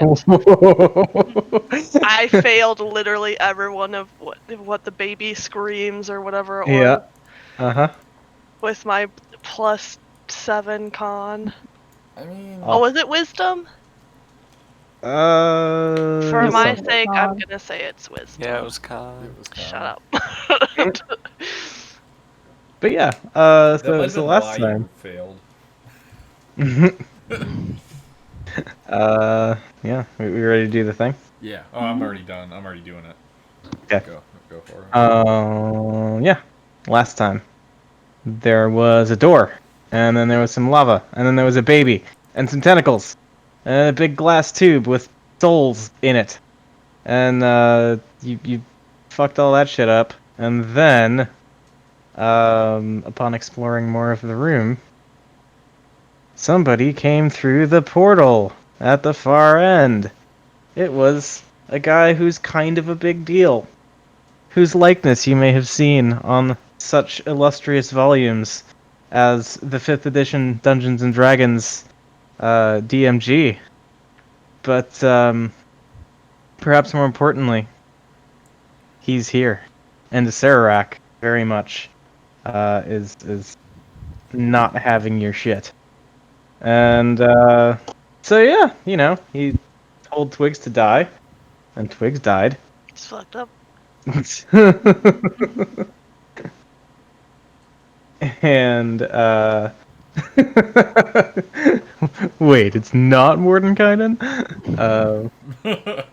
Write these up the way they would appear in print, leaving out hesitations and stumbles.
can't. I failed literally every one of what the baby screams or whatever it Yeah. was Uh-huh. with my +7 con. I mean, Oh, was it wisdom? For Uh, my some, sake, I'm Con. gonna say it's wisdom. Yeah, it was it con. was Shut con. up. but yeah, That might have so been last why time. you failed. Yeah, we ready to do the thing? Yeah. Oh, I'm already done. I'm already doing it. Okay. Go for it. Yeah. Last time there was a door, and then there was some lava, and then there was a baby, and some tentacles, and a big glass tube with souls in it, and you fucked all that shit up, and then upon exploring more of the room, somebody came through the portal at the far end. It was a guy who's kind of a big deal, whose likeness you may have seen on such illustrious volumes as the 5th edition Dungeons and Dragons DMG. But perhaps more importantly, he's here, and Sararak very much is not having your shit. And so yeah, he told Twigs to die, and Twigs died. It's fucked up. And wait, it's not Mordenkainen? But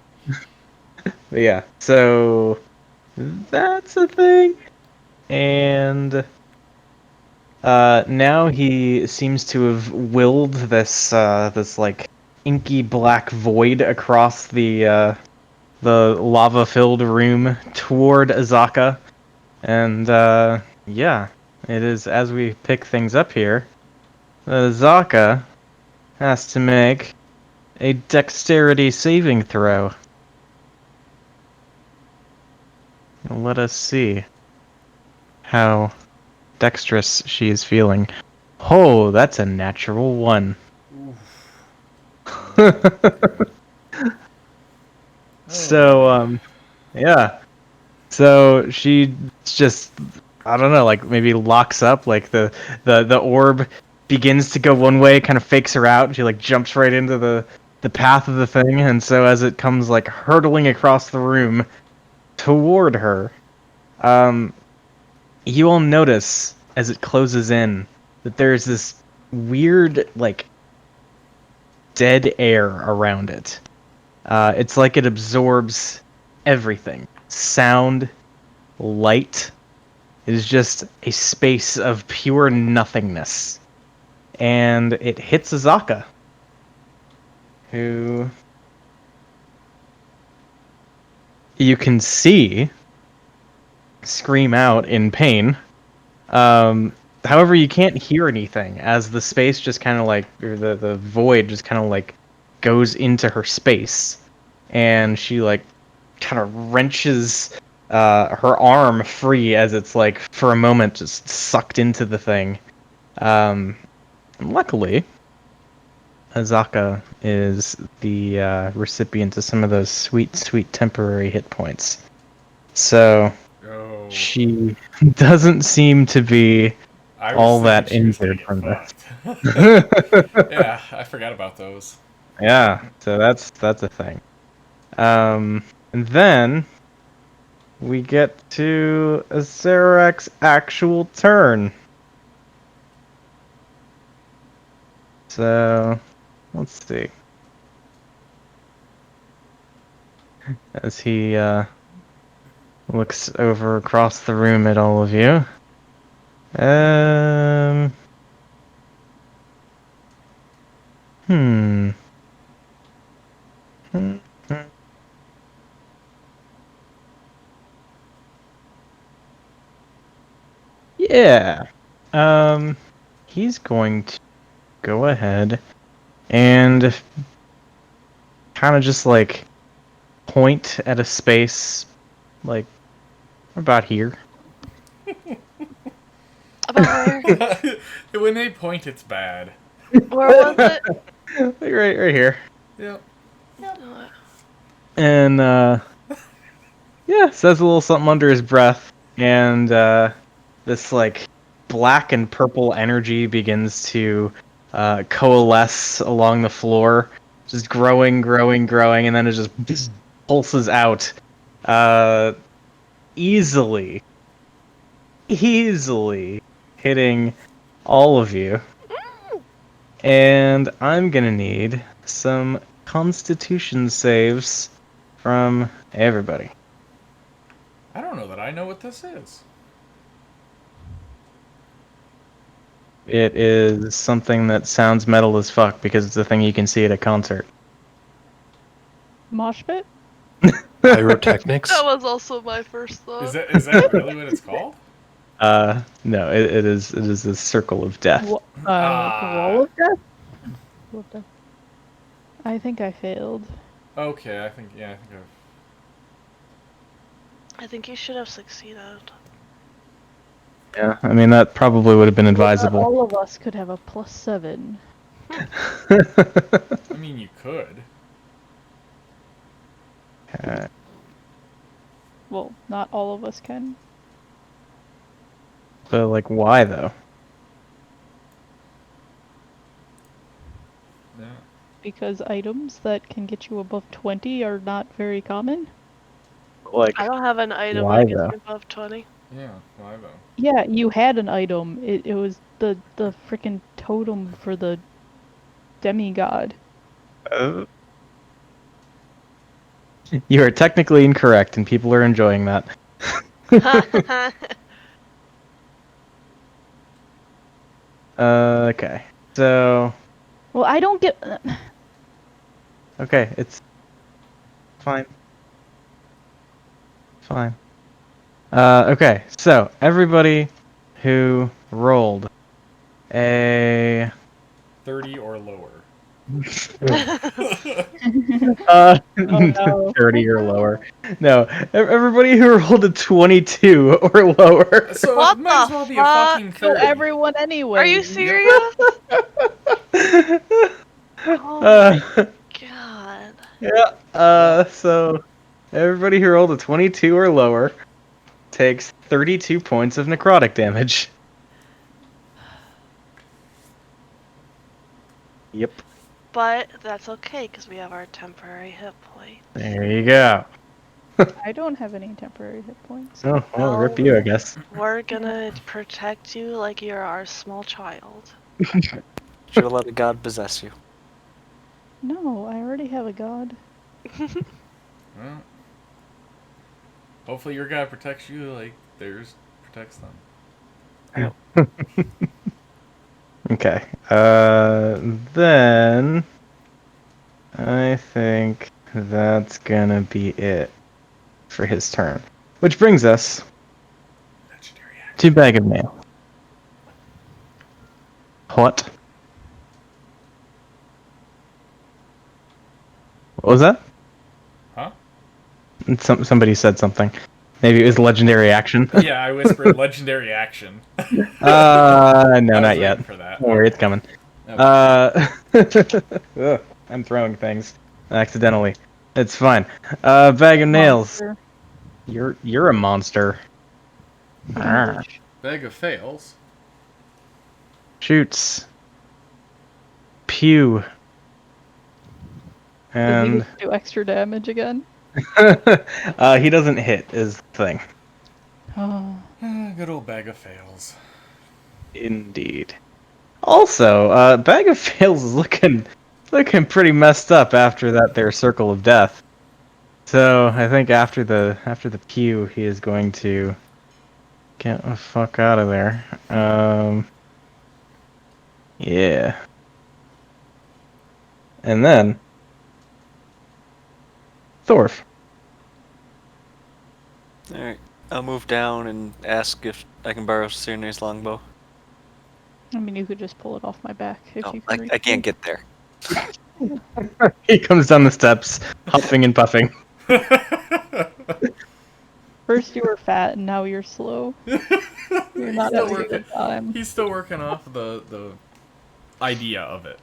yeah, so that's a thing. And now he seems to have willed this like inky black void across the lava-filled room toward Azaka. And yeah, it is as we pick things up here. Azaka has to make a dexterity saving throw. Let us see how dexterous she is feeling. Oh, that's a natural 1. So, yeah. So she just, I don't know, like maybe locks up, like the orb begins to go one way, kind of fakes her out, and she like jumps right into the path of the thing, and so as it comes like hurtling across the room toward her, um, you will notice as it closes in that there's this weird like dead air around it. It's like it absorbs everything. Sound, light. It is just a space of pure nothingness. And it hits Azaka, who you can see scream out in pain. However, you can't hear anything as the space just kind of like, or the void just kind of like goes into her space. And she like kind of wrenches her arm free as it's like for a moment just sucked into the thing. Luckily, Azaka is the recipient of some of those sweet, sweet temporary hit points. So Oh. she doesn't seem to be I was all thinking that she was gonna injured get from this. fucked. Yeah, I forgot about those. Yeah, so that's a thing. And then we get to Azarak's actual turn. So let's see. As he looks over across the room at all of you. Um. Hmm. Hmm. Yeah. He's going to go ahead and kind of just like point at a space like about here. About where? When they point, it's bad. Where was it? Like right here. Yep. and yeah, says a little something under his breath, and this like black and purple energy begins to coalesce along the floor, just growing, and then it just pulses out, easily hitting all of you. And I'm gonna need some Constitution saves from everybody. I don't know that I know what this is. It is something that sounds metal as fuck because it's a thing you can see at a concert. Mosh pit? Pyrotechnics? That was also my first thought. Is that really what it's called? No, it is a circle of death. Like a wall of death? Wall of death. I think I failed. Okay, I think I've... I think you should have succeeded. Yeah, I mean that probably would have been advisable. All of us could have a +7. I mean, you could. Well, not all of us can. But like, why though? Yeah. Because items that can get you above 20 are not very common. Like, I don't have an item why that gets though? me above 20. Yeah, why though? Yeah, you had an item. It was the freaking totem for the demigod. You are technically incorrect, and people are enjoying that. Okay, so Well, I don't get. okay, it's fine. Fine. Okay, so everybody who rolled a 30 or lower. no. 30 or lower. No, everybody who rolled a 22 or lower. So What it might as the well be a fuck? fucking So 30. everyone anyway. Are you serious? Oh my god. Yeah, so everybody who rolled a 22 or lower takes 32 points of necrotic damage. Yep. But that's okay, because we have our temporary hit point. There you go. I don't have any temporary hit points. Oh, well, rip you, I guess. We're gonna protect you like you're our small child. Should have let a god possess you. No, I already have a god. Well, hopefully your guy protects you like theirs protects them. Okay. Then I think that's gonna be it for his turn. Which brings us Legendary action. to Bag of Mail. What? What was that? Huh? Somebody said something. Maybe it was legendary action. Yeah, I whispered legendary action. No, I was not waiting yet. for that. Don't worry, it's coming. Okay. Ugh, I'm throwing things accidentally. It's fine. Bag of nails. Monster. You're a monster. Arr. Bag of fails. Shoots. Pew. Does he And get to do extra damage again? he doesn't hit is the thing. Oh. Good old bag of fails. Indeed. Also, Bag of Fails is looking pretty messed up after that there circle of death. So I think after the pew, he is going to get the fuck out of there. Yeah. And then Thorf. Alright. I'll move down and ask if I can borrow Cyrne's longbow. I mean, you could just pull it off my back if No, you can reach I can't me. get there. He comes down the steps, huffing and puffing. First you were fat and now you're slow. You're not still having a working. good time. He's still working off the idea of it.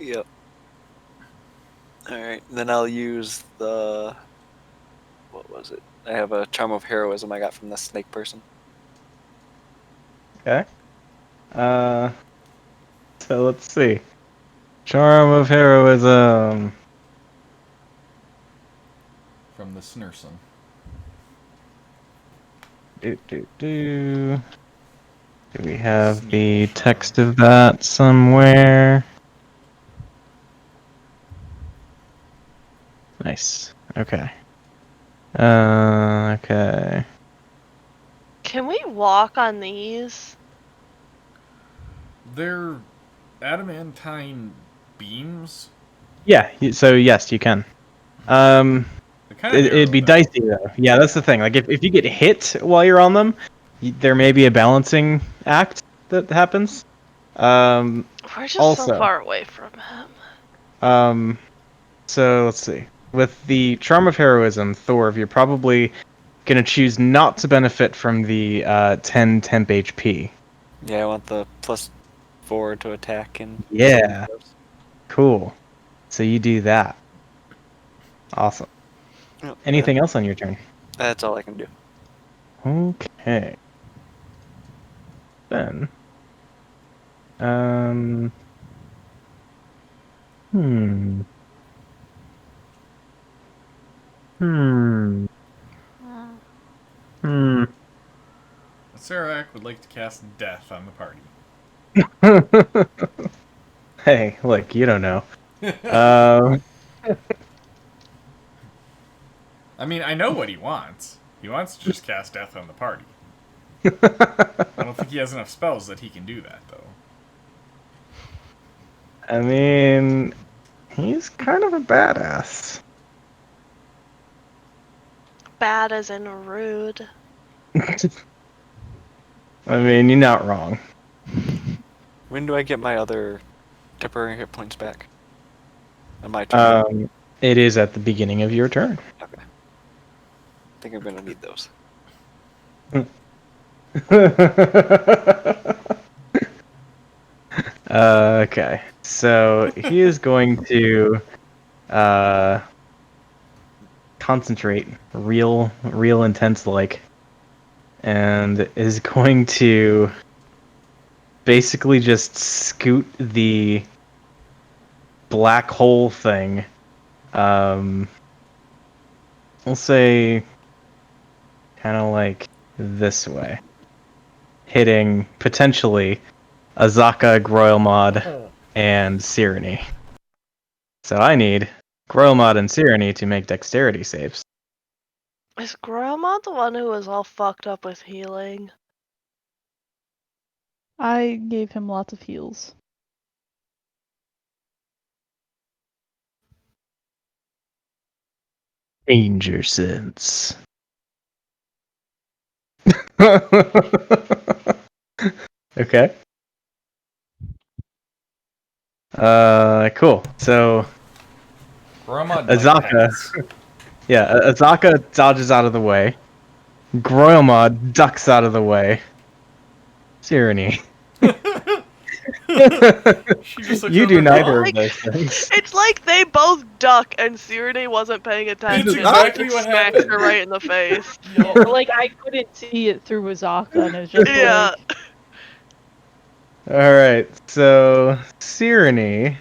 Yep. Alright, then I'll use the... What was it? I have a Charm of Heroism I got from the snake person. Okay. So let's see. Charm of heroism. From the Snurson. Do we have the text of that somewhere? Nice. Okay. Okay. Can we walk on these? They're adamantine beams. Yeah. So yes, you can. They're kind of It'd be dicey though. Yeah, that's the thing. Like if you get hit while you're on them, there may be a balancing act that happens. We're just Also- so far away from him. So let's see. With the Charm of Heroism, Thor, you're probably gonna choose not to benefit from the 10 temp HP. Yeah, I want the +4 to attack and... Yeah. Cool. So you do that. Awesome. Yep, Anything else on your turn? That's all I can do. Okay. Then. Hmm. Serac would like to cast Death on the party. Hey, look, you don't know. I mean, I know what he wants. He wants to just cast Death on the party. I don't think he has enough spells that he can do that, though. I mean, he's kind of a badass. Bad as in rude. I mean, you're not wrong. When do I get my other temporary hit points back? On my turn? It is at the beginning of your turn. Okay. I think I'm gonna need those. Okay, so he is going to concentrate real intense like, and is going to basically just scoot the black hole thing. We'll say kind of like this way, hitting potentially Azaka, Groilmod, and Cyrene. So I need Groilmod and Cyrene to make dexterity saves. Is Grandma the one who was all fucked up with healing? I gave him lots of heals. Danger sense. Okay. Cool. So Gromad Azaka. Yeah, Azaka dodges out of the way. Groilmod ducks out of the way. Cyrene. She just looks You over do and neither goes, of those things. It's like they both duck and Cyrene wasn't paying attention. It's exactly and what smacks happened. her right in the face. Like, I couldn't see it through Azaka, and it was just Yeah. like... Alright, so Cyrene,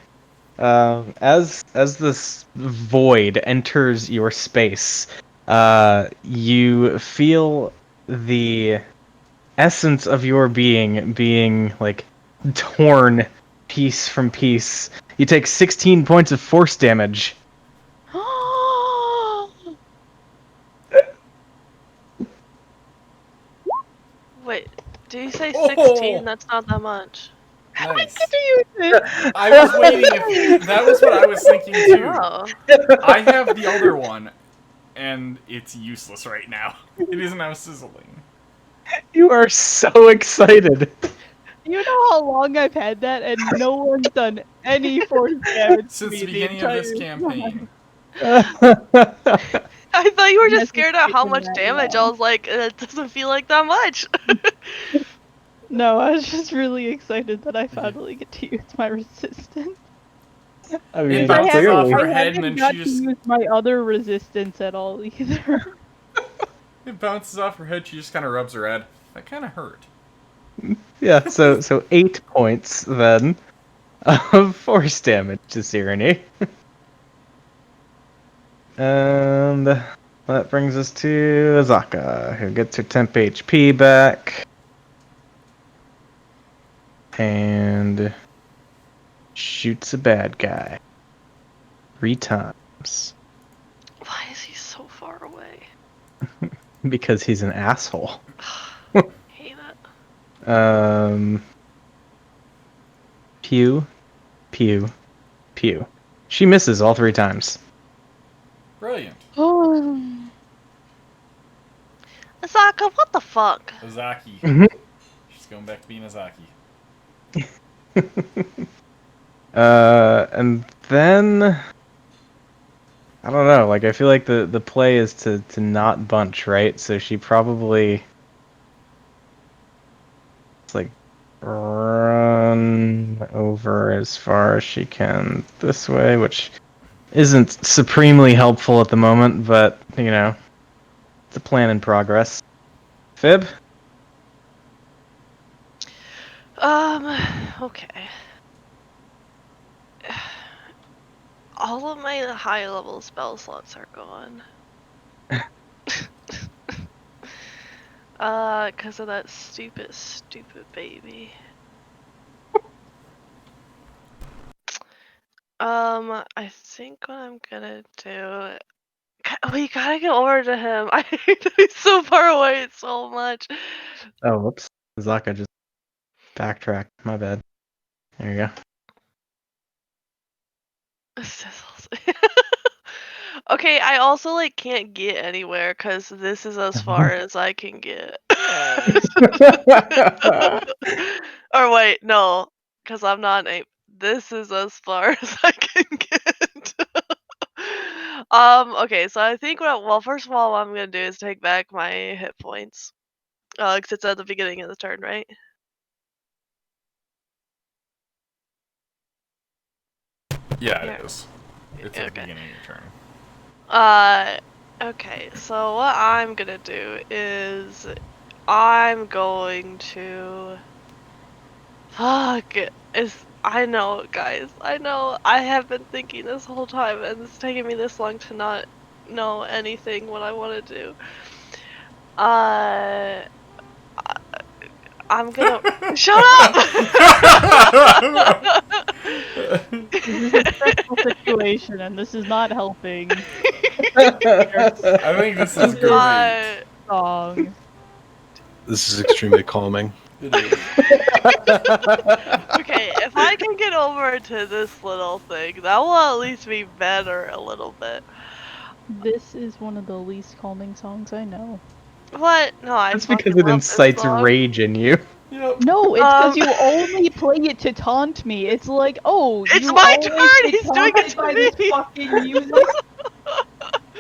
as this void enters your space, you feel the essence of your being like torn piece from piece. You take 16 points of force damage. Wait, did you say Oh! 16? That's not that much. Nice. you I was waiting if that was what I was thinking too. Oh. I have the other one, and it's useless right now. It is now sizzling. You are so excited. You know how long I've had that, and no one's done any force damage to Since me the beginning of this entire campaign. I thought you were just Yes, scared at it's how been much that damage. I long. was like, it doesn't feel like that much. No, I was just really excited that I finally get to use my resistance. I mean, bounces clearly. off her I head, and haven't then got she to just- use my other resistance at all either. It bounces off her head. She just kind of rubs her head. That kind of hurt. Yeah, so 8 points then of force damage to Sirenny. And that brings us to Azaka, who gets her temp HP back. And shoots a bad guy 3 times. Why is he so far away? Because he's an asshole. Hate it. Pew, pew, pew. She misses all 3 times. Brilliant. Azaka, what the fuck? Azaki. She's going back to being Azaki. And then I don't know, like I feel like the play is to not bunch, right? So she probably like run over as far as she can this way, which isn't supremely helpful at the moment, but you know, it's a plan in progress. Fib? Okay. All of my high level spell slots are gone. Cause of that stupid baby. I think what I'm gonna do. We gotta get over to him. I hate that he's so far away so much. Oh, whoops. Zaka just backtracked. My bad. There you go. Okay, I also like can't get anywhere because this is as far as I can get. Or wait, no, because I'm not an ape. This is as far as I can get. Okay, so I think well, first of all, what I'm gonna do is take back my hit points. Because it's at the beginning of the turn, right? Yeah, Yeah. it is. It's at the Okay. beginning of your turn. Okay, so what I'm gonna do is I'm going to fuck I know, guys. I know I have been thinking this whole time and it's taking me this long to not know anything what I want to do. I'm gonna shut up. This is a stressful situation, and this is not helping. I think this is great. Song. This is extremely calming. It is. Okay, if I can get over to this little thing, that will at least be better a little bit. This is one of the least calming songs I know. What? No, I That's fucking because it love this incites song. rage in you. Yep. No, it's because Um, you only play it to taunt me. It's like, oh, It's you my always turn! get He's doing it taunted to by this me! fucking music.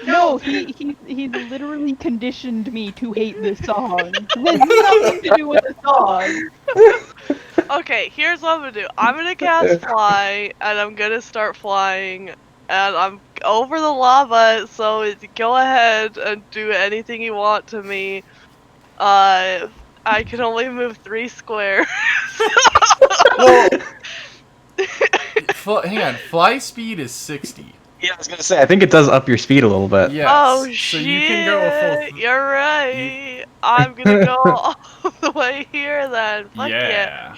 No, he's literally conditioned me to hate this song. It has nothing to do with the song. Okay, here's what I'm gonna do. I'm gonna cast fly, and I'm gonna start flying, and I'm over the lava, so go ahead and do anything you want to me. I can only move 3 squares. Well, hang on. Fly speed is 60. Yeah, I was gonna say, I think it does up your speed a little bit. Yes. Oh so shit! you can go a full. You're right. I'm gonna go all the way here then. Fuck yeah.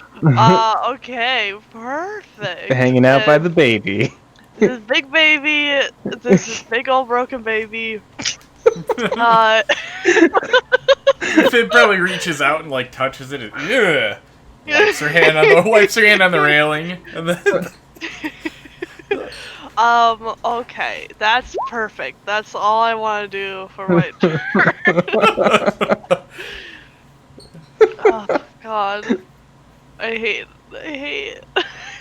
Okay, perfect. Hanging out by And the baby. this big baby, this is big old broken baby. Fib probably reaches out and like touches it. And, ugh, wipes her hand on the railing, and then. Okay, that's perfect. That's all I want to do for my turn. Oh god, I hate it.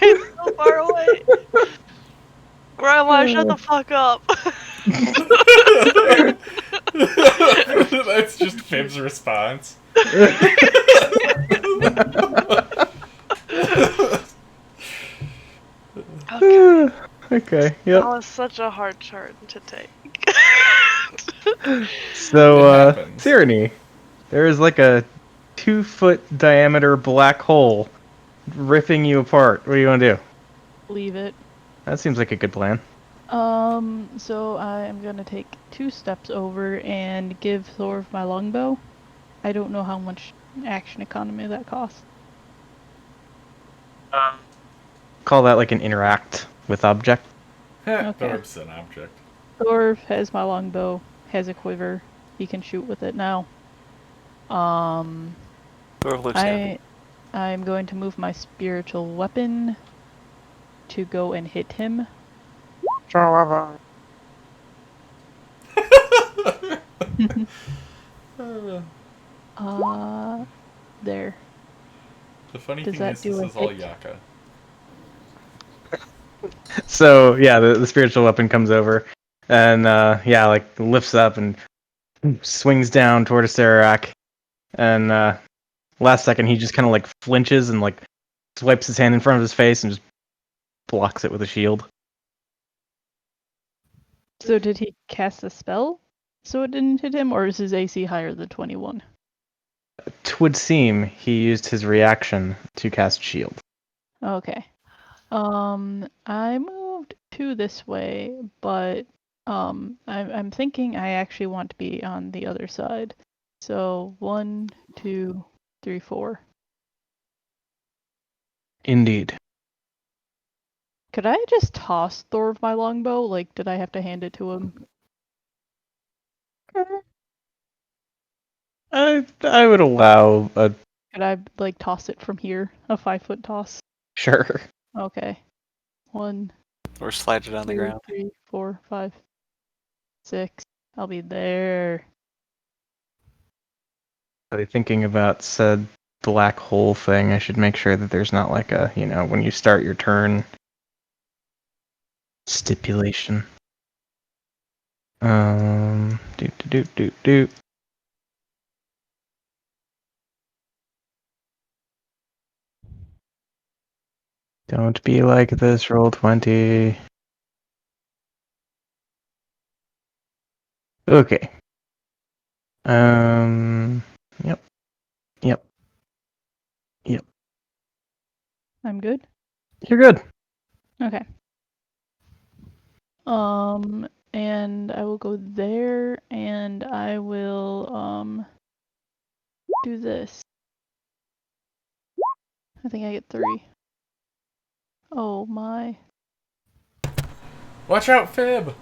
It's so far away. Grandma, shut the fuck up. That's just Fib's response. Okay. Okay. That Yep. was such a hard turn to take. So, It happens. Tyranny, there is like a 2-foot diameter black hole ripping you apart. What do you want to do? Leave it. That seems like a good plan. So I am gonna take 2 steps over and give Thorv my longbow. I don't know how much action economy that costs. Call that like an interact with object. Okay. Thorb's an object. Thorv has my longbow, has a quiver. He can shoot with it now. Thor looks happy. I'm going to move my spiritual weapon to go and hit him. There. The funny Does thing that is, do this a is all hit? Yaka. So yeah, the spiritual weapon comes over, and yeah, like lifts up and swings down toward Serac, and last second he just kind of like flinches and like swipes his hand in front of his face and just blocks it with a shield. So did he cast a spell so it didn't hit him, or is his AC higher than 21? Twould seem he used his reaction to cast shield. Okay. I moved 2 this way, but I'm thinking I actually want to be on the other side. So 1, 2, 3, 4. Indeed. Could I just toss Thorv my longbow? Like, did I have to hand it to him? I would allow a Could I like toss it from here? A 5-foot toss? sure. Okay. 1, Or slide it on the 2, ground. 3, 4, 5, 6. I'll be there. Really thinking about said black hole thing, I should make sure that there's not like a, when you start your turn stipulation. Do. Don't be like this, roll 20. Okay. Yep. I'm good? You're good. Okay. And I will go there, and I will, do this. I think I get 3. Oh my. Watch out, Fib!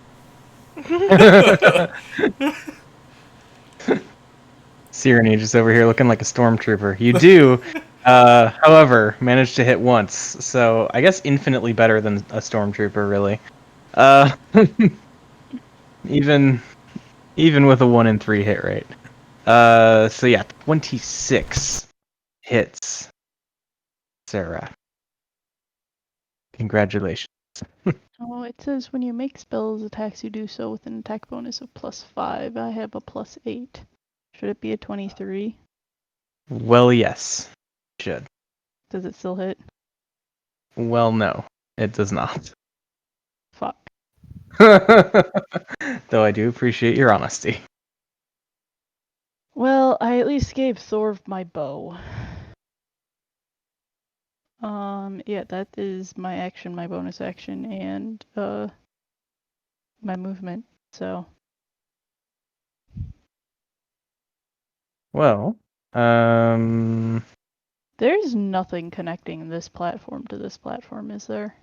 Tyranny just over here looking like a stormtrooper. You do, however, manage to hit once, so I guess infinitely better than a stormtrooper, really. Even with a 1 in 3 hit rate. So yeah, 26 hits. Sarah. Congratulations. Oh, it says when you make spells attacks, you do so with an attack bonus of +5. I have a +8. Should it be a 23? Well, yes. Should. Does it still hit? Well, no. It does not. Fuck. Though I do appreciate your honesty. Well, I at least gave Thorv my bow. Yeah, that is my action, my bonus action, and, my movement, so. Well, There's nothing connecting this platform to this platform, is there?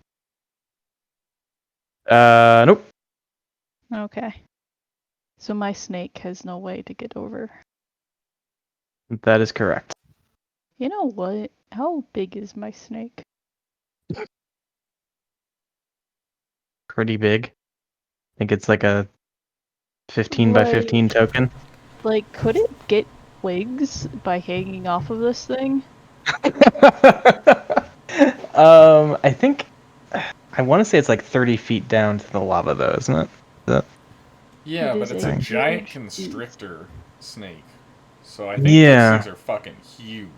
nope. Okay. So my snake has no way to get over. That is correct. You know what? How big is my snake? Pretty big. I think it's like a 15 by 15 token. Like, could it get twigs by hanging off of this thing? I think I want to say it's like 30 feet down to the lava, though, isn't it? Yeah, It but is it's a a giant huge constrictor snake. So I think Yeah. those things are fucking huge.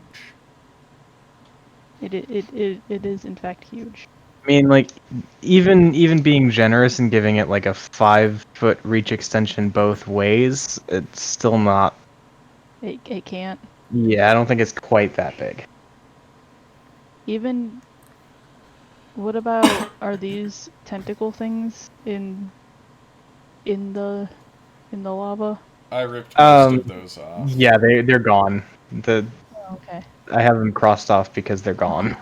It is in fact huge. I mean, like, even being generous and giving it like a 5-foot reach extension both ways, it's still not. It can't. Yeah, I don't think it's quite that big. Even. What about are these tentacle things in the in the lava? I ripped most of those off. Yeah, they're gone. Oh, okay. I have them crossed off because they're gone.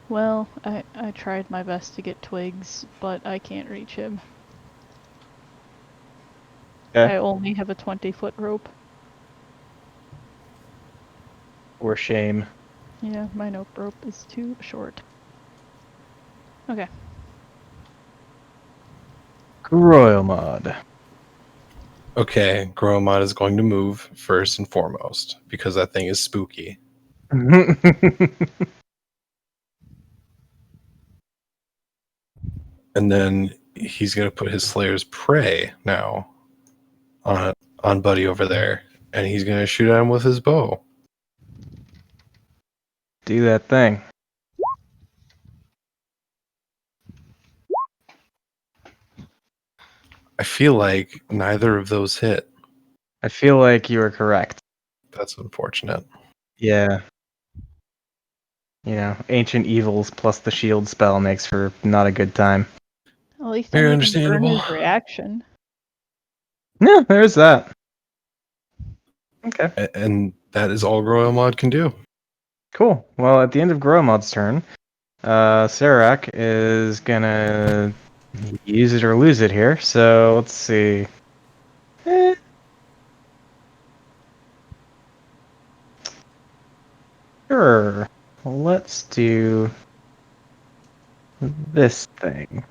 Well, I tried my best to get twigs, but I can't reach him. Okay. I only have a 20-foot rope. Or shame. Yeah, my rope is too short. Okay. Groyomod. Okay, Gromod is going to move first and foremost because that thing is spooky. And then he's going to put his Slayer's Prey now on Buddy over there, and he's going to shoot at him with his bow. Do that thing. I feel like neither of those hit. I feel like you are correct. That's unfortunate. Yeah. You know, ancient evils plus the shield spell makes for not a good time. At least Very I made him burn his understandable. reaction. Yeah, there's that. Okay. And that is all Gromod can do. Cool. Well, at the end of Gromod's turn, Serac is gonna use it or lose it here. So let's see. Eh. Sure. Let's do this thing.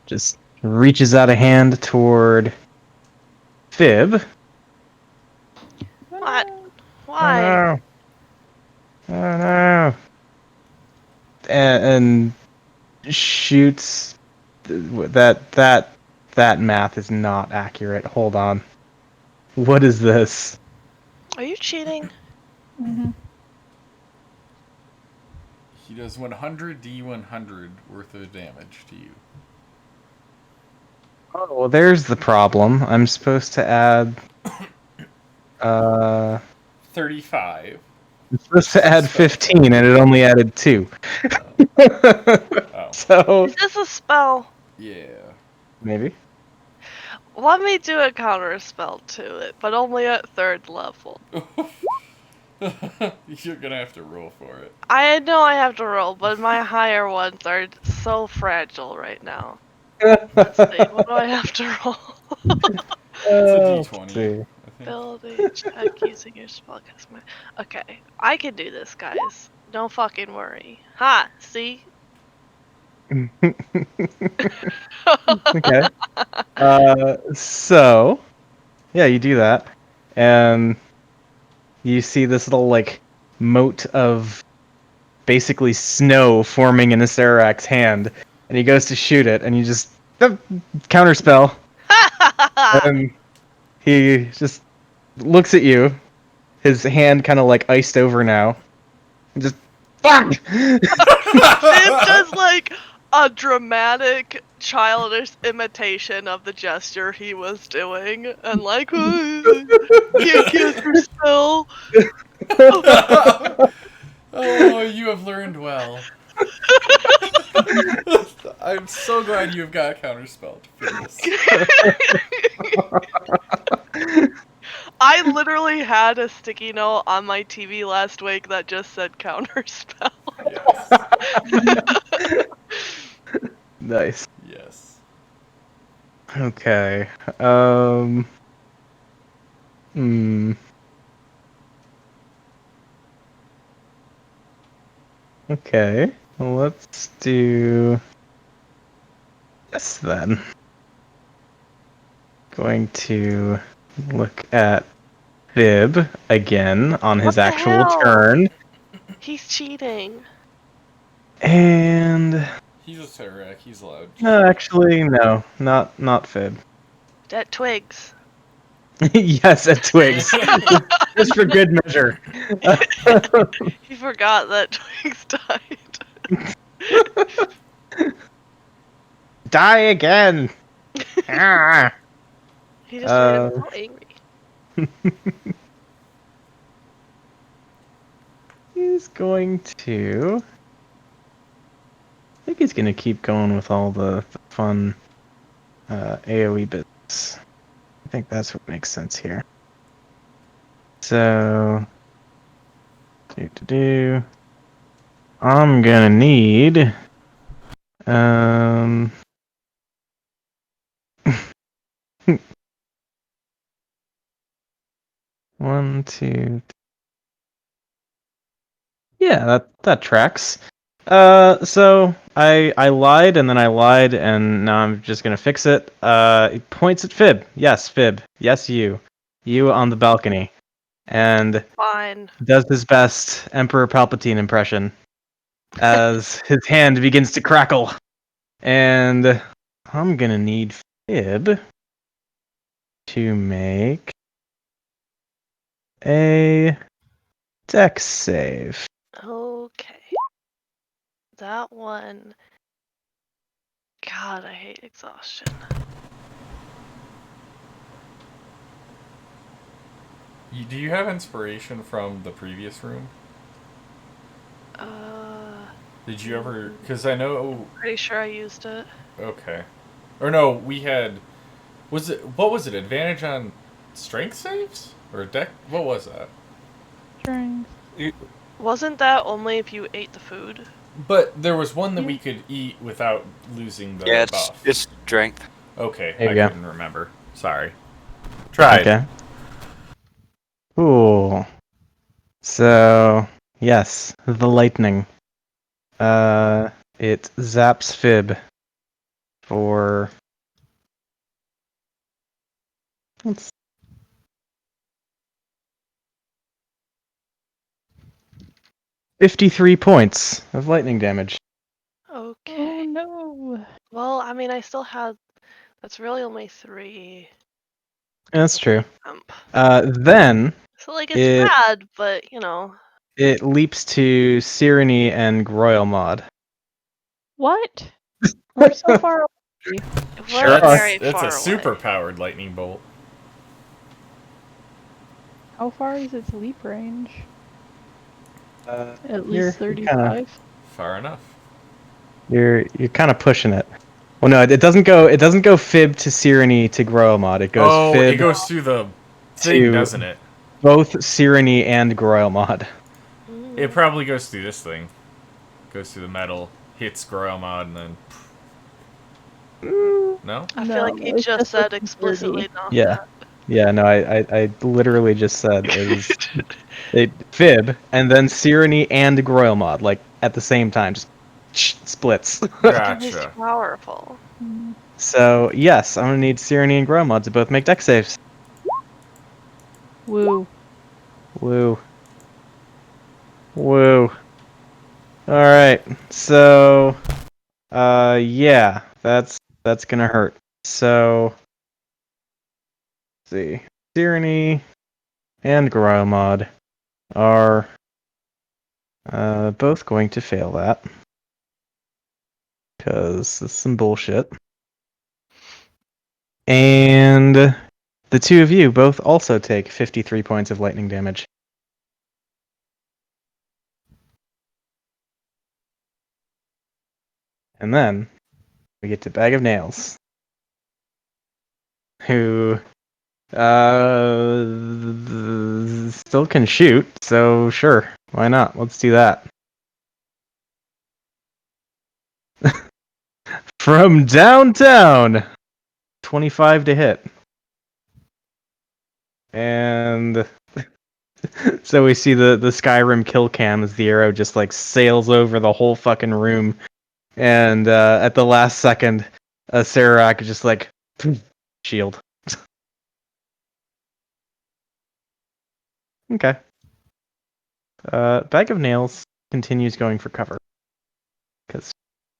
Just reaches out a hand toward Fib. What? Oh Why? no! Oh no! And shoots. That math is not accurate. Hold on. What is this? Are you cheating? Mm-hmm. He does 100 D100 worth of damage to you. Oh, well, there's the problem. I'm supposed to add. 35. I'm supposed to add 15, and it only added 2. Oh, So Is this a spell? yeah. maybe. Let me do a counter spell to it, but only at 3rd level. You're gonna have to roll for it. I know I have to roll, but my higher ones are so fragile right now. Let's see, what do I have to roll? It's a Let's D20. see. I think. Ability check using your spellcast. Okay, I can do this, guys. Don't fucking worry. Ha! See? Okay. So, yeah, you do that, and you see this little like moat of basically snow forming in Asarak's hand, and he goes to shoot it, and you just counterspell, and he just looks at you, his hand kind of like iced over now, and just fuck. It does like a dramatic, childish imitation of the gesture he was doing, and like, can't cast your spell. Oh, you have learned well. I'm so glad you've got counterspelled for this. I literally had a sticky note on my TV last week that just said counterspell. Yes. Nice. Yes. Okay. Hmm. Okay. Well, let's do this then. Going to look at Fib again on What his the actual hell? turn. He's cheating. And He's a Serac. He's allowed. actually no, not Fib. That twigs. Yes, at Twigs. Just for good measure. He forgot that Twigs died. Die again! Ah. He just ran Uh, so angry. He's going to. I think he's going to keep going with all the fun AoE bits. I think that's what makes sense here. So, do. I'm gonna need. Um. 1, 2. Yeah, that tracks. So I lied and then I lied and now I'm just gonna fix it. He points at Fib. Yes, Fib. Yes, you on the balcony, and Fine. does his best Emperor Palpatine impression as his hand begins to crackle. And I'm gonna need Fib to make a dex save. Okay. That one. God, I hate exhaustion. Do you have inspiration from the previous room? Did you ever? Because I know. Pretty sure I used it. Okay. Or no, we had. Was it? What was it? Advantage on strength saves or deck? What was that? Strength. Wasn't that only if you ate the food? But there was one that Yeah. we could eat without losing the Yeah, buff. it's strength. Okay, There I you go. couldn't remember. Sorry. Tried. Okay. Cool. So, yes, the lightning. It zaps Fib for. Let's 53 points of lightning damage. Okay. Oh no. Well, I mean, I still had. That's really only 3. That's true. Jump. Then So, like, it's it bad, but, you know. it leaps to Cyrene and Groil Mod. What? We're so far away. We're Sure. very That's far a away. super powered lightning bolt. How far is its leap range? At You're least kinda- 35. Far enough. You're kind of pushing it. Well, no, it doesn't go. It doesn't go Fib to Cyrene to Groil Mod. It goes Oh, Fib it goes through the thing, to- doesn't it? both Cyrene and Groil Mod. It probably goes through this thing. Goes through the metal, hits Groil Mod, and then. No? I feel like No, he it's just just said like explicitly 30. not Yeah. that. Yeah, no, I literally just said is it Fib and then Cyrene and Groil Mod like at the same time, just splits. He's Gotcha. powerful. Mm. So yes, I'm gonna need Cyrene and Groil Mod to both make dex saves. Woo. Woo. Woo. Alright, so yeah, that's gonna hurt. So let's see. Cyrene and Groil Mod are both going to fail that. Because it's some bullshit. And the two of you both also take 53 points of lightning damage. And then we get to Bag of Nails, who still can shoot, so sure, why not? Let's do that. From downtown, 25 to hit. And so we see the Skyrim kill cam as the arrow just like sails over the whole fucking room. And at the last second, Sararak is just like, shield. Okay. Bag of Nails continues going for cover. Because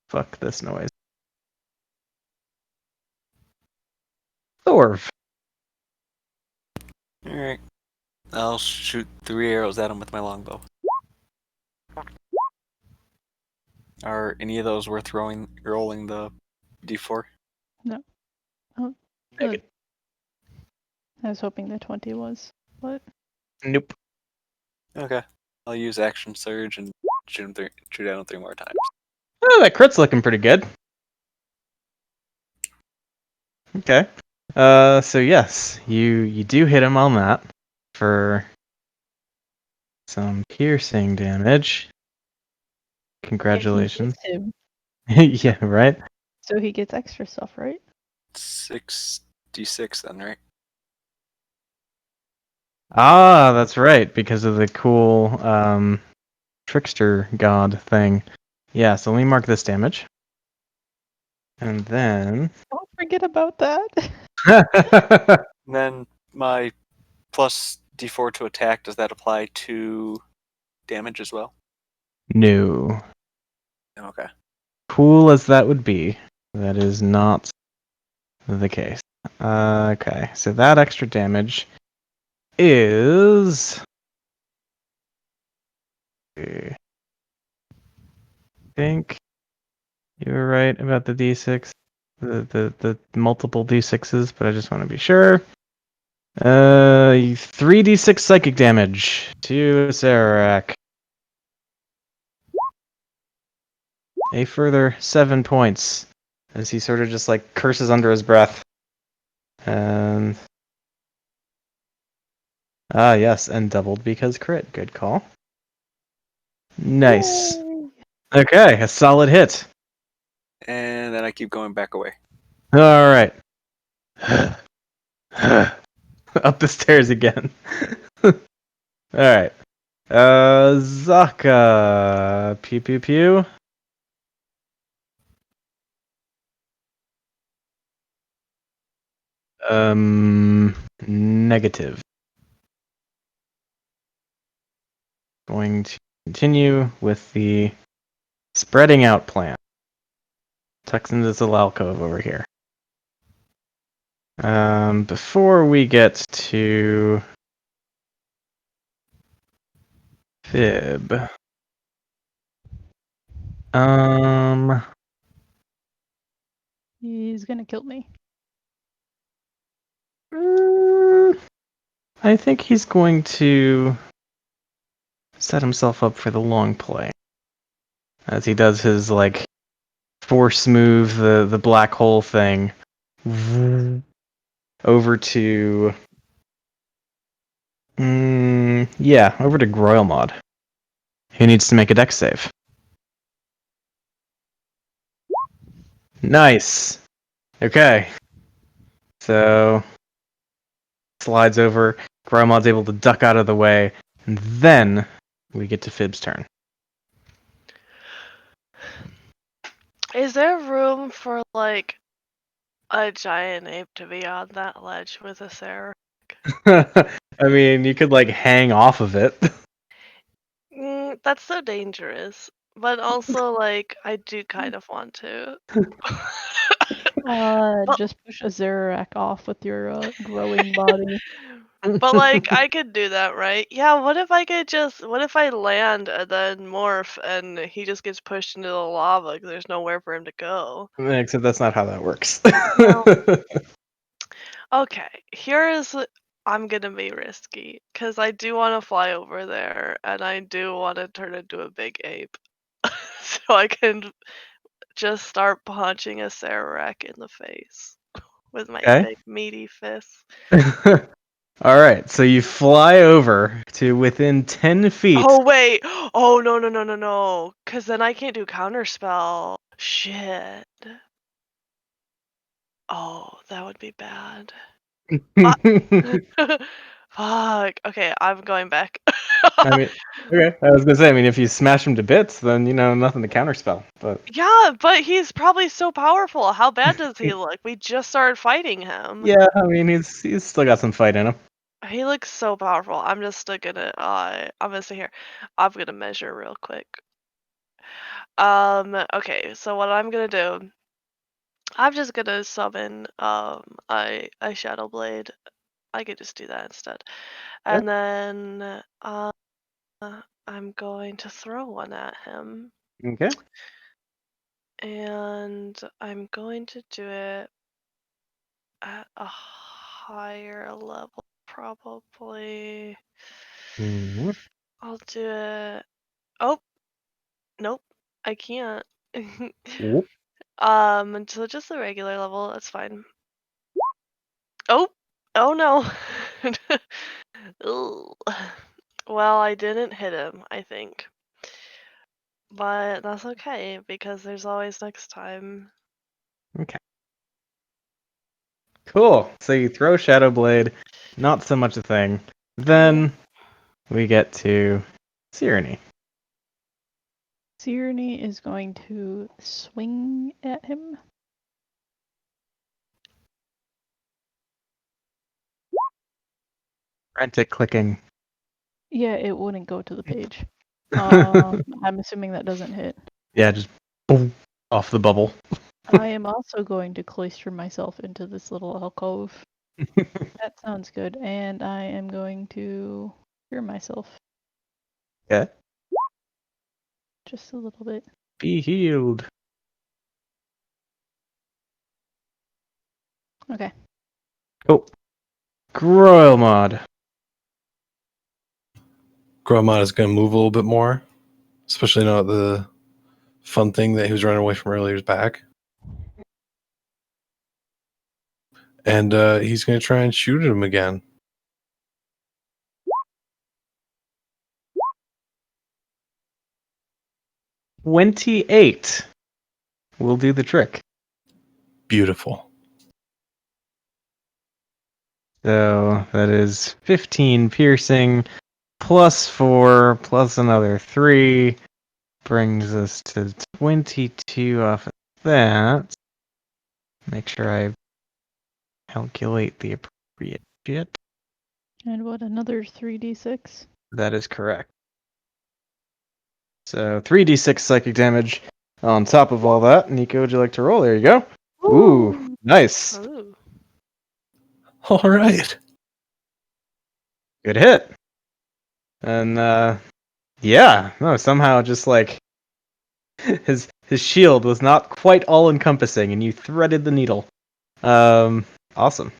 fuck this noise. Thorv. Alright. I'll shoot 3 arrows at him with my longbow. Are any of those worth rolling the d4? No. Oh, good. I was hoping the 20 was. What? Nope. Okay. I'll use action surge and shoot at him 3 more times. Oh, that crit's looking pretty good. Okay. So yes, you do hit him on that for some piercing damage. Congratulations. Him. Yeah, right? So he gets extra stuff, right? 6d6 then, right? Ah, that's right, because of the cool trickster god thing. Yeah, so let me mark this damage. And then Don't forget about that. And then my plus d4 to attack, does that apply to damage as well? no. Okay. Cool as that would be, that is not the case. Okay, so that extra damage is I think you were right about the d6, the multiple d6s, but I just want to be sure. 3d6 psychic damage to Sararak. A further 7 points as he sort of just like curses under his breath. And yes, and doubled because crit. Good call. Nice. Yay. Okay, a solid hit. And then I keep going back away. All right. Up the stairs again. All right. Zaka. Pew pew pew. Negative. Going to continue with the spreading out plan. Tucks into this little alcove over here. Before we get to Fib. He's gonna kill me. I think he's going to set himself up for the long play. As he does his like force move, the black hole thing. Over to over to Groilmod. Who needs to make a dex save? Nice. Okay. So slides over. Groilmod's able to duck out of the way, and then we get to Fib's turn. Is there room for like a giant ape to be on that ledge with a Sarah? I mean, you could like hang off of it. That's so dangerous. But also, like, I do kind of want to. But- Just push a Zerak off with your growing body. But like, I could do that, right? Yeah, what if I land and then morph and he just gets pushed into the lava because there's nowhere for him to go? Except that's not how that works. Well, okay, I'm gonna be risky because I do want to fly over there and I do want to turn into a big ape. So I can just start punching a Sararak in the face with my Okay. big meaty fists. All right, so you fly over to within 10 feet. Oh wait! Oh no! Because then I can't do counterspell. Shit. Oh, that would be bad. Fuck. Okay, I'm going back. I mean, okay. I was gonna say, I mean, if you smash him to bits, then nothing to counterspell. But Yeah, but he's probably so powerful. How bad does he look? We just started fighting him. yeah, I mean, he's still got some fight in him. He looks so powerful. I'm just gonna I'm gonna sit here. I'm gonna measure real quick. Okay, so what I'm gonna do, I'm just gonna summon a Shadow Blade I could just do that instead. Yeah. And then I'm going to throw one at him. Okay. And I'm going to do it at a higher level, probably. Mhm. I'll do it. Oh, nope, I can't. Whoop. So just the regular level, that's fine. Oh, oh no. Ugh. Well, I didn't hit him, I think. But that's okay, because there's always next time. Okay. Cool. So you throw Shadow Blade, not so much a thing. Then we get to Cyreney. Cyreney is going to swing at him. Frantic clicking. Yeah, it wouldn't go to the page. I'm assuming that doesn't hit. Yeah, just boom, off the bubble. I am also going to cloister myself into this little alcove. That sounds good. And I am going to cure myself Okay. just a little bit. Be healed. Okay. Oh. Groilmod. Gromot is going to move a little bit more, especially now that the fun thing that he was running away from earlier is back. And he's going to try and shoot him again. $28 will do the trick. Beautiful. So that is 15 piercing, plus 4, plus another 3, brings us to 22 off of that. Make sure I calculate the appropriate shit. And what, another 3d6? That is correct. So 3d6 psychic damage on top of all that. Nico, would you like to roll? There you go. Ooh, nice. Ooh. All right. Good hit. And yeah, no, somehow just like his shield was not quite all encompassing and you threaded the needle. Awesome.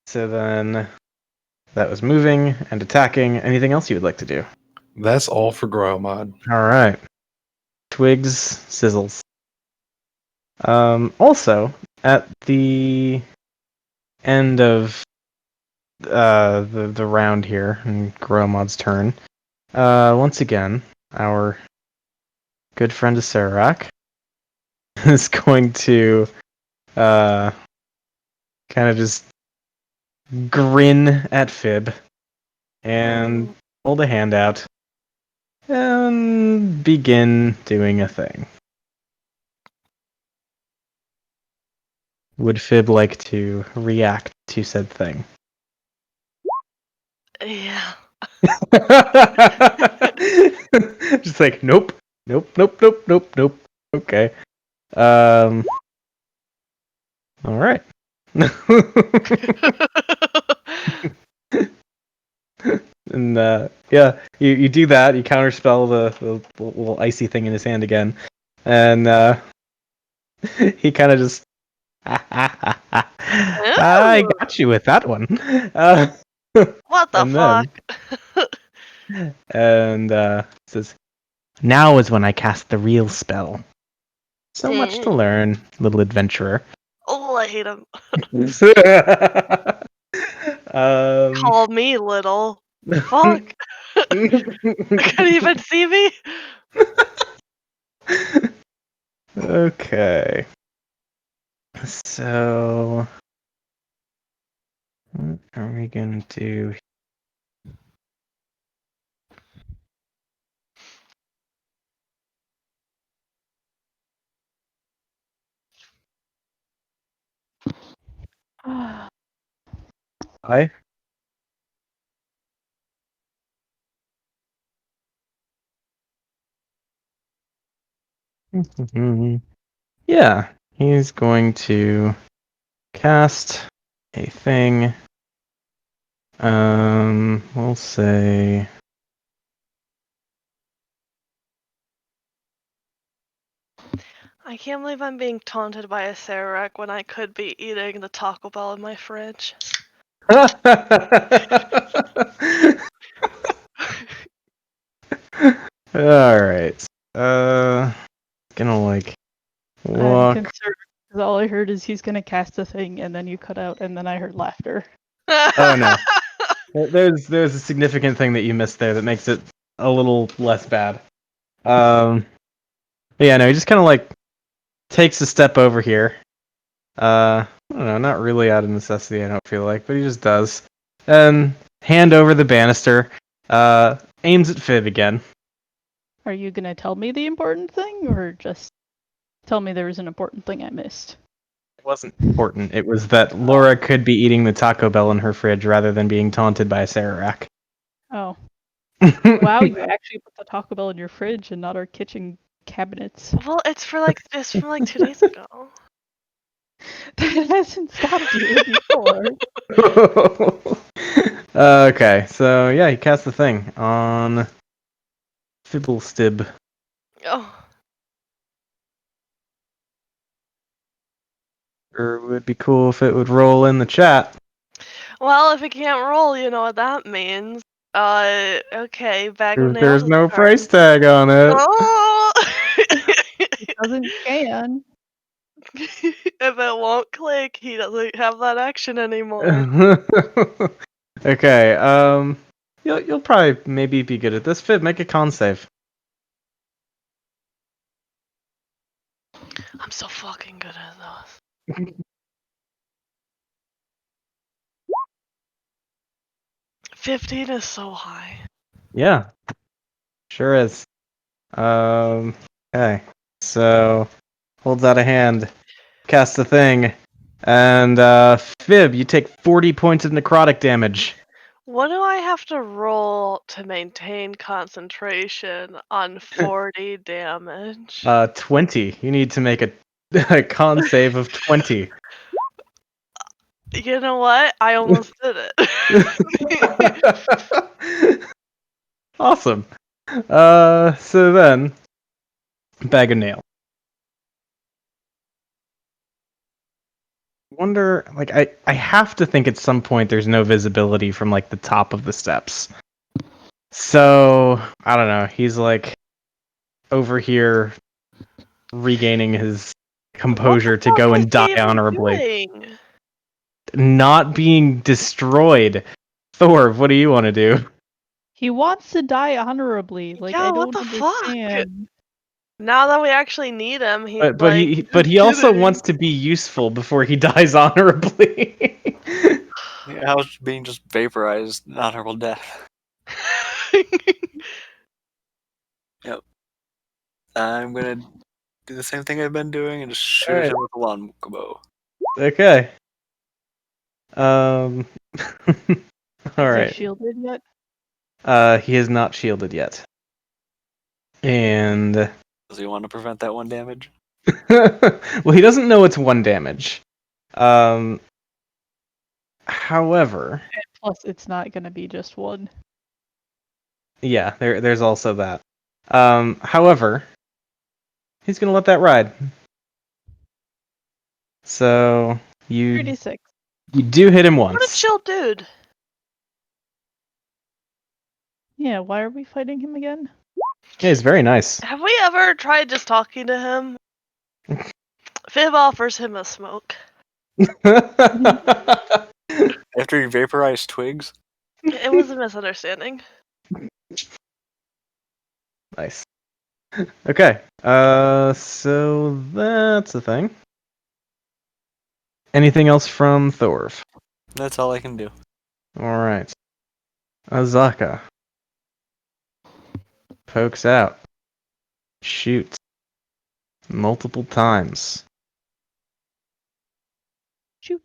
So then that was moving and attacking. Anything else you would like to do? That's all for Gromot. All right. Twigs sizzles. Also, at the end of the round here, and Gromod's turn, once again, our good friend Serac is going to kind of just grin at Fib and hold a hand out and begin doing a thing. Would Fib like to react to said thing? Yeah. Just like, nope, nope, nope, nope, nope, nope. Okay. All right. And yeah, you do that. You counterspell the little icy thing in his hand again, and he kind of just, I got you with that one. What the and fuck? and says, "Now is when I cast the real spell. So much to learn, little adventurer." Oh, I hate him. um, Call me little. Fuck. Couldn't even see me. Okay. So, what are we gonna do? I yeah, he's going to cast a thing We'll say. I can't believe I'm being taunted by a Sarek when I could be eating the Taco Bell in my fridge. All right. Gonna like I'm walk. concerned because all I heard is he's gonna cast a thing, and then you cut out, and then I heard laughter. Oh no. There's a significant thing that you missed there that makes it a little less bad. Yeah, no, he just kind of like takes a step over here. I don't know, not really out of necessity, I don't feel like, but he just does. And hand over the banister, aims at Fib again. Are you gonna tell me the important thing, or just tell me there was an important thing I missed? It wasn't important. It was that Laura could be eating the Taco Bell in her fridge rather than being taunted by a Sararak. Oh, wow! You actually put the Taco Bell in your fridge and not our kitchen cabinets. Well, it's from like 2 days ago. That hasn't stopped you before. Okay, so yeah, he cast the thing on Fibblestib. Oh, Or it would be cool if it would roll in the chat. well, if it can't roll, you know what that means. Okay, bag of nails. There's is no turn. price tag on it. Oh! It doesn't scan. If it won't click, he doesn't have that action anymore. Okay, you'll probably maybe be good at this. Fib, make a con save. I'm so fucking good at those. 15 is so high. Yeah, sure is. Okay, so holds out a hand, casts a thing, and Fib, you take 40 points of necrotic damage. What do I have to roll to maintain concentration on 40 damage? 20. You need to make a con save of 20. You know what? I almost did it. Awesome. So then, bag of nail. Wonder, like, I have to think at some point there's no visibility from like the top of the steps. So I don't know. He's like over here regaining his composure What the to go fuck and is die he even honorably. doing? Not being destroyed. Thor, what do you want to do? He wants to die honorably. Like, Yeah, I what don't the fuck? understand. Now that we actually need him, he's But like, he "Just also kidding." wants to be useful before he dies honorably. Yeah, I was being just vaporized, an honorable death. Yep. I'm gonna do the same thing I've been doing and just shoot at Alright. him with a lawn bow. Okay. All Is he right. shielded yet? He is not shielded yet. And Does he want to prevent that one damage? well, he doesn't know it's 1 damage. However, Plus, it's not gonna be just one. yeah, there's also that. However, he's gonna let that ride. So you 36. do hit him What a once. chill dude. Yeah, why are we fighting him again? Yeah, he's very nice. Have we ever tried just talking to him? Fib offers him a smoke. After you vaporize twigs? It was a misunderstanding. Nice. Okay. So that's a thing. Anything else from Thorv? That's all I can do. All right. Azaka pokes out, shoots multiple times, Shoot.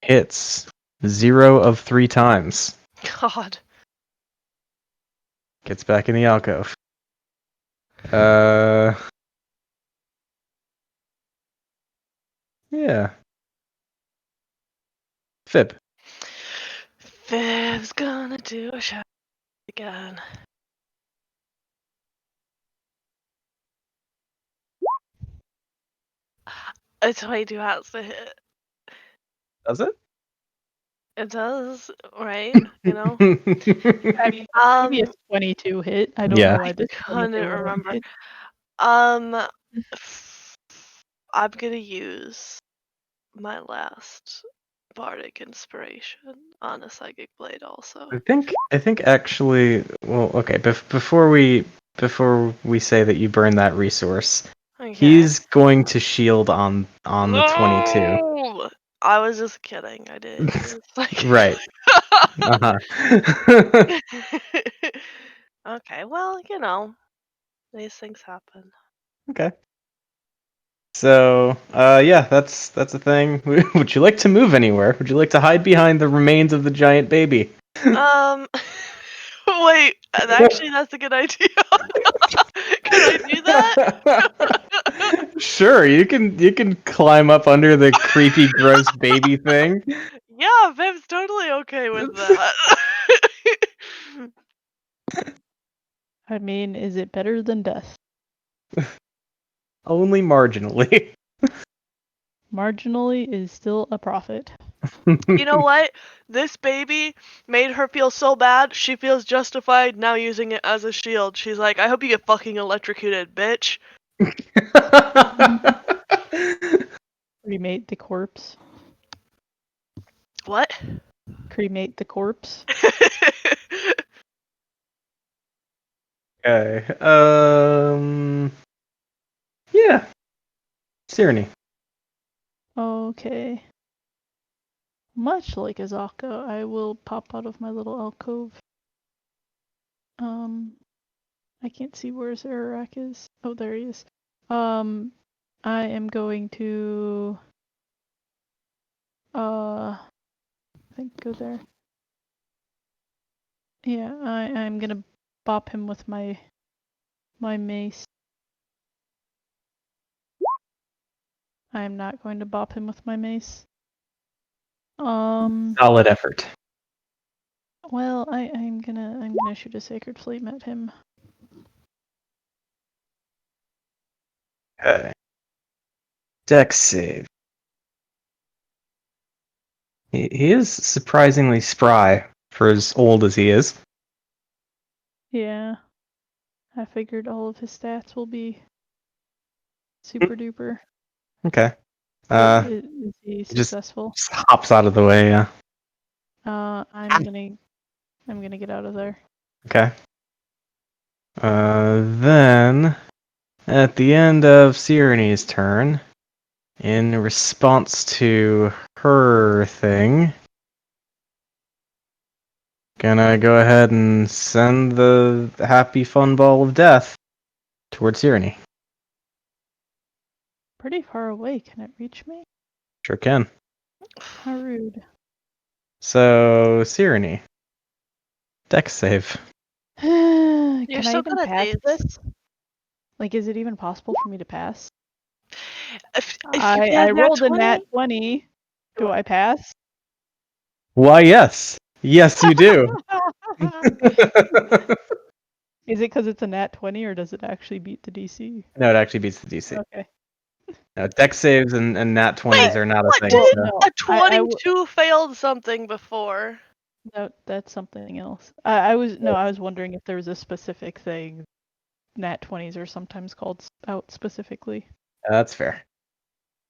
hits 0 of 3 times, God. gets back in the alcove. Yeah. Fib. Viv's gonna do a shot again. It's 22 has to hit. Does it? It does, right? You know? I mean, maybe a 22 hit. I don't Yeah. know why this Couldn't 22 won't remember. hit. I'm gonna use my last bardic inspiration on a psychic blade also. I think actually, well, okay. Before we say that you burn that resource, Okay. he's going to shield on the 22. No! I was just kidding. I did. Right. Uh-huh. Okay, well, you know, these things happen. Okay. So, yeah, that's a thing. Would you like to move anywhere? Would you like to hide behind the remains of the giant baby? Wait, actually, that's a good idea. Can I do that? Sure, you can climb up under the creepy, gross baby thing. Yeah, Viv's totally okay with that. I mean, is it better than death? Only marginally. Marginally is still a profit. You know what? This baby made her feel so bad, she feels justified now using it as a shield. She's like, I hope you get fucking electrocuted, bitch. Cremate the corpse. What? Cremate the corpse. Okay. Yeah. Tyranny. Okay. Much like Azaka, I will pop out of my little alcove. I can't see where Zarak is. Oh, there he is. I am going to I think go there. Yeah, I'm gonna bop him with my mace. I'm not going to bop him with my mace. Solid effort. Well, I'm gonna shoot a sacred flame at him. Okay. Dex save. He is surprisingly spry for as old as he is. Yeah. I figured all of his stats will be super duper. Okay. Is he just successful? hops out of the way, yeah. I'm gonna get out of there. Okay. Then at the end of Cyrene's turn, in response to her thing, gonna go ahead and send the happy fun ball of death towards Cyrene. Pretty far away. Can it reach me? Sure can. How rude. So Cyrene, Dex save. Can You're I so even good at pass these. this? Like, is it even possible for me to pass? If I rolled a nat 20. Do I pass? Why, yes. Yes, you do. Is it because it's a nat 20 or does it actually beat the DC? No, it actually beats the DC. Okay. No, Dex saves and nat 20s are not a What thing. did So. No, a 22 failed something before? No, that's something else. I was wondering if there was a specific thing. Nat 20s are sometimes called out specifically. That's fair.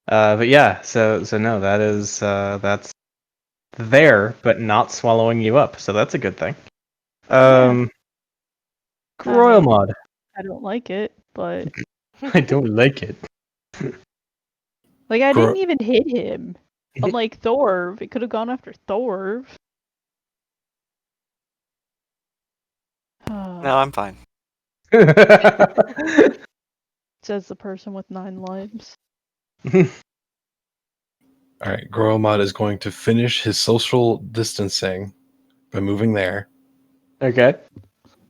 But yeah, so no, that is that's there, but not swallowing you up. So that's a good thing. Royal mod. I don't like it, but I don't like it. like I didn't even hit him. Unlike Thorv, it could have gone after Thorv. No, I'm fine. Says the person with 9 lives. All right, Goromod is going to finish his social distancing by moving there. Okay.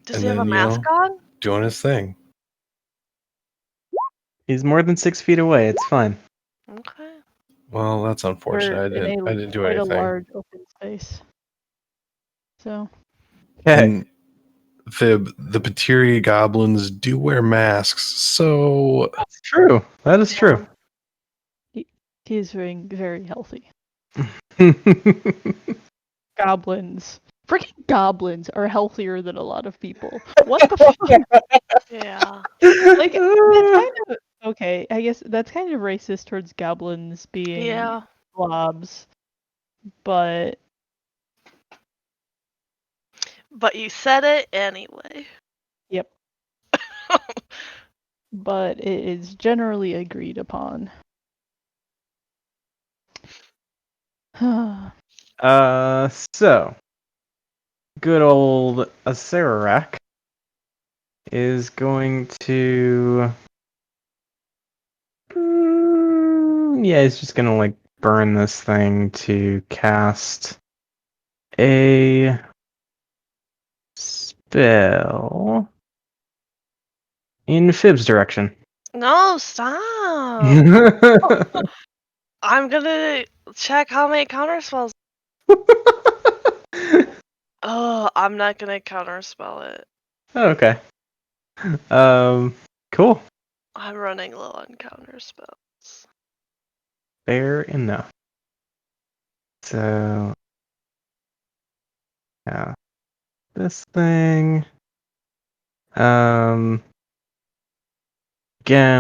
Does he have a mask on? Doing his thing. He's more than 6 feet away. It's fine. Okay. Well, that's unfortunate. I didn't do quite anything. a large open space. So Okay. And Fib, the Patiri goblins do wear masks, so That's true. That is true. he is very healthy. Goblins. Freaking goblins are healthier than a lot of people. What the fuck? Yeah. Like, that's kind of okay. I guess that's kind of racist towards goblins being Yeah. blobs, but But you said it anyway. yep. But it is generally agreed upon. So good old Acererak is going to. Yeah, he's just gonna like burn this thing to cast a spell in Fib's direction. No, stop. I'm gonna check how many counterspells. Oh, I'm not gonna counterspell it. Okay. Cool. I'm running low on counterspells. Fair enough. So, yeah, this thing. Again,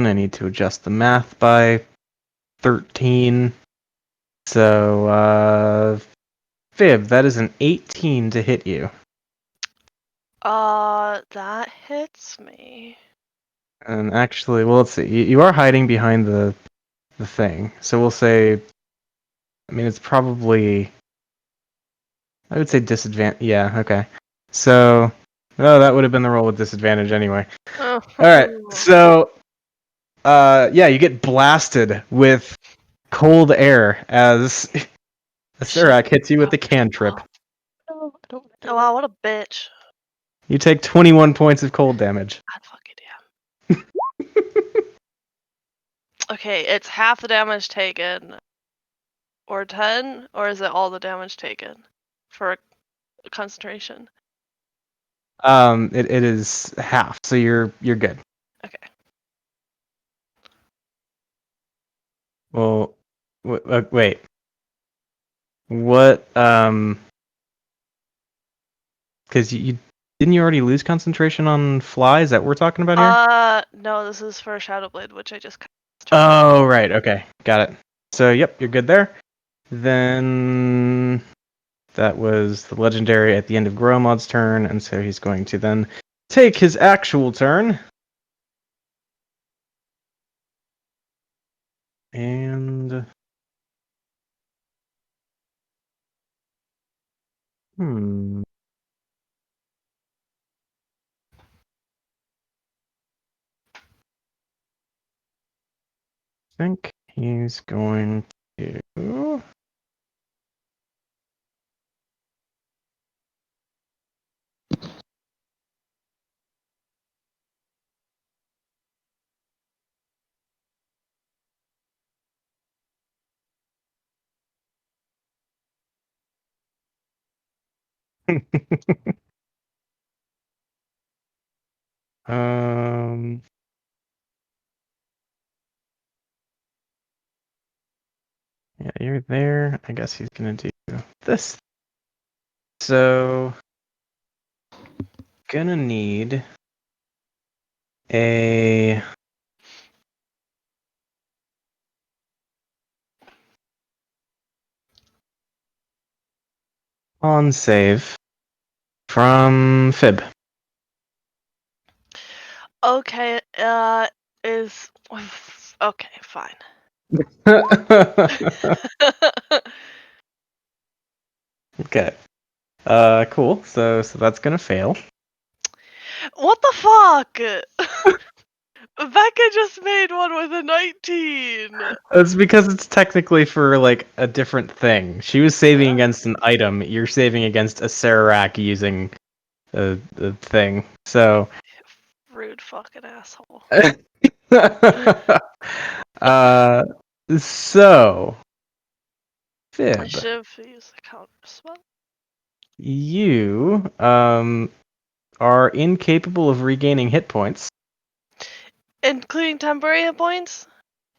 I need to adjust the math by 13. So, Fib, that is an 18 to hit you. That hits me. And actually, well, let's see. You are hiding behind the thing. So we'll say, I mean, it's probably, I would say disadvantage. Yeah, okay. So, oh, that would have been the roll with disadvantage anyway. Oh. All right. So, yeah, you get blasted with cold air as Acererak hits you with the cantrip. No, I don't. Oh wow, what a bitch. You take 21 points of cold damage. God fucking damn. Okay, it's half the damage taken. Or 10? Or is it all the damage taken? For concentration. It is half, so you're good. Okay. Well, wait. What? Because you didn't you already lose concentration on fly? Is that what we're talking about here? No, this is for Shadowblade, which I just cast. Oh, right. Okay, got it. So, yep, you're good there. Then that was the legendary at the end of Gromod's turn, and so he's going to then take his actual turn. And I think he's going to. um. Yeah, you're there. I guess he's gonna do this. So, gonna need a on save from Fib. Okay, is... Okay, fine. Okay. Cool. So that's gonna fail. What the fuck? Becca just made one with a 19! It's because it's technically for like a different thing. She was saving against an item. You're saving against a Sararak using a thing. So. Rude fucking asshole. So. I Fib. should have used the counter spell. you are incapable of regaining hit points. Including temporary hit points?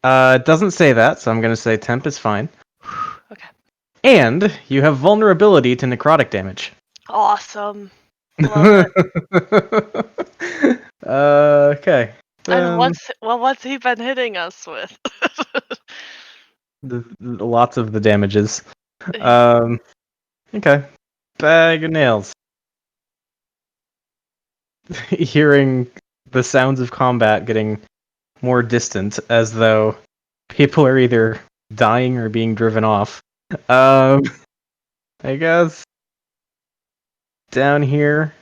It doesn't say that, so I'm going to say temp is fine. Okay. And you have vulnerability to necrotic damage. Awesome. Love it. Okay. And what's he been hitting us with? Lots of the damages. Okay. Bag of nails. Hearing the sounds of combat getting more distant, as though people are either dying or being driven off. I guess down here,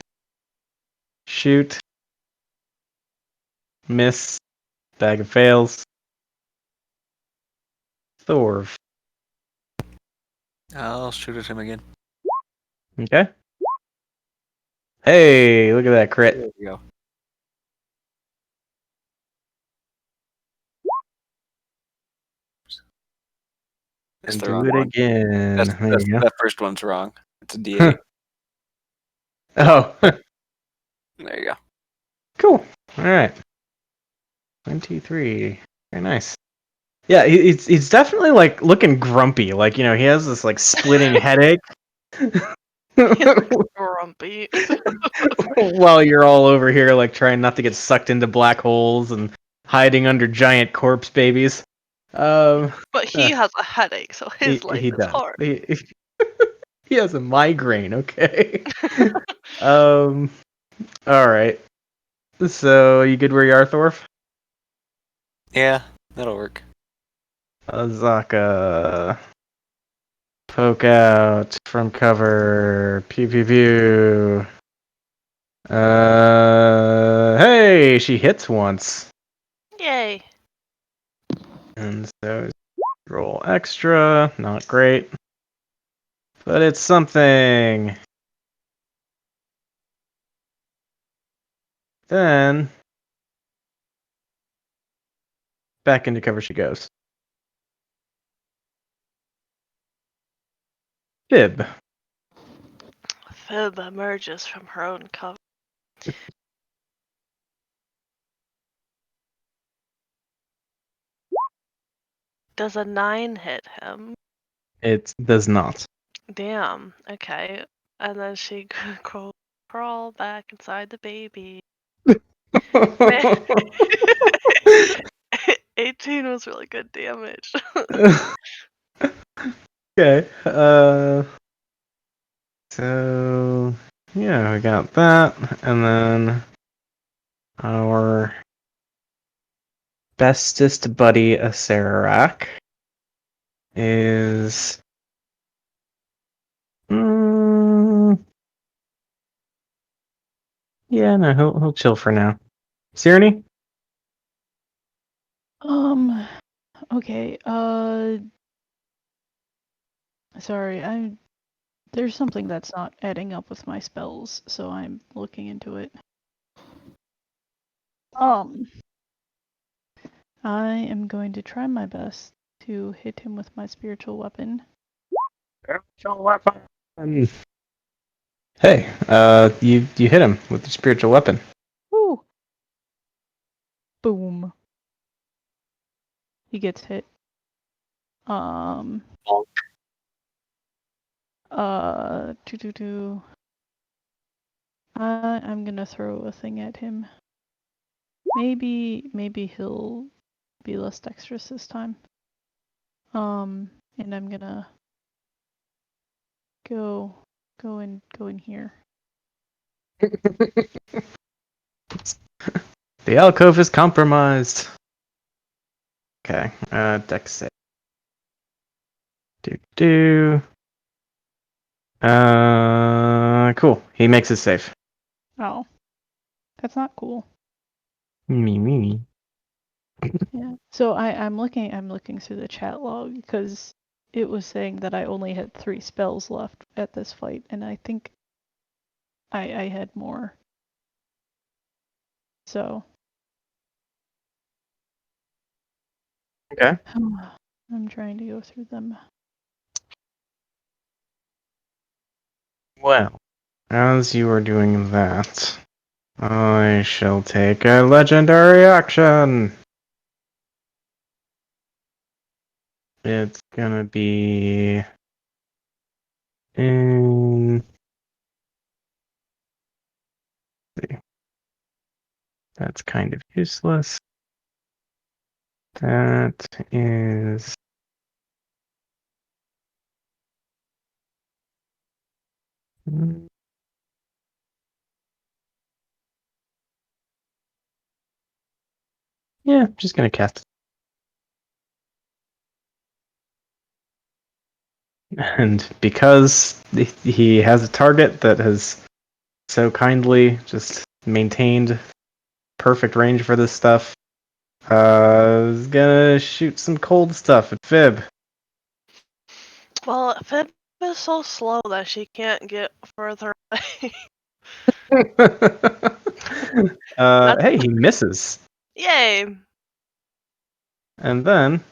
shoot, miss, bag of fails. Thorv. I'll shoot at him again. Okay. Hey, look at that crit. There we go. That's And the do wrong it one. again. There you go. That first one's wrong. It's a D8. Oh, There you go. cool. All right. 23. Very nice. Yeah, he's definitely like looking grumpy. Like, he has this like splitting headache. He looks grumpy. While you're all over here like trying not to get sucked into black holes and hiding under giant corpse babies. But he uh, has a headache, so his life he is does. hard. He has a migraine, okay? All right. So, you good where you are, Thorf? Yeah, that'll work. Azaka. Poke out from cover. Pew pew pew. Hey, she hits once. Yay. And so roll extra. Not great. But it's something. Then back into cover she goes. Fib. Fib emerges from her own cover. Does a 9 hit him? It does not. Damn. Okay. And then she crawl back inside the baby. 18 was really good damage. Okay. So yeah, we got that, and then our bestest buddy Acererak is yeah, no, he'll chill for now. Sirenny? Okay, sorry, there's something that's not adding up with my spells, so I'm looking into it. I am going to try my best to hit him with my spiritual weapon. Hey, you hit him with the spiritual weapon. Woo! Boom. He gets hit. I'm gonna throw a thing at him. Maybe he'll be less dexterous this time. And I'm gonna go in here. The alcove is compromised. Okay, dex save. Cool. He makes it safe. Oh, that's not cool. Me. Yeah. So I'm looking through the chat log because it was saying that I only had 3 spells left at this fight, and I think I had more. So Okay. I'm trying to go through them. Well, as you are doing that, I shall take a legendary action. It's gonna be in. That's kind of useless. That is. Yeah, I'm just gonna cast it. And because he has a target that has so kindly just maintained perfect range for this stuff, is gonna shoot some cold stuff at Fib. Well, Fib is so slow that she can't get further away. Hey, he misses. Yay! And then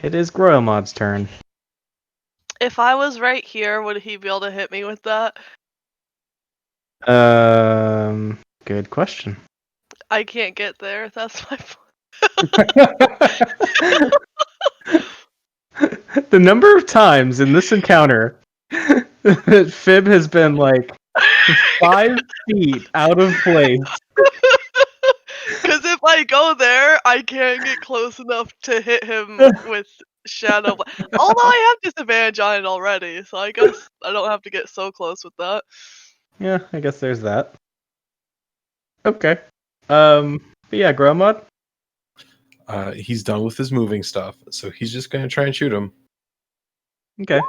it is Groyalmod's turn. If I was right here, would he be able to hit me with that? Good question. I can't get there. That's my point. The number of times in this encounter that Fib has been like 5 feet out of place. Because if I go there, I can't get close enough to hit him with Shadow. Although I have disadvantage on it already, so I guess I don't have to get so close with that. Yeah, I guess there's that. Okay. But yeah, Gromod. He's done with his moving stuff, so he's just going to try and shoot him. Okay.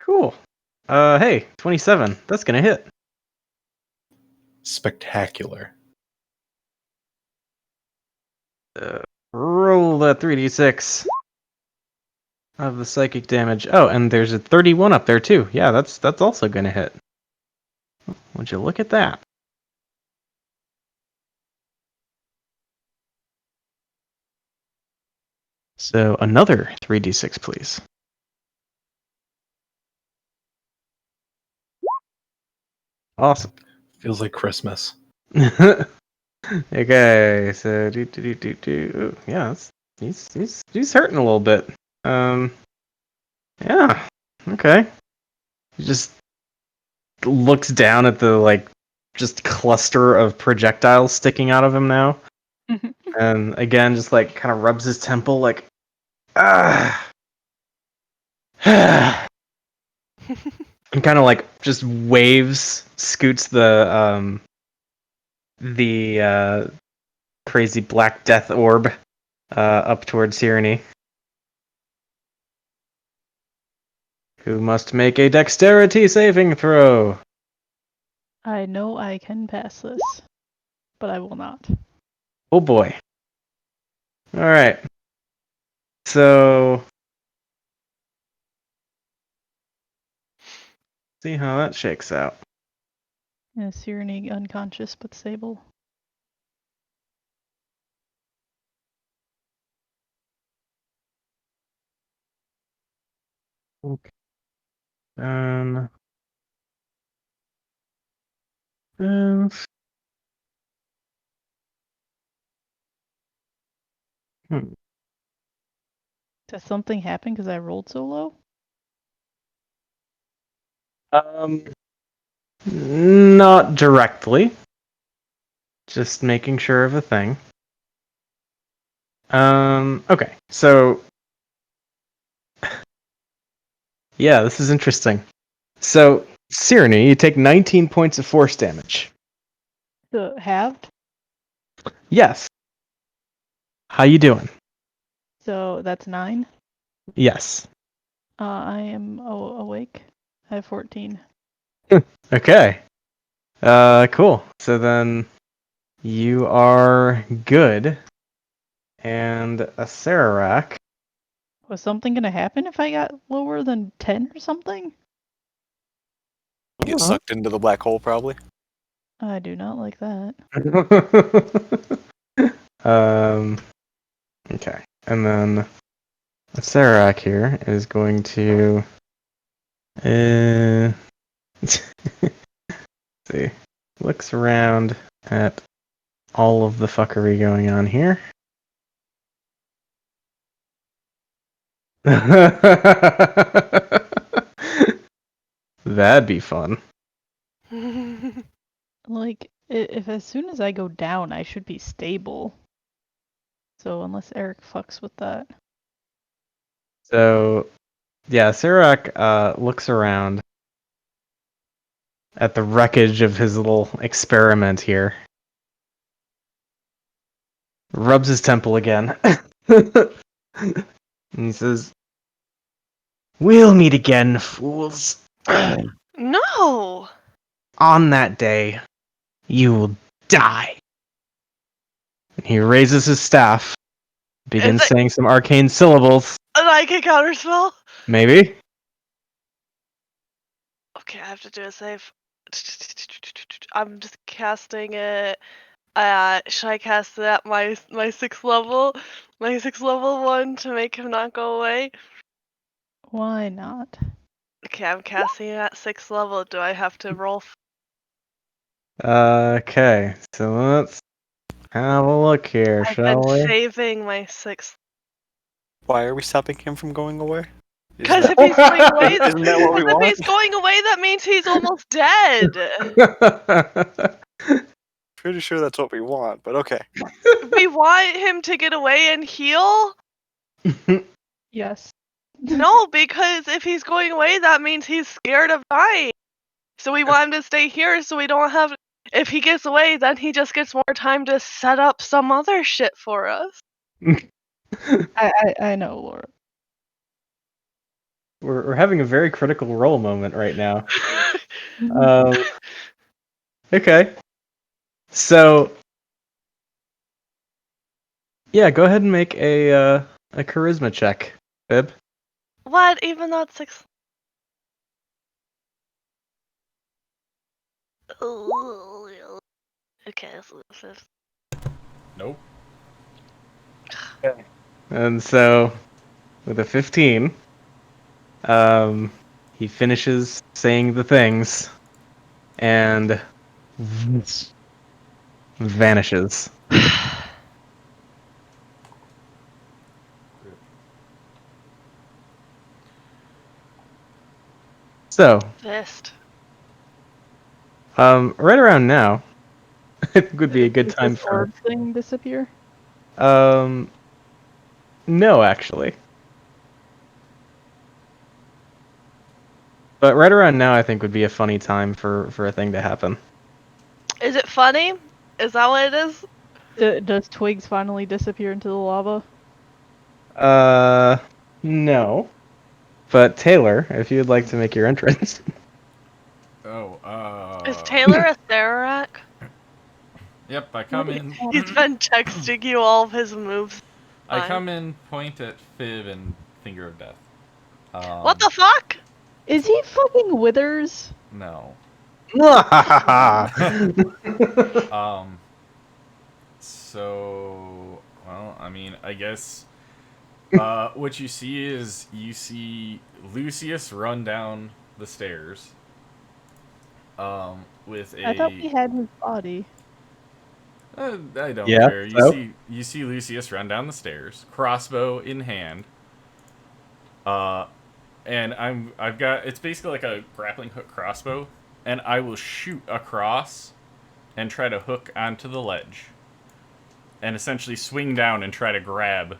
Cool. Hey, 27. That's gonna hit. Spectacular. Roll that 3d6 of the psychic damage. Oh, and there's a 31 up there too. Yeah, that's also gonna hit. Would you look at that? So another 3d6, please. Awesome. Feels like Christmas. Okay, so yeah, he's hurting a little bit. Yeah, okay. He just looks down at the like just cluster of projectiles sticking out of him now, and again just like kind of rubs his temple like ah. And kind of like just waves, scoots the crazy black death orb up towards Tyranny, who must make a dexterity saving throw. I know I can pass this, but I will not. Oh boy. All right. So see how that shakes out. Is Cyrenny unconscious but stable? Okay. Um, hmm. Does something happen because I rolled so low? Not directly. Just making sure of a thing. Okay. So yeah, this is interesting. So, Cyrenny, you take 19 points of force damage. The halved? Yes. How you doing? So that's 9. Yes. I am awake. I have 14. Okay. Cool. So then you are good. And a Sararak. Was something gonna happen if I got lower than 10 or something? Get sucked into the black hole, probably. I do not like that. Okay. And then Serac here is going to see. Looks around at all of the fuckery going on here. That'd be fun. Like, if as soon as I go down, I should be stable. So unless Eric fucks with that. So, yeah, Serac looks around at the wreckage of his little experiment here. Rubs his temple again. And he says, "We'll meet again, fools. No! On that day, you will die." And he raises his staff, begins Is it- saying some arcane syllables. And I can counterspell? Maybe? Okay, I have to do a save. I'm just casting it. Should I cast it at my 6th level? My 6th level one to make him not go away? Why not? Okay, I'm casting it at 6th level. Do I have to roll? Okay, so let's have a look here, I've shall been we? saving my 6th. Why are we stopping him from going away? Because if he's going away, Isn't that what we if want? he's going away, that means he's almost dead. Pretty sure that's what we want, but okay. We want him to get away and heal? Yes. No, because if he's going away, that means he's scared of dying. So we want him to stay here so we don't have. If he gets away, then he just gets more time to set up some other shit for us. I know, Laura. We're having a very critical role moment right now. Okay. So, yeah, go ahead and make a charisma check, Bib. What? Even though it's 6. Okay, so this is. Nope. And so, with a 15, he finishes saying the things and vanishes. So, Fist. right around now, I think would be a good Does time this for. orb thing disappear? No, actually. But right around now, I think would be a funny time for a thing to happen. Is it funny? Is that what it is? Does Twigs finally disappear into the lava? No. But Taylor, if you'd like to make your entrance. Oh, Is Taylor a Therac? Yep, I come in. He's been texting you all of his moves. I come in, point at Fib, and Finger of Death. What the fuck? Is he fucking Withers? No. Yeah, So, well, I mean, I guess what you see is you see Lucius run down the stairs with a. I thought we had his body. I don't Yeah, care. so? You see Lucius run down the stairs, crossbow in hand. And I've got, it's basically like a grappling hook crossbow, and I will shoot across and try to hook onto the ledge and essentially swing down and try to grab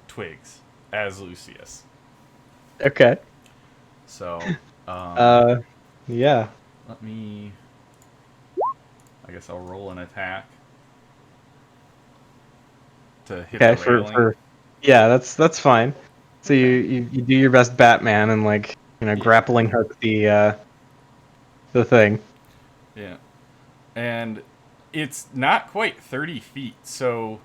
Twigs as Lucius. Okay. So, Yeah. let me, I guess I'll roll an attack to hit Okay, the railing. yeah, that's fine. So you do your best Batman and like, grappling hook the thing. Yeah. And it's not quite 30 feet, so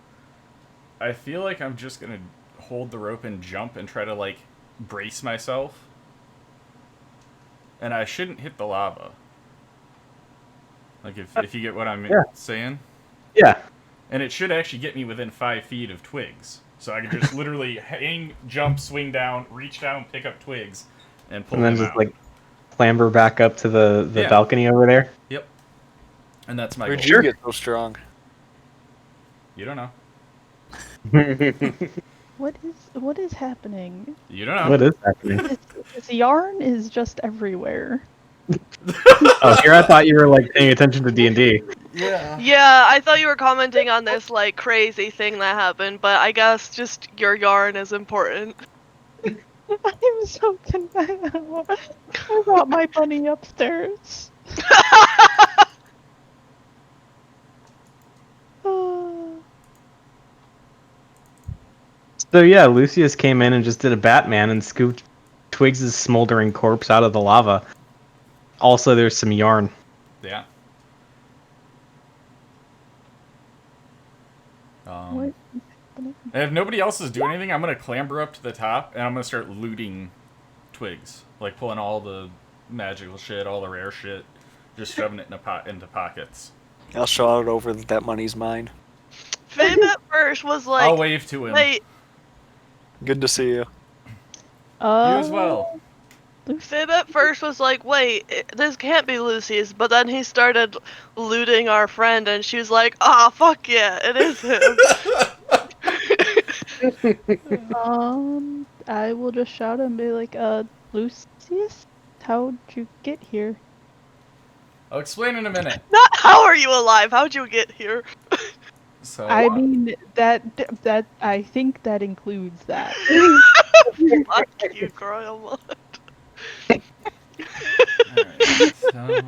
I feel like I'm just going to hold the rope and jump and try to, like, brace myself. And I shouldn't hit the lava. Like, if you get what I'm saying. Yeah. And it should actually get me within 5 feet of Twigs. So I can just literally hang, jump, swing down, reach down, pick up twigs, and pull And then them just out. like clamber back up to the Yeah. balcony over there. Yep. And that's my Where'd goal. you get so strong? You don't know. What is happening? You don't know. What is happening? This yarn is just everywhere. Oh, here I thought you were like paying attention to D&D. Yeah. Yeah, I thought you were commenting on this like crazy thing that happened, but I guess just your yarn is important. I'm so confused. I brought my bunny upstairs. So yeah, Lucius came in and just did a Batman and scooped Twigs' smoldering corpse out of the lava. Also, there's some yarn. Yeah. What is happening? And if nobody else is doing anything, I'm gonna clamber up to the top and I'm gonna start looting twigs, like pulling all the magical shit, all the rare shit, just shoving it into pockets. I'll shout over that that money's mine. Fib at first was like, I'll wave to him. wait, Good to see you. You as well. Fib at first was like, wait, this can't be Lucy's, but then he started looting our friend, and she was like, ah, fuck yeah, it is him. I will just shout and be like, Lucius, how'd you get here? I'll explain in a minute. Not how are you alive, how'd you get here? So I mean, that I think that includes that. Fuck you, Grandma. alright, so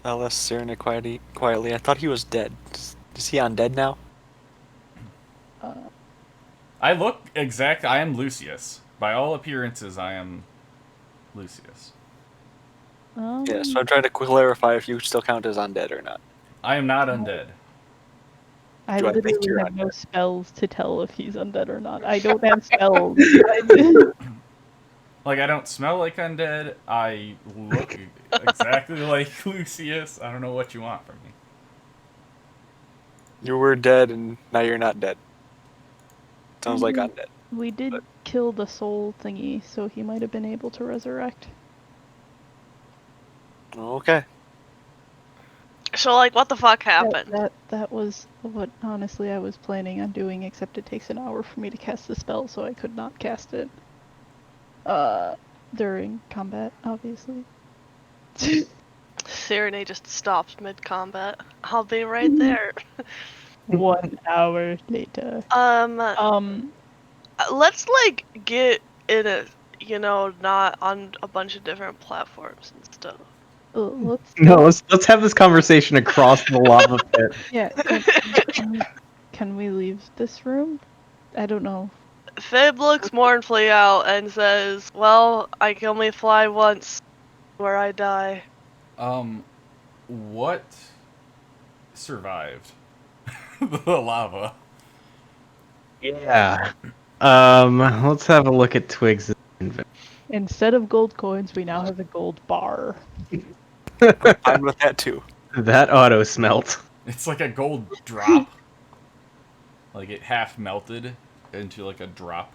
Alice staring at quietly. I thought he was dead. Is he undead now? I look exact. I am Lucius. By all appearances, I am Lucius. Yeah, so I'm trying to clarify if you still count as undead or not. I am not undead. I Do I think literally you're have no undead? spells to tell if he's undead or not. I don't have spells. Like, I don't smell like undead. I look exactly like Lucius. I don't know what you want from me. You were dead and now you're not dead. Sounds like undead. We did kill the soul thingy, so he might have been able to resurrect. Okay. So, like, what the fuck happened? That was what honestly I was planning on doing, except it takes an hour for me to cast the spell, so I could not cast it. During combat, obviously. Serenade just stopped mid-combat. I'll be right there. 1 hour later. Let's, like, get in a, not on a bunch of different platforms and stuff. Let's No, let's have this conversation across the lava pit. yeah. Can we leave this room? I don't know. Fib looks mournfully out and says, well, I can only fly once where I die. What survived the lava? Yeah. Let's have a look at Twigs' inventory. Instead of gold coins, we now have a gold bar. I'm with that too. That auto smelt. It's like a gold drop. Like it half melted into like a drop.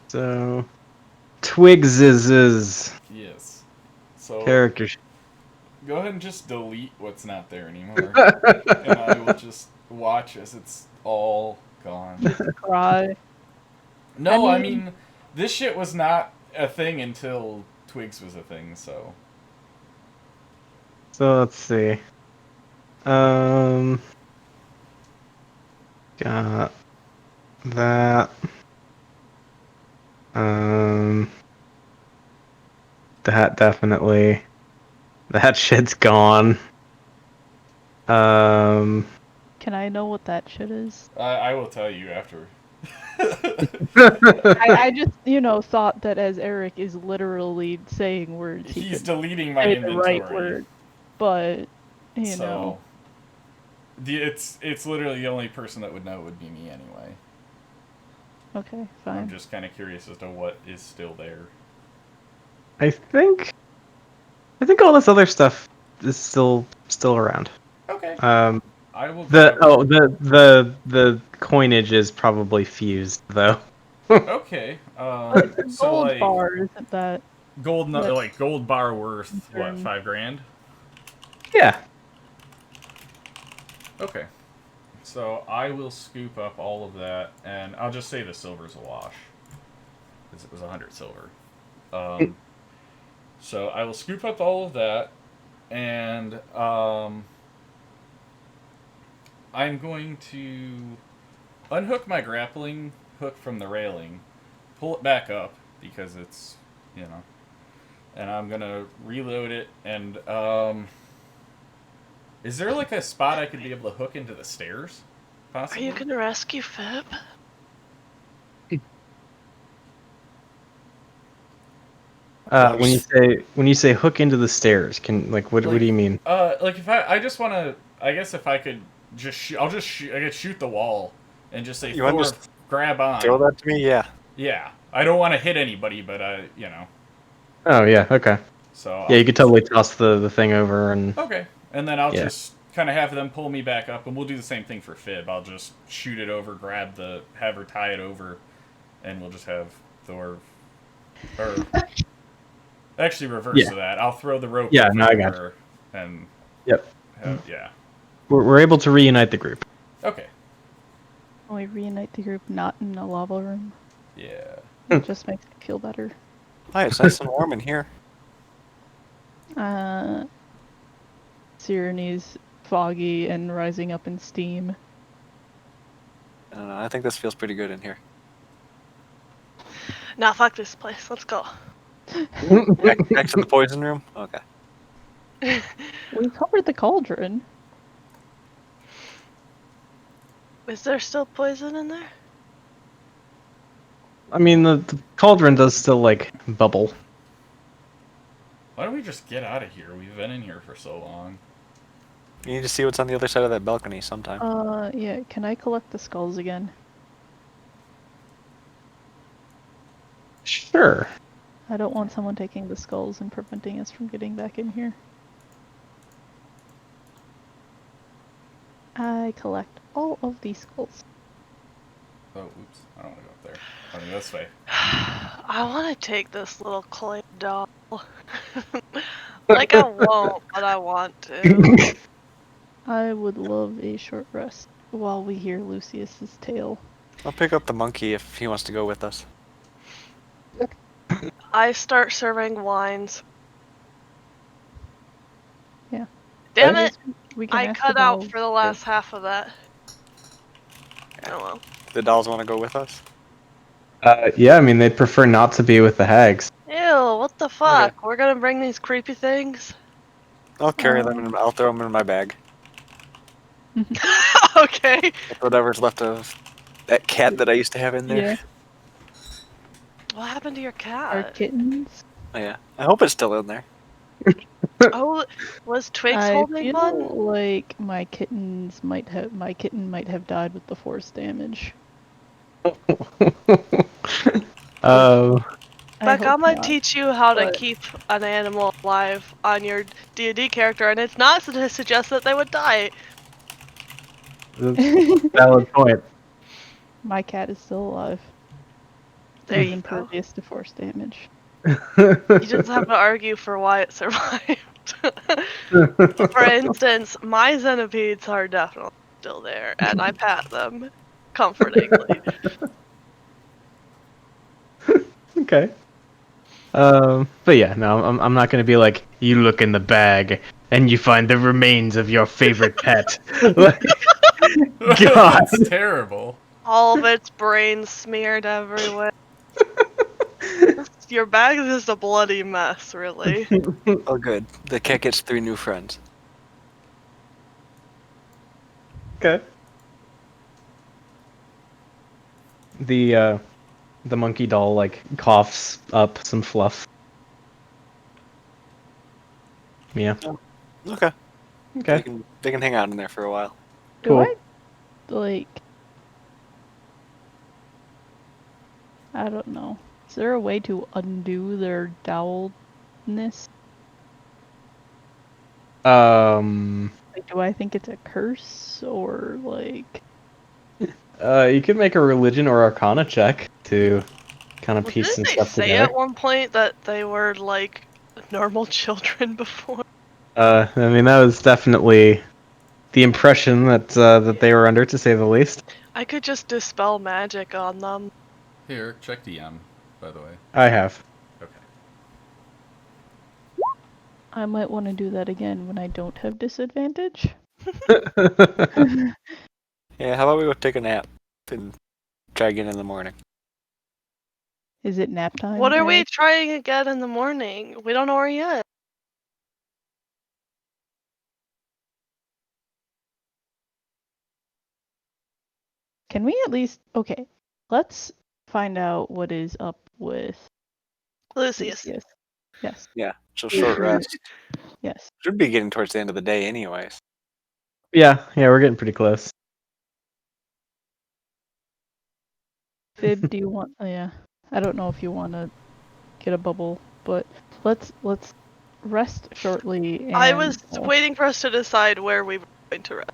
So, Twigs is Yes. So character. go ahead and just delete what's not there anymore. And I will just watch as it's all gone. Cry. No, I I mean, this shit was not a thing until Twigs was a thing, so. So let's see. Got that. That definitely. That shit's gone. Can I know what that shit is? I will tell you after. I just, thought that as Eric is literally saying words, he He's could deleting my say the inventory. right word. But, So, it's literally the only person that would know would be me anyway. Okay, I'm fine. just kind of curious as to what is still there. I think all this other stuff is still around. Okay. I will The grab... the coinage is probably fused though. Okay. But it's a So gold like bar, isn't that? That- like gold bar worth what, Concern. 5 grand? Yeah. Okay. So I will scoop up all of that, and I'll just say the silver's a wash, because it was 100 silver. So I will scoop up all of that, and I'm going to unhook my grappling hook from the railing, pull it back up because it's, and I'm gonna reload it. And is there like a spot I could be able to hook into the stairs? Are Possibly. you gonna rescue Fib? When you say hook into the stairs, can what do you mean? Like if I just want to, I guess if I could just shoot, I'll just shoot. I could shoot the wall and just say You want Thor, to just grab on. throw that to me? Yeah. Yeah, I don't want to hit anybody, but Oh yeah, okay. So Yeah, you could totally toss the thing over and Okay, and then I'll Yeah. just kind of have them pull me back up, and we'll do the same thing for Fib. I'll just shoot it over, have her tie it over, and we'll just have Thor, or actually reverse Yeah. of that. I'll throw the rope Yeah, over no, I to got her, and Yep. yeah. We're able to reunite the group. Okay. Can we reunite the group not in a lava room? Yeah. It just makes me feel better. Hi, it's nice and warm in here. Cyrene's foggy and rising up in steam. I don't know. I think this feels pretty good in here. Nah, fuck this place. Let's go. Back to the poison room? Okay. We covered the cauldron. Is there still poison in there? I mean, the cauldron does still bubble. Why don't we just get out of here? We've been in here for so long. You need to see what's on the other side of that balcony sometime. Yeah, can I collect the skulls again? Sure. I don't want someone taking the skulls and preventing us from getting back in here. I collect all of these skulls. Oh, oops. I don't want to go up there. I want to go this way. I want to take this little clay doll. I won't, but I want to. I would love a short rest while we hear Lucius's tale. I'll pick up the monkey if he wants to go with us. I start serving wines. Yeah. Damn I it! guess we can I ask cut the out doll- for the last half of that. Oh well. The dolls want to go with us? Yeah, I mean, they'd prefer not to be with the hags. Ew, what the fuck? We're gonna bring these creepy things? I'll carry them and I'll throw them in my bag. Okay. With whatever's left of that cat that I used to have in there. Yeah. What happened to your Our cat? kittens. Oh, yeah. I hope it's still in there. Oh, was Twigs I holding feel one? like my kitten might have died with the force damage. Oh. Like, I'm hope gonna not. teach you how to but- keep an animal alive on your D&D character, and it's not to suggest that they would die. Valid point. My cat is still alive. There Very you go. impervious to force damage. You just have to argue for why it survived. For instance, my centipedes are definitely still there, and I pat them comfortingly. Okay. But yeah, no, I'm not gonna be like, you look in the bag and you find the remains of your favorite pet. Like, God. That's terrible. All of its brains smeared everywhere. Your bag is just a bloody mess, really. Oh, good. The cat gets 3 new friends. Okay. The monkey doll coughs up some fluff. Yeah. Okay. Okay. They can hang out in there for a while. Cool. Do I don't know. Is there a way to undo their dowelness? Um. Do I think it's a curse or like? You could make a religion or arcana check to kind of Well, piece didn't some they stuff say together. at one point that they were like normal children before? I mean, that was definitely the impression that they were under, to say the least. I could just dispel magic on them. Hey, Eric, check DM, by the way. I have. Okay. I might want to do that again when I don't have disadvantage. Yeah, how about we go take a nap and try again in the morning? Is it nap time? What are we Eric? trying again in the morning? We don't know where yet. Can we at least? Okay, let's find out what is up with Lucius. Lucius. Yes, Yeah, so short rest. yes. Should be getting towards the end of the day, anyways. Yeah, we're getting pretty close. Fib, do you want? Oh, yeah, I don't know if you want to get a bubble, but let's rest shortly. And I was waiting for us to decide where we were going to rest.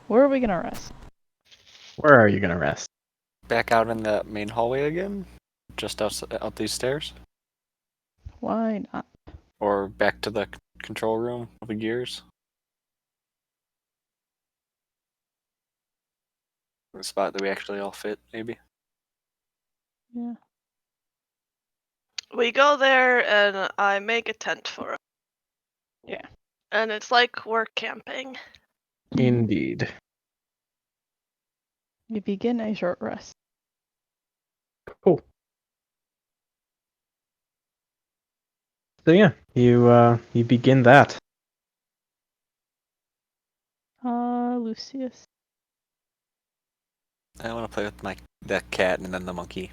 Where are we gonna rest? Where are you gonna rest? Back out in the main hallway again? Just out these stairs? Why not? Or back to the control room of the gears? The spot that we actually all fit, maybe? Yeah. We go there and I make a tent for us. Yeah. And it's like we're camping. Indeed. We begin a short rest. Cool. So yeah, you begin that. Lucius. I want to play with that cat and then the monkey.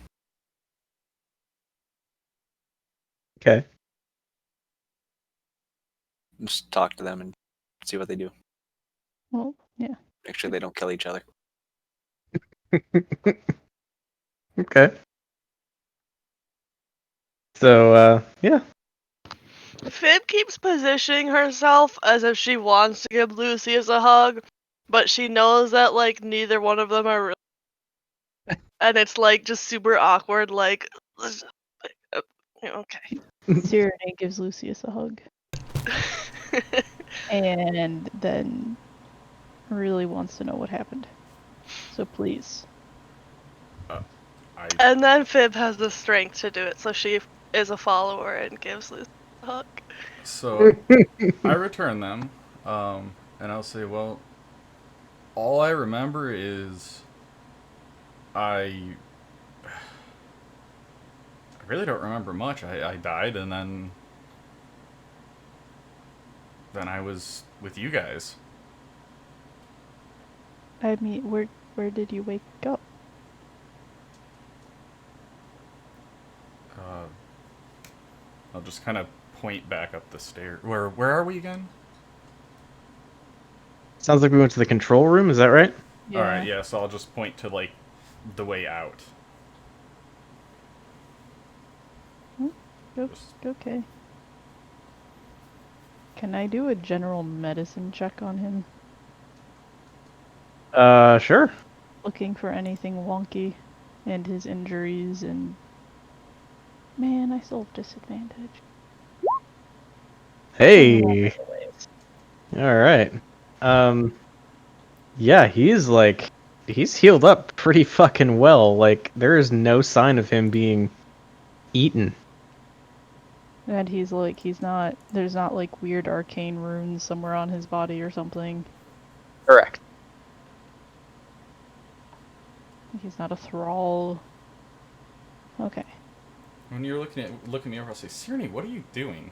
Okay. Just talk to them and see what they do. Well, yeah. Make sure they don't kill each other. Okay. So yeah. Fib keeps positioning herself as if she wants to give Lucius a hug, but she knows that like neither one of them are real. And it's like just super awkward, like okay. Cyrano gives Lucius a hug. And then really wants to know what happened. So please. And then Fib has the strength to do it, so she is a follower and gives Lucius a hug. So I return them, and I'll say, well, all I remember is I really don't remember much. I died, and then I was with you guys. I mean, where did you wake up? I'll just kind of point back up the stairs. Where are we again? Sounds like we went to the control room. Is that right? All right, yeah. So I'll just point to like the way out. Okay. Can I do a general medicine check on him? Sure. Looking for anything wonky and his injuries and... Man, I still have disadvantage. Hey. All right. Yeah, he's healed up pretty fucking well. Like there is no sign of him being eaten. And he's not, there's not like weird arcane runes somewhere on his body or something. Correct. He's not a thrall. Okay. When you're looking me over, I'll say, Cyrano, what are you doing?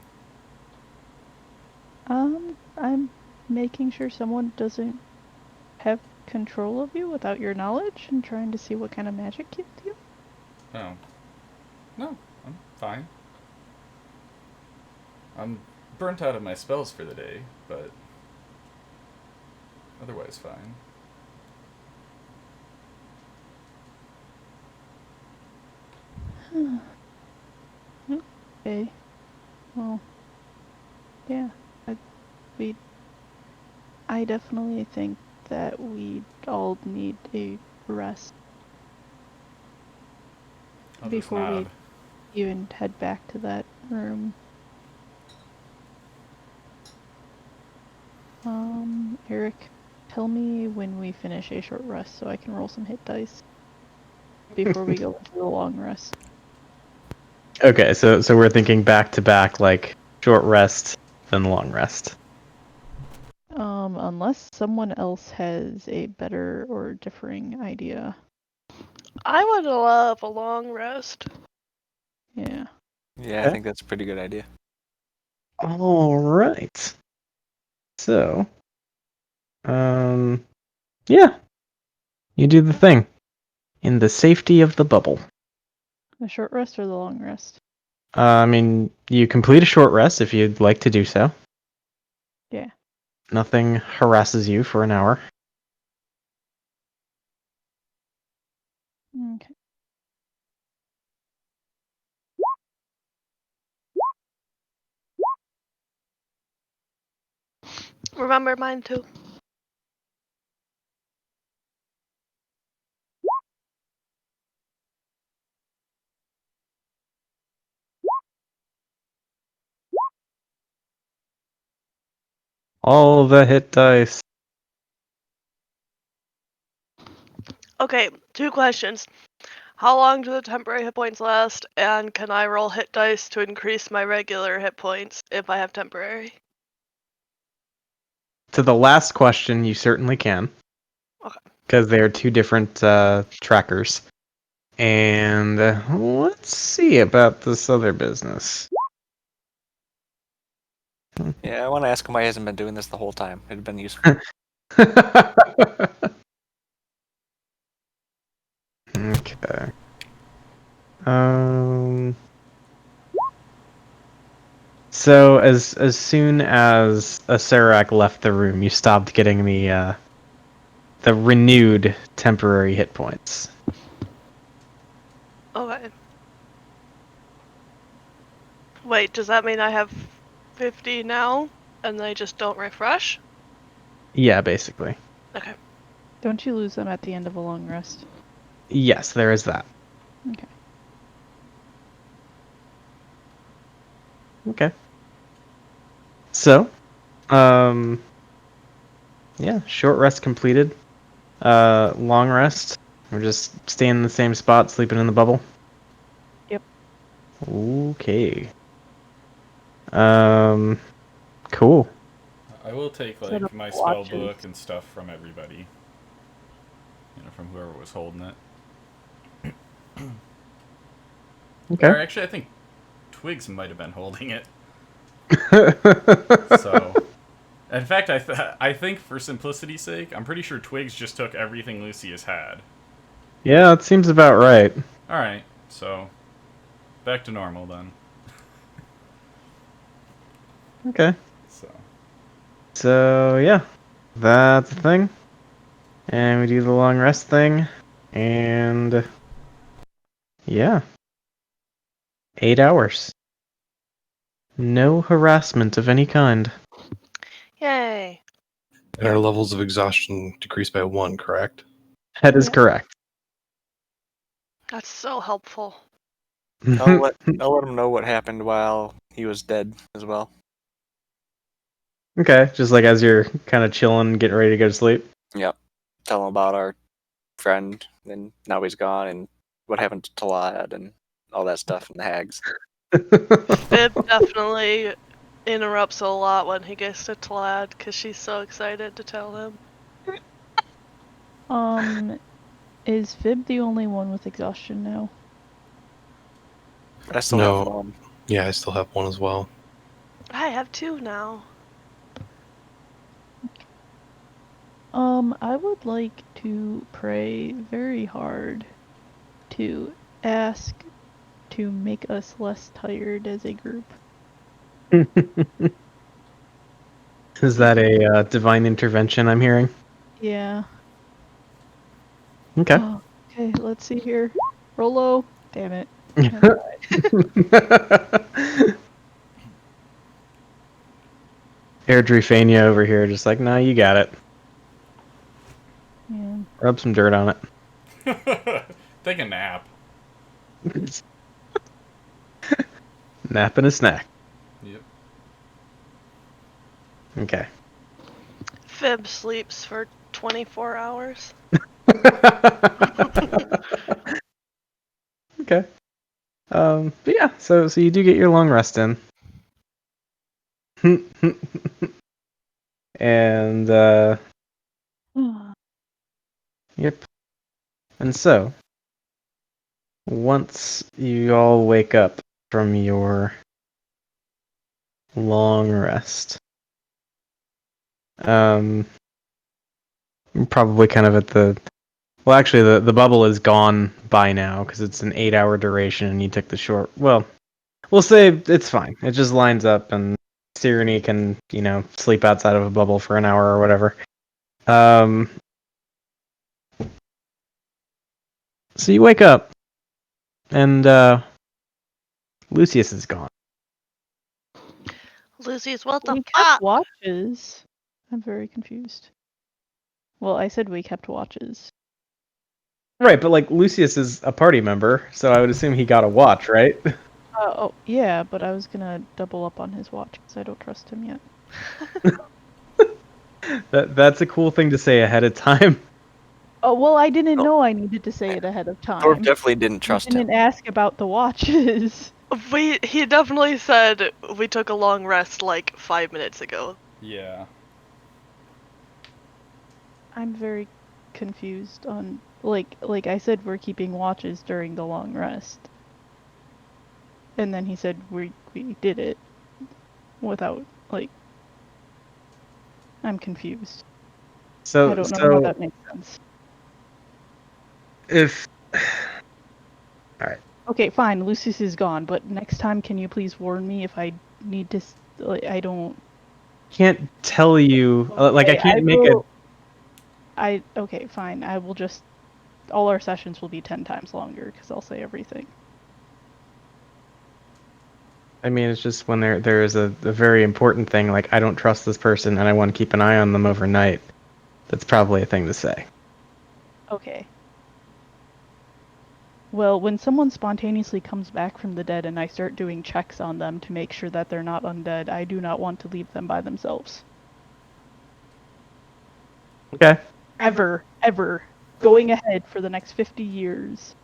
I'm making sure someone doesn't have control of you without your knowledge and trying to see what kind of magic you do. Oh. No, I'm fine. I'm burnt out of my spells for the day, but otherwise fine. Okay. Well, yeah. I definitely think that we all need a rest I'll just before we nod. even head back to that room. Eric, tell me when we finish a short rest so I can roll some hit dice before we go into the long rest. Okay, so we're thinking back to back, like short rest, then long rest. Unless someone else has a better or differing idea. I would love a long rest. Yeah. Yeah, I Okay. think that's a pretty good idea. All right. So, yeah, you do the thing in the safety of the bubble. The short rest or the long rest? I mean, you complete a short rest if you'd like to do so. Yeah. Nothing harasses you for an hour. Okay. Remember mine too. All the hit dice. Okay, 2 questions. How long do the temporary hit points last? And can I roll hit dice to increase my regular hit points if I have temporary? To the last question, you certainly can. Okay. Because they are two different trackers. And let's see about this other business. Yeah, I want to ask him why he hasn't been doing this the whole time. It'd been useful. Okay. So as soon as Serac left the room, you stopped getting the renewed temporary hit points. Okay. Wait, does that mean I have 50 now and they just don't refresh? Yeah, basically. Okay. Don't you lose them at the end of a long rest? Yes, there is that. Okay. Okay. So, yeah, short rest completed. Long rest. We're just staying in the same spot, sleeping in the bubble. Yep. Okay. Cool. I will take Set like up my spell watches. book and stuff from everybody. From whoever was holding it. Okay. Or actually, I think Twigs might have been holding it. So, in fact, I think for simplicity's sake, I'm pretty sure Twigs just took everything Lucius had. Yeah, it seems about right. All right, so back to normal then. Okay. So So, yeah, that's the thing. And we do the long rest thing. And, yeah. 8 hours. No harassment of any kind. Yay. And our levels of exhaustion decreased by 1, correct? That is Yeah. correct. That's so helpful. I'll let him know what happened while he was dead as well. Okay, just like as you're kind of chilling, getting ready to go to sleep. Yep. Tell him about our friend, and now he's gone, and what happened to Talad, and all that stuff, and the hags. Fib definitely interrupts a lot when he gets to Tlad because she's so excited to tell him. Is Fib the only one with exhaustion now? I still No. have one. Yeah, I still have 1 as well. I have 2 now. I would like to pray very hard to ask to make us less tired as a group. Is that a divine intervention I'm hearing? Yeah. Okay. Oh, okay, let's see here. Rolo. Damn it. Airdrifania over here, just like, no, you got it. Yeah. Rub some dirt on Take a nap. it. Nap and a snack. Yep. Okay. Fib sleeps for 24 hours. Okay. But yeah, so you do get your long rest in. And yep. And so once you all wake up from your long rest, you're probably kind of at the well, actually, the bubble is gone by now because it's an 8-hour duration, and you took the short. Well, we'll say it's fine. It just lines up, and Tyranny can, sleep outside of a bubble for an hour or whatever. So you wake up, and Lucius is gone. Lucy's, what the We fuck? kept watches. I'm very confused. Well, I said we kept watches. Right, but like Lucius is a party member, so I would assume he got a watch, right? Oh, yeah, but I was gonna double up on his watch because I don't trust him yet. That's a cool thing to say ahead of time. Oh, well, I didn't Oh. know I needed to say it ahead of time. Thorpe definitely didn't You trust him. didn't ask about the watches. He definitely said we took a long rest like 5 minutes ago. Yeah. I'm very confused on like I said we're keeping watches during the long rest. And then he said we did it without I'm confused. So I don't know how that makes sense. if Okay, fine, Lucius is gone, but next time can you please warn me if I need to I don't can't tell you like I Okay, can't make okay, fine. I will just all our sessions will be 10 times longer because I'll say everything. I mean, it's just when there is a very important thing, like I don't trust this person and I want to keep an eye on them overnight. That's probably a thing to say. Okay. Well, when someone spontaneously comes back from the dead and I start doing checks on them to make sure that they're not undead, I do not want to leave them by themselves. Okay. Ever. Going ahead for the next 50 years.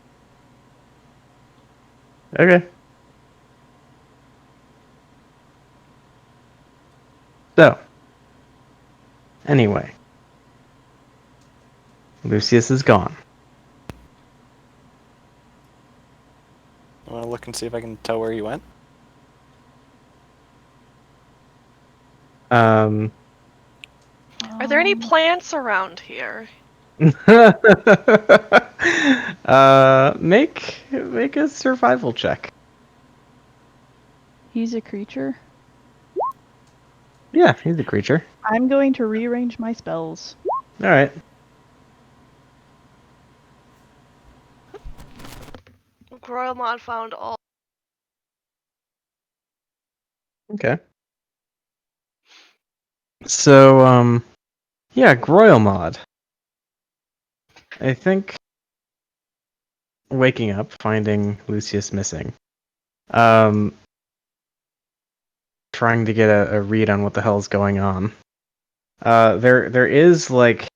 Okay. So, anyway, Lucius is gone. I want to look and see if I can tell where he went. Are there any Um, plants around here? Make a survival check. He's a creature. Yeah, he's a creature. I'm going to rearrange my spells. All right. Groilmon found all. Okay. So, yeah, Groilmod. I think waking up, finding Lucius missing, trying to get a read on what the hell's going on. There is like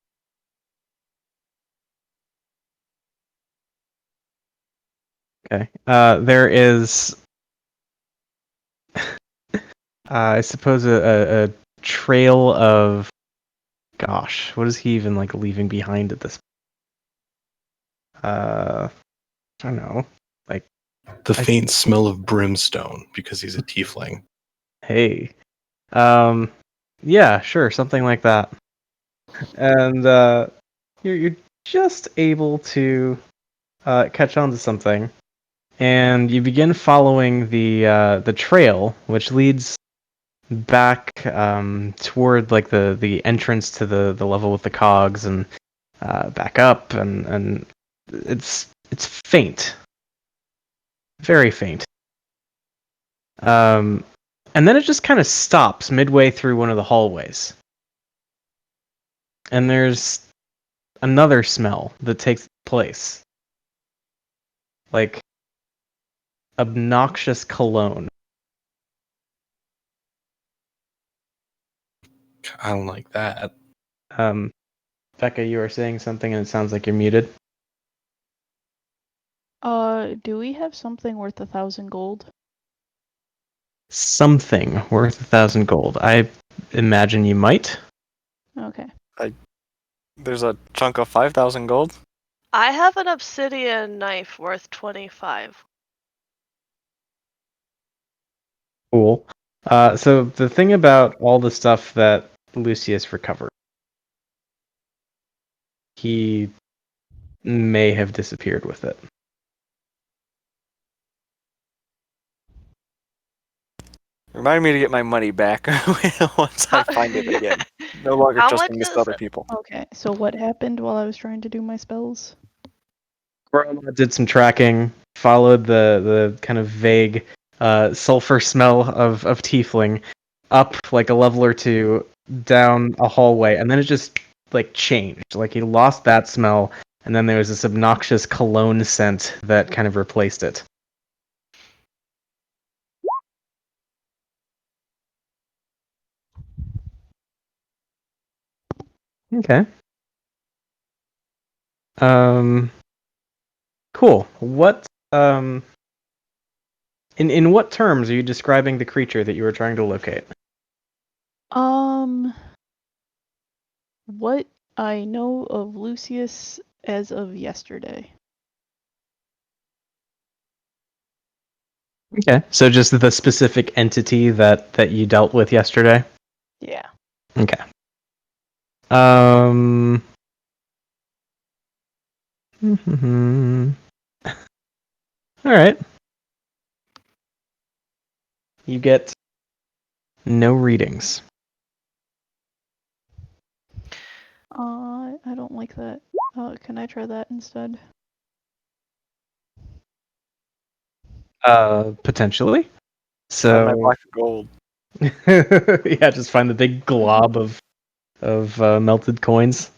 okay. There is I suppose a trail of gosh, what is he even like leaving behind at this? I don't know. Like The faint smell of brimstone because he's a tiefling. hey, yeah, sure, something like that. And you're just able to catch on to something, and you begin following the trail, which leads back toward like the entrance to the level with the cogs, and back up, and it's faint, very faint. And then it just kind of stops midway through one of the hallways. And there's another smell that takes place. Like obnoxious cologne. I don't like that. Becca, you are saying something and it sounds like you're muted. Do we have something worth 1,000 gold? Something worth 1,000 gold. I imagine you might. Okay. There's a chunk of 5,000 gold. I have an obsidian knife worth 25. Cool. So the thing about all the stuff that Lucius recovered, he may have disappeared with it. Remind me to get my money back once I find it again. No longer How trusting much this is to other it? people. Okay, so what happened while I was trying to do my spells? Groma did some tracking, followed the kind of vague sulfur smell of tiefling up like a level or two, down a hallway, and then it just like changed. Like he lost that smell, and then there was this obnoxious cologne scent that kind of replaced it. Okay. Cool. What in what terms are you describing the creature that you were trying to locate? What I know of Lucius as of yesterday. Okay. So just the specific entity that you dealt with yesterday? Yeah. Okay. All right. You get no readings. I don't like that. Can I try that instead? Potentially. Find my So block of gold. yeah, just find the big glob of melted coins.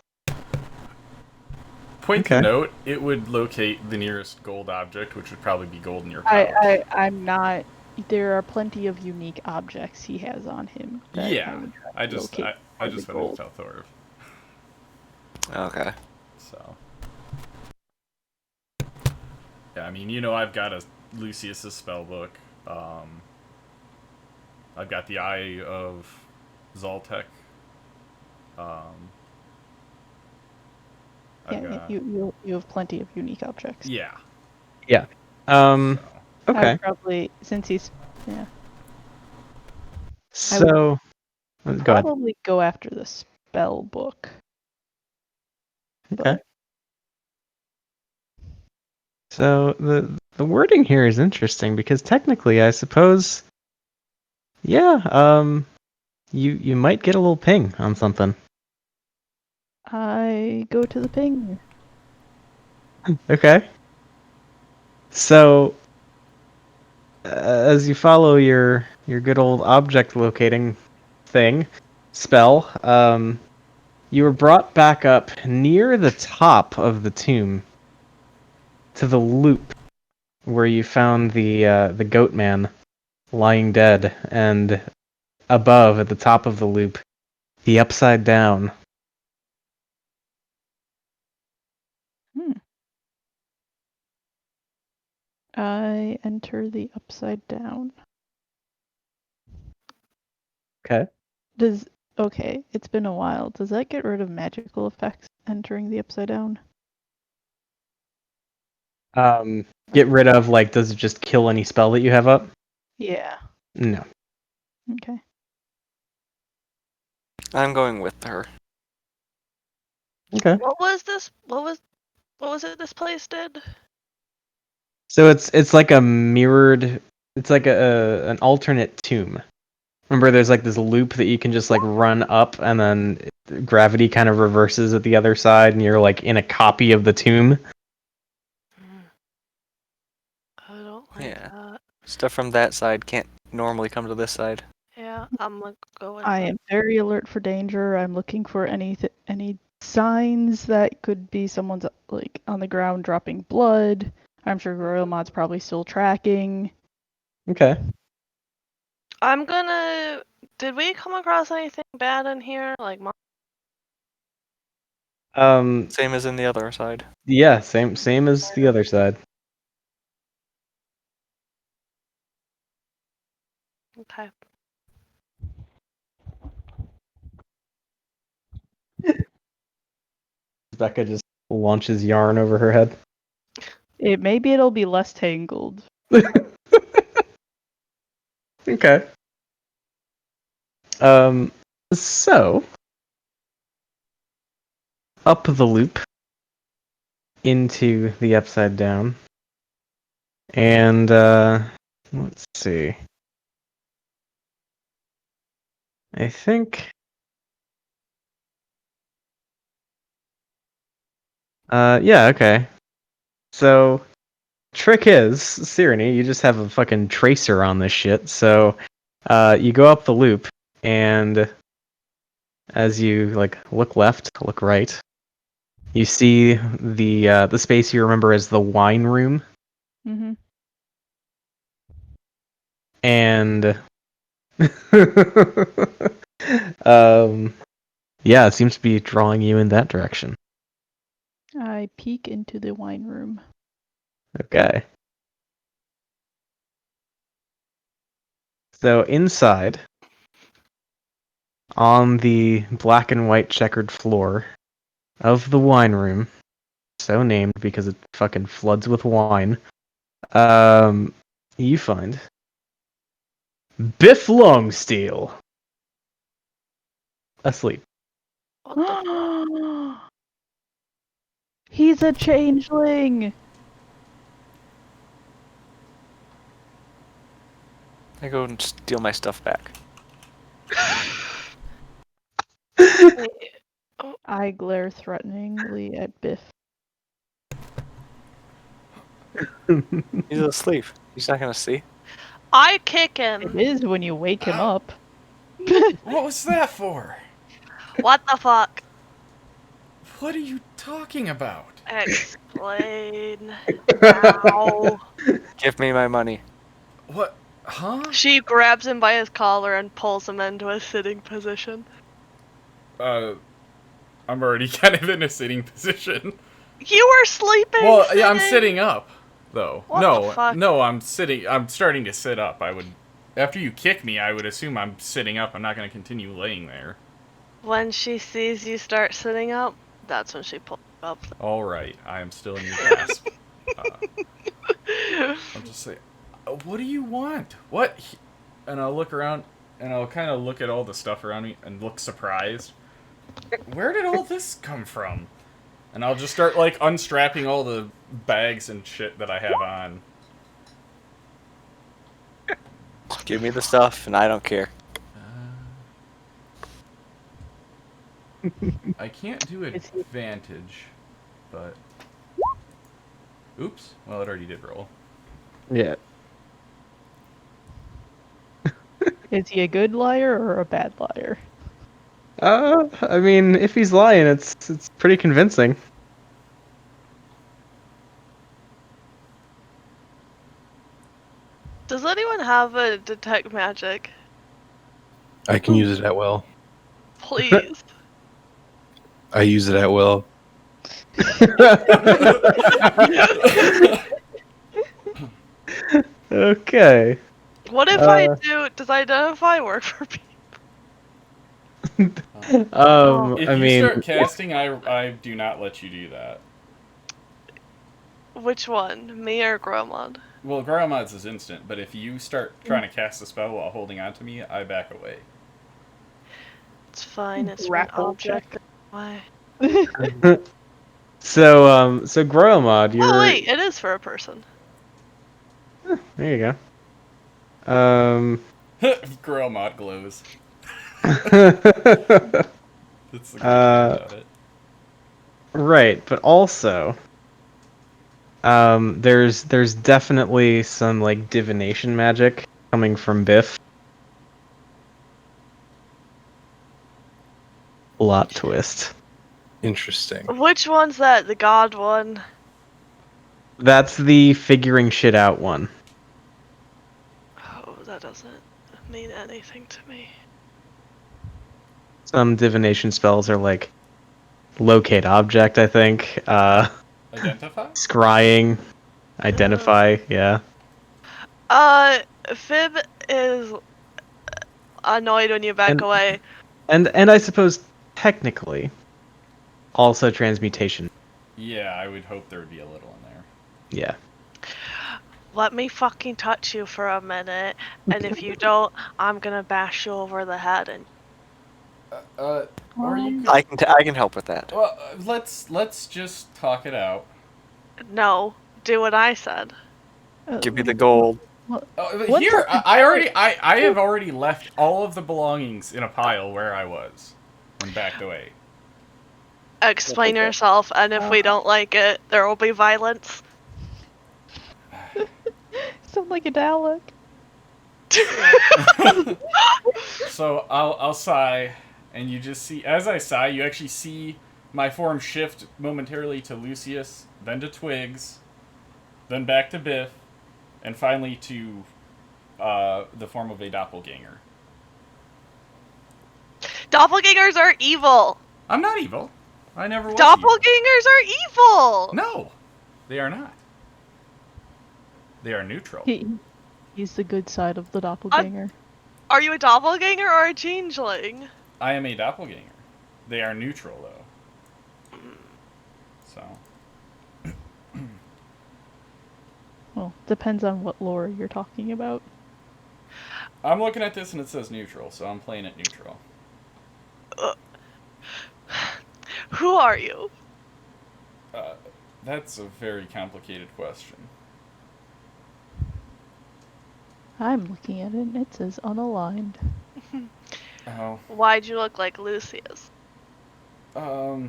Point Okay. to note, it would locate the nearest gold object, which would probably be gold in your pouch. I'm not. There are plenty of unique objects he has on him that I Yeah, would I just locate I for the just wanted to gold. tell Thor. Okay. So yeah, I mean, you know, I've got a Lucius's spell book. I've got the Eye of Zoltek. I've Yeah, got you have plenty of unique objects. yeah. Yeah. So I Okay. would probably, since he's, yeah, So go ahead. probably go after the spell book. Okay. But So the wording here is interesting because technically, I suppose, yeah, you might get a little ping on something. I go to the ping. Okay. So as you follow your good old object locating spell, you were brought back up near the top of the tomb to the loop where you found the goat man lying dead, and above at the top of the loop, the upside down. I enter the upside down. Okay. Okay, it's been a while. Does that get rid of magical effects entering the upside down? Get rid of, like, does it just kill any spell that you have up? Yeah. No. Okay. I'm going with her. Okay. What was this? What was it this place did? So it's like a mirrored. It's like an alternate tomb. Remember, there's like this loop that you can just like run up, and then gravity kind of reverses at the other side, and you're like in a copy of the tomb. I don't like Yeah. that. Stuff from that side can't normally come to this side. Yeah, I'm like going. I am very alert for danger. I'm looking for any signs that could be someone's like on the ground dropping blood. I'm sure Royalmod's probably still tracking. Okay. I'm gonna. Did we come across anything bad in here? Like, Same as in the other side. Yeah, same as the other side. okay. Becca just launches yarn over her head. Maybe it'll be less tangled. Okay. So up the loop into the upside down. And let's see. I think yeah, okay. So trick is, Cyrene, you just have a fucking tracer on this shit. So you go up the loop and as you like look left, look right, you see the space you remember as the wine room, Mm-hmm. and yeah, it seems to be drawing you in that direction. I peek into the wine room. Okay. So inside, on the black and white checkered floor of the wine room, so named because it fucking floods with wine, you find Biff Longsteel asleep. What the fuck? He's a changeling. I go and steal my stuff back. Wait, I glare threateningly at Biff. He's asleep. He's not gonna see. I kick It him. is when you wake him up. What was that for? What the fuck? What are you talking about? Explain. Ow. Give me my money. What? Huh? She grabs him by his collar and pulls him into a sitting position. I'm already kind of in a sitting position. You were sleeping. Well, yeah, I'm sitting up, though. What no, the fuck? no, I'm sitting. I'm starting to sit up. I would, after you kick me, I would assume I'm sitting up. I'm not going to continue laying there. When she sees you start sitting up, that's when she pulls you up. All right, I am still in your grasp. I'll just say, what do you want? What? And I'll look around, and I'll kind of look at all the stuff around me and look surprised. Where did all this come from? And I'll just start, like, unstrapping all the bags and shit that I have on. Give me the stuff, and I don't care. I can't do advantage, but... Oops. Well, it already did roll. Yeah. Is he a good liar or a bad liar? I mean, if he's lying, it's pretty convincing. Does anyone have a detect magic? I can use it at will. Please. I use it at will. Okay. What if I do? Does identify work for people? If I you mean, start casting, I do not let you do that. Which one? Me or Gromod? Well, Gromod's is instant, but if you start trying to cast a spell while holding on to me, I back away. It's fine. It's an Grapple object. Why? so Gromod, you're Oh wait, it is for a person. there you go. Gromod glows. That's the good thing about it. Right, but also, there's definitely some like divination magic coming from Biff. Plot twist. Interesting. Which one's that? The god one? That's the figuring shit out one. Oh, that doesn't mean anything to me. Some divination spells are like locate object, I think. Identify? Scrying, identify, yeah. Fib is annoyed when you back And- away. And I suppose technically also transmutation. Yeah, I would hope there would be a little in there. Yeah. Let me fucking touch you for a minute, and if you don't, I'm gonna bash you over the head. And Or you could, I can help with that. well, let's just talk it out. no, do what I said. Give me the gold. What's Here, up? I have already left all of the belongings in a pile where I was and backed away. Explain yourself, and if we don't like it, there will be violence. Sound like a Dalek. So I'll sigh, and you just see, as I sigh, you actually see my form shift momentarily to Lucius, then to Twigs, then back to Biff, and finally to the form of a doppelganger. Doppelgangers are evil. I'm not evil. I never was Doppelgangers are evil. evil. No, they are not. They are neutral. He's the good side of the doppelganger. Are you a doppelganger or a changeling? I am a doppelganger. They are neutral, though. So. Well, depends on what lore you're talking about. I'm looking at this and it says neutral, so I'm playing it neutral. Who are you? That's a very complicated question. I'm looking at it and it says unaligned. Oh. Why'd you look like Lucius? I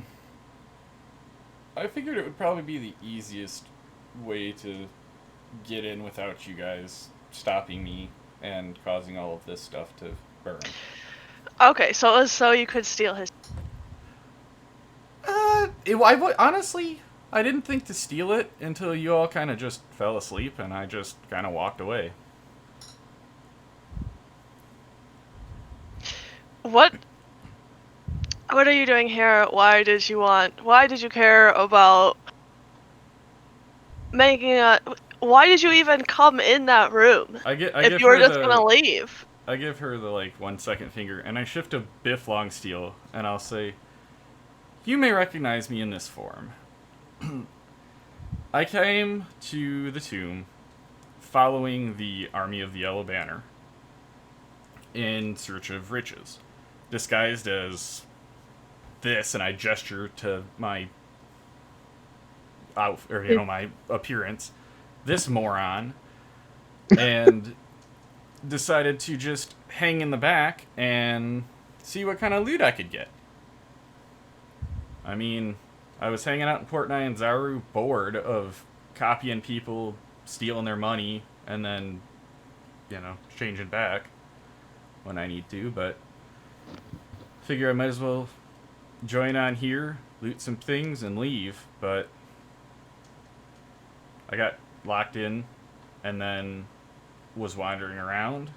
figured it would probably be the easiest way to get in without you guys stopping me and causing all of this stuff to burn. Okay, so it was so you could steal his. Honestly, I didn't think to steal it until you all kind of just fell asleep and I just kind of walked away. What are you doing here? Why did you care about making a... Why did you even come in that room? If you were just gonna leave. I give her the, 1 second finger, and I shift to Biff Longsteel, and I'll say, "You may recognize me in this form. I came to the tomb following the Army of the Yellow Banner in search of riches, disguised as this," and I gesture to my my appearance, this moron, and decided to just hang in the back and see what kind of loot I could get. I mean, I was hanging out in Port Nyanzaru, bored of copying people, stealing their money, and then, changing back when I need to, but figure I might as well join on here, loot some things, and leave, but I got locked in and then was wandering around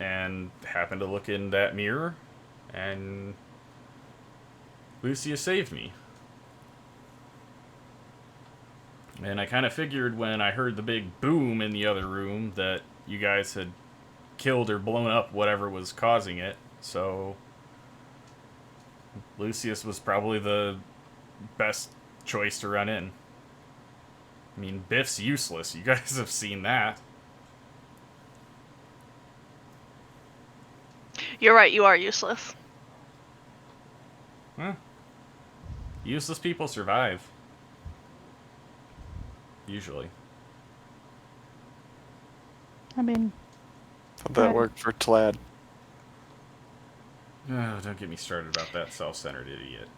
and happened to look in that mirror, and Lucius saved me. And I kind of figured when I heard the big boom in the other room that you guys had killed or blown up whatever was causing it, so Lucius was probably the best choice to run in. I mean, Biff's useless. You guys have seen that. You're right, you are useless. Huh. Useless people survive. Usually. I mean, How'd that work for Tlad? Oh, don't get me started about that self-centered idiot.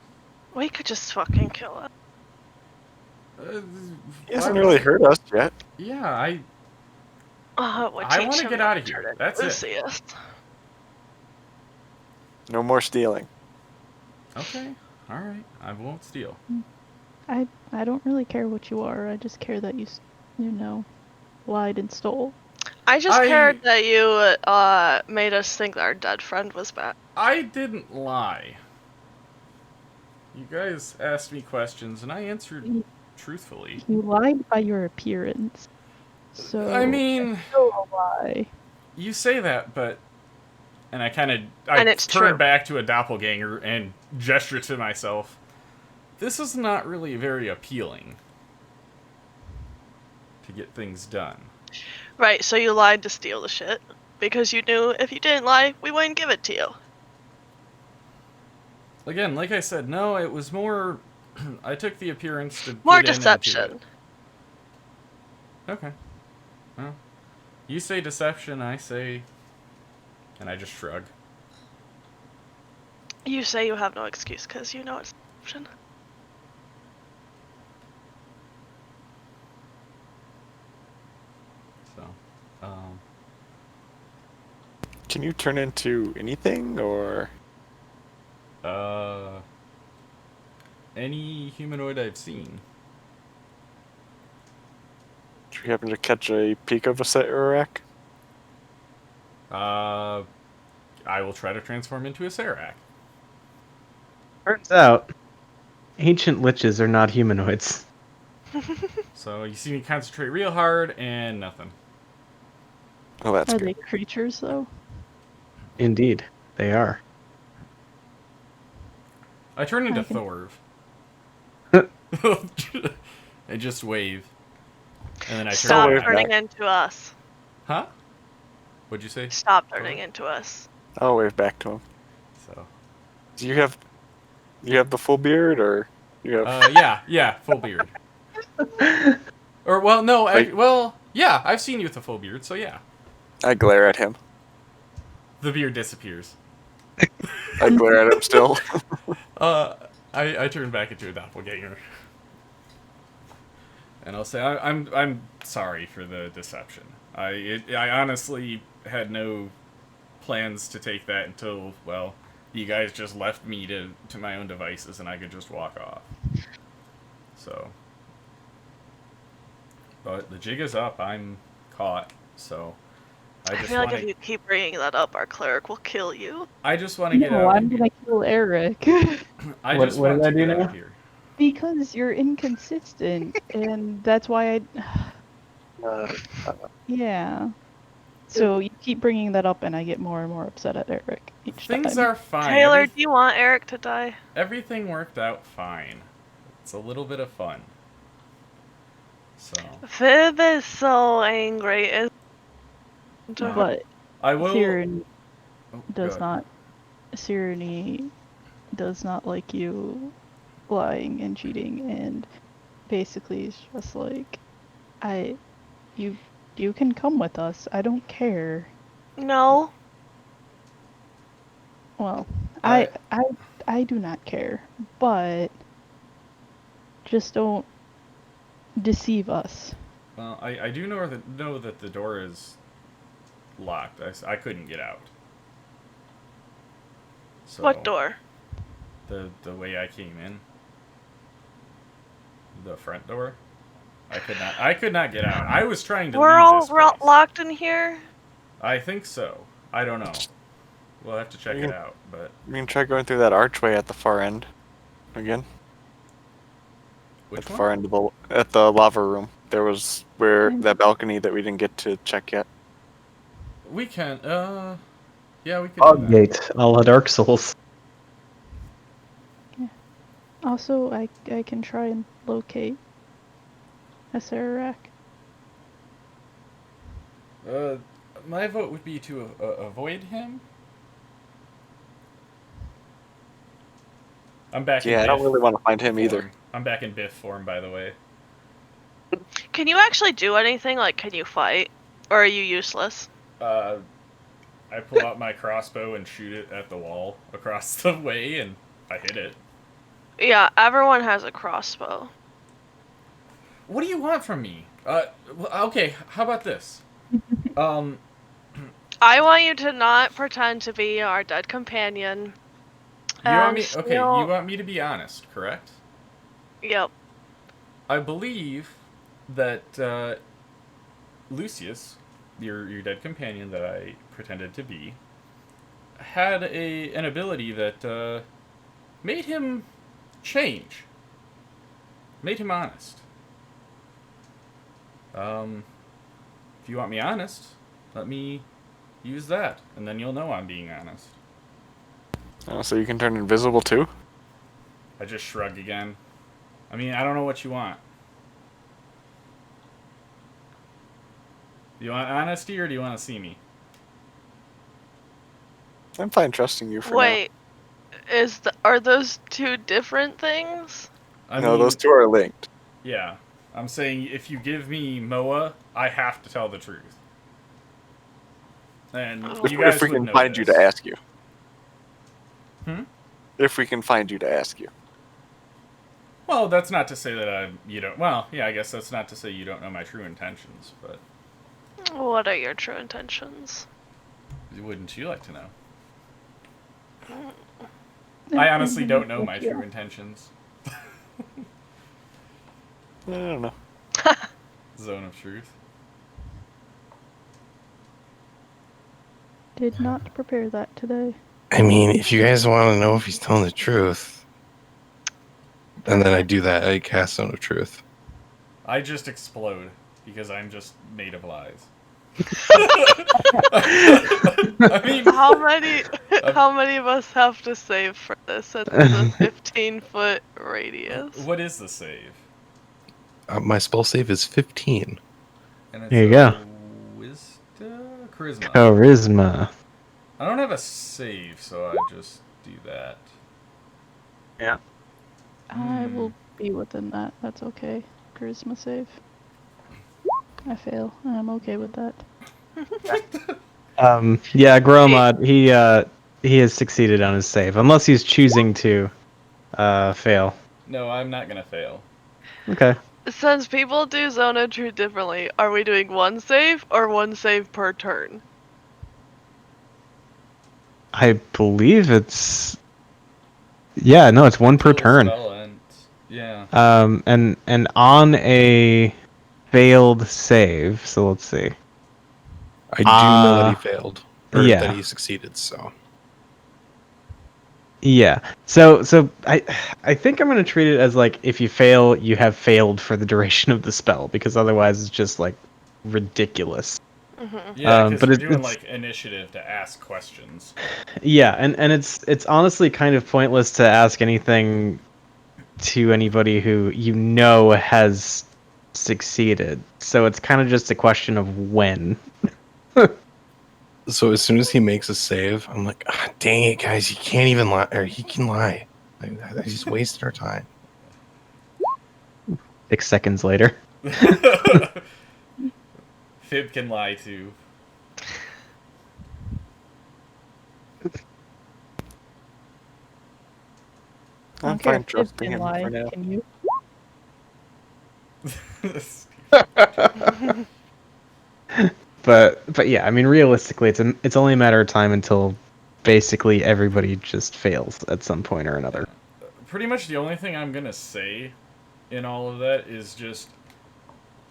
We could just fucking kill it. He hasn't really hurt us yet. Yeah, I want to get out of here. That's it. Lucius. No more stealing. Okay. All right. I won't steal. I don't really care what you are. I just care that you know, lied and stole. I just cared that you made us think that our dead friend was back. I didn't lie. You guys asked me questions, and I answered truthfully. You lied by your appearance. So I mean, it's still a lie. You say that, but... And I kind of... And it's turn true. back to a doppelganger and gesture to myself. This is not really very appealing to get things done. Right, so you lied to steal the shit. Because you knew if you didn't lie, we wouldn't give it to you. Again, like I said, no, it was more... I took the appearance to More get in deception. into it. Okay. Well, you say deception, I say... And I just shrug. You say you have no excuse because you know it's deception. So, Can you turn into anything, or any humanoid I've seen. do you happen to catch a peek of a Serac? I will try to transform into a Serac. Turns out, ancient liches are not humanoids. So you see me concentrate real hard and nothing. Oh, that's Are good. they creatures though? Indeed, they are. I turn into Okay. Thorv. I just wave. And then I turn Stop back. turning into us. Huh? What'd you say? Stop turning into us. I'll wave back to him. So. Do you have the full beard, or you have? Yeah, full beard. Or well, no, Wait. yeah, I've seen you with a full beard, so yeah. I glare at him. The beard disappears. I glare at him still. I turn back into a doppelganger. And I'll say, I'm sorry for the deception. I honestly had no plans to take that until, well, you guys just left me to my own devices and I could just walk off. So. But the jig is up. I'm caught. So. I feel like if you keep bringing that up, our cleric will kill you. I just want to get out I'm of here. gonna kill Eric. I What- just what want did I to do get out now? of here. Because you're inconsistent, and that's why yeah. So you keep bringing that up, and I get more and more upset at Eric each Things time. are fine. Taylor, do you want Eric to die? Everything worked out fine. It's a little bit of fun. So. Viv is so angry. Isn't No. But I will. Tyranny Oh, does good. not. Tyranny does not like you lying and cheating, and basically it's just like, you can come with us. I don't care. No. Well, I- I do not care, but just don't deceive us. Well, I do know that the door is locked. I couldn't get out. So What door? The way I came in. The front door. I could not get out. I was trying to We're leave all this place. locked in here? I think so. I don't know. We'll have to check it out, but You can try going through that archway at the far end. Again, which at the one? far end of at the lava room. There was that balcony that we didn't get to check yet. We can. Yeah, we could. Do that. Gate, a la Dark Souls. Also, I can try and locate a Serac. My vote would be to avoid him. I'm back. Yeah, in I don't Biff really want to find him form. either. I'm back in Biff form, by the way. Can you actually do anything? Like, can you fight? Or are you useless? I pull out my crossbow and shoot it at the wall across the way, and I hit it. Yeah, everyone has a crossbow. What do you want from me? Okay, how about this? I want you to not pretend to be our dead companion. You want And me? Okay, you still- want me to be honest, correct? Yep. I believe that Lucius, your dead companion that I pretended to be, had an ability that made him change, made him honest. If you want me honest, let me use that, and then you'll know I'm being honest. Oh, so you can turn invisible too? I just shrug again. I mean, I don't know what you want. Do you want honesty or do you want to see me? I'm fine trusting you for Wait, are those two different things? I now. No, mean, those two are linked. yeah. I'm saying if you give me Moa, I have to tell the truth. And Oh. you guys If we would can know find this. you to ask you. Hmm? If we can find you to ask you. Well, that's not to say that you don't. Well, yeah, I guess that's not to say you don't know my true intentions, but What are your true intentions? wouldn't you like to know? I honestly don't know my Yeah. true intentions. I don't know. Zone of truth. Did not prepare that today. I mean, if you guys want to know if he's telling the truth, and then I do that, I cast Zone of Truth. I just explode because I'm just made of lies. I mean, How many of us have to save for this since it's a 15-foot radius? what is the save? My spell save is 15. And it's There you go. Wisdom, charisma. Charisma. I don't have a save, so I just do that. Yeah. I will be within that. That's okay. Charisma save. I fail. I'm okay with that. Yeah, Gromad, he has succeeded on his save, unless he's choosing to fail. No, I'm not gonna fail. Okay. Since people do Zone of Truth differently, are we doing one save or one save per turn? I believe it's. Yeah, no, it's one per Until the turn. spell ends. Yeah. And on a failed save, so let's see. I do know that he failed, or yeah. that he succeeded. So Yeah. So I think I'm gonna treat it as like if you fail, you have failed for the duration of the spell, because otherwise it's just like ridiculous. Yeah, because but you're it- doing it's- like initiative to ask questions. Yeah, and it's honestly kind of pointless to ask anything to anybody who you know has succeeded. So it's kind of just a question of when. So as soon as he makes a save, I'm like, dang it, guys, he can't even lie, or he can lie. I just wasted our time. 6 seconds later. Fib can lie too. I I'm don't care fine if Fib trusting can him lie. for now. Can you? But yeah, I mean realistically it's only a matter of time until basically everybody just fails at some point or another. Pretty much the only thing I'm gonna say in all of that is just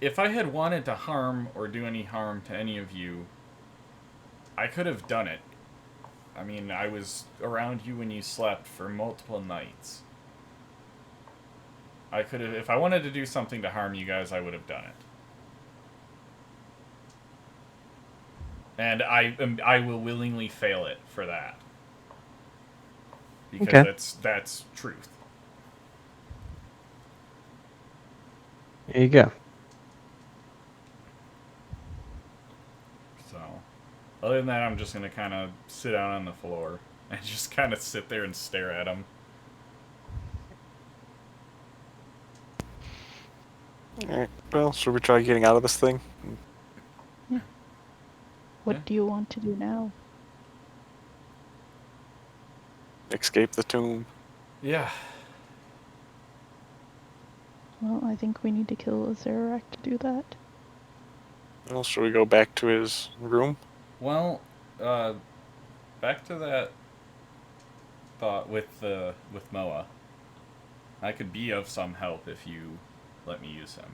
if I had wanted to harm or do any harm to any of you, I could have done it. I mean, I was around you when you slept for multiple nights. I could have, if I wanted to do something to harm you guys, I would have done it. And I will willingly fail it for that. Because Okay. that's truth. There you go. So, other than that, I'm just gonna kind of sit down on the floor and just kind of sit there and stare at him. Alright, well, should we try getting out of this thing? What Yeah. do you want to do now? Escape the tomb. Yeah. Well, I think we need to kill Azerac to do that. Well, should we go back to his room? Well, back to that thought with Moa. I could be of some help if you let me use him.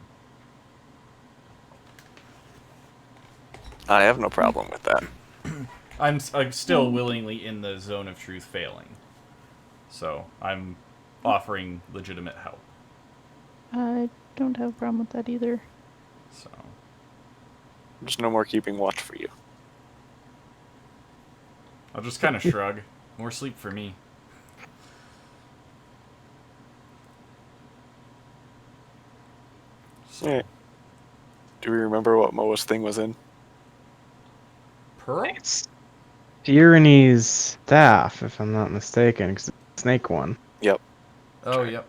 I have no problem with that. I'm still willingly in the zone of truth failing, so I'm offering legitimate help. I don't have a problem with that either. So There's no more keeping watch for you. I'll just kind of shrug. More sleep for me. So, Yeah. Do we remember what Moa's thing was in? Pearl? It's Tyranny's staff, if I'm not mistaken, 'cause it's the snake one. Yep. Oh, yep.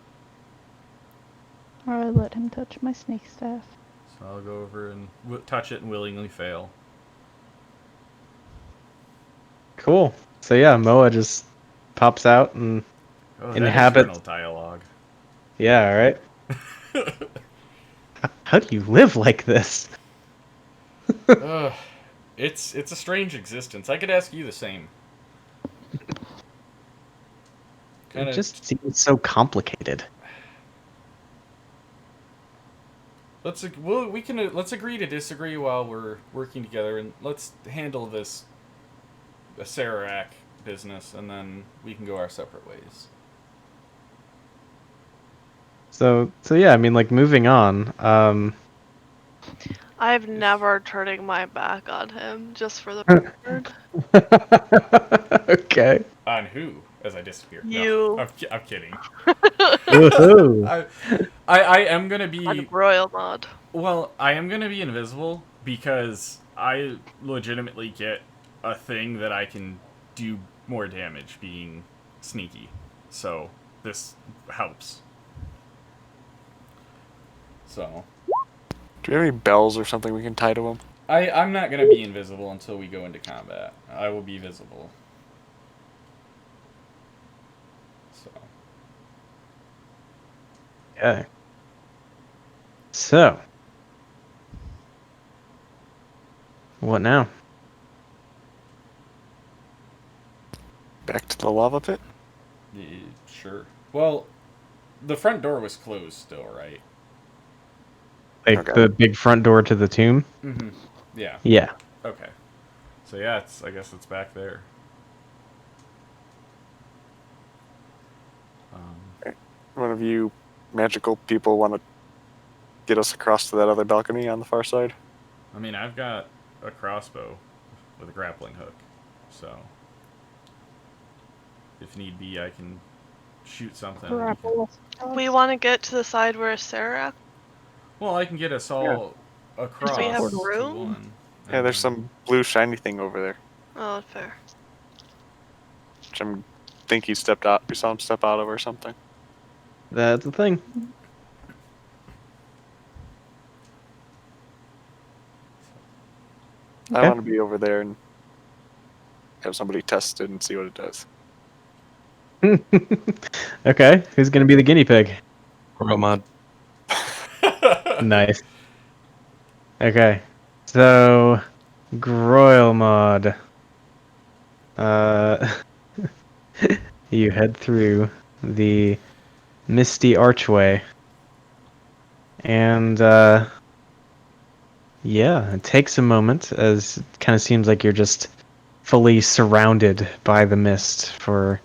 Or I let him touch my snake staff. So I'll go over and touch it and willingly fail. Cool. So yeah, Moa just pops out and Oh, Inhabit- that internal dialogue. yeah, all right. How do you live like this? Ugh. It's a strange existence. I could ask you the same. It just seems so complicated. Let's agree to disagree while we're working together, and let's handle this Sararak business, and then we can go our separate ways. So yeah, I mean, like, moving on. I've never turning my back on him, just for the record. Okay. On who? As I disappear. You. No, I'm kidding. Woohoo. I am gonna be. On Royal Mod. Well, I am gonna be invisible because I legitimately get a thing that I can do more damage being sneaky. So this helps. So Do we have any bells or something we can tie to him? I'm not gonna be invisible until we go into combat. I will be visible. So Okay. So, what now? Back to the lava pit? yeah, sure. Well, the front door was closed still, right? Like Okay. the big front door to the tomb? Mm-hmm. Yeah. Yeah. Okay. So yeah, I guess it's back there. One of you magical people want to get us across to that other balcony on the far side? I mean, I've got a crossbow with a grappling hook, so if need be, I can shoot something. and we can- Grapple. We want to get to the side where Sarah. Well, I can get us all across. we have to room? one, Yeah, there's and some blue shiny thing over there. Oh, fair. Which I think he stepped out. We saw him step out of or something. That's the thing. I Okay. want to be over there and have somebody test it and see what it does. Okay, who's gonna be the guinea pig? Romod. Nice. Okay, so Groil mod. You head through the misty archway, and yeah, it takes a moment, as it kind of seems like you're just fully surrounded by the mist for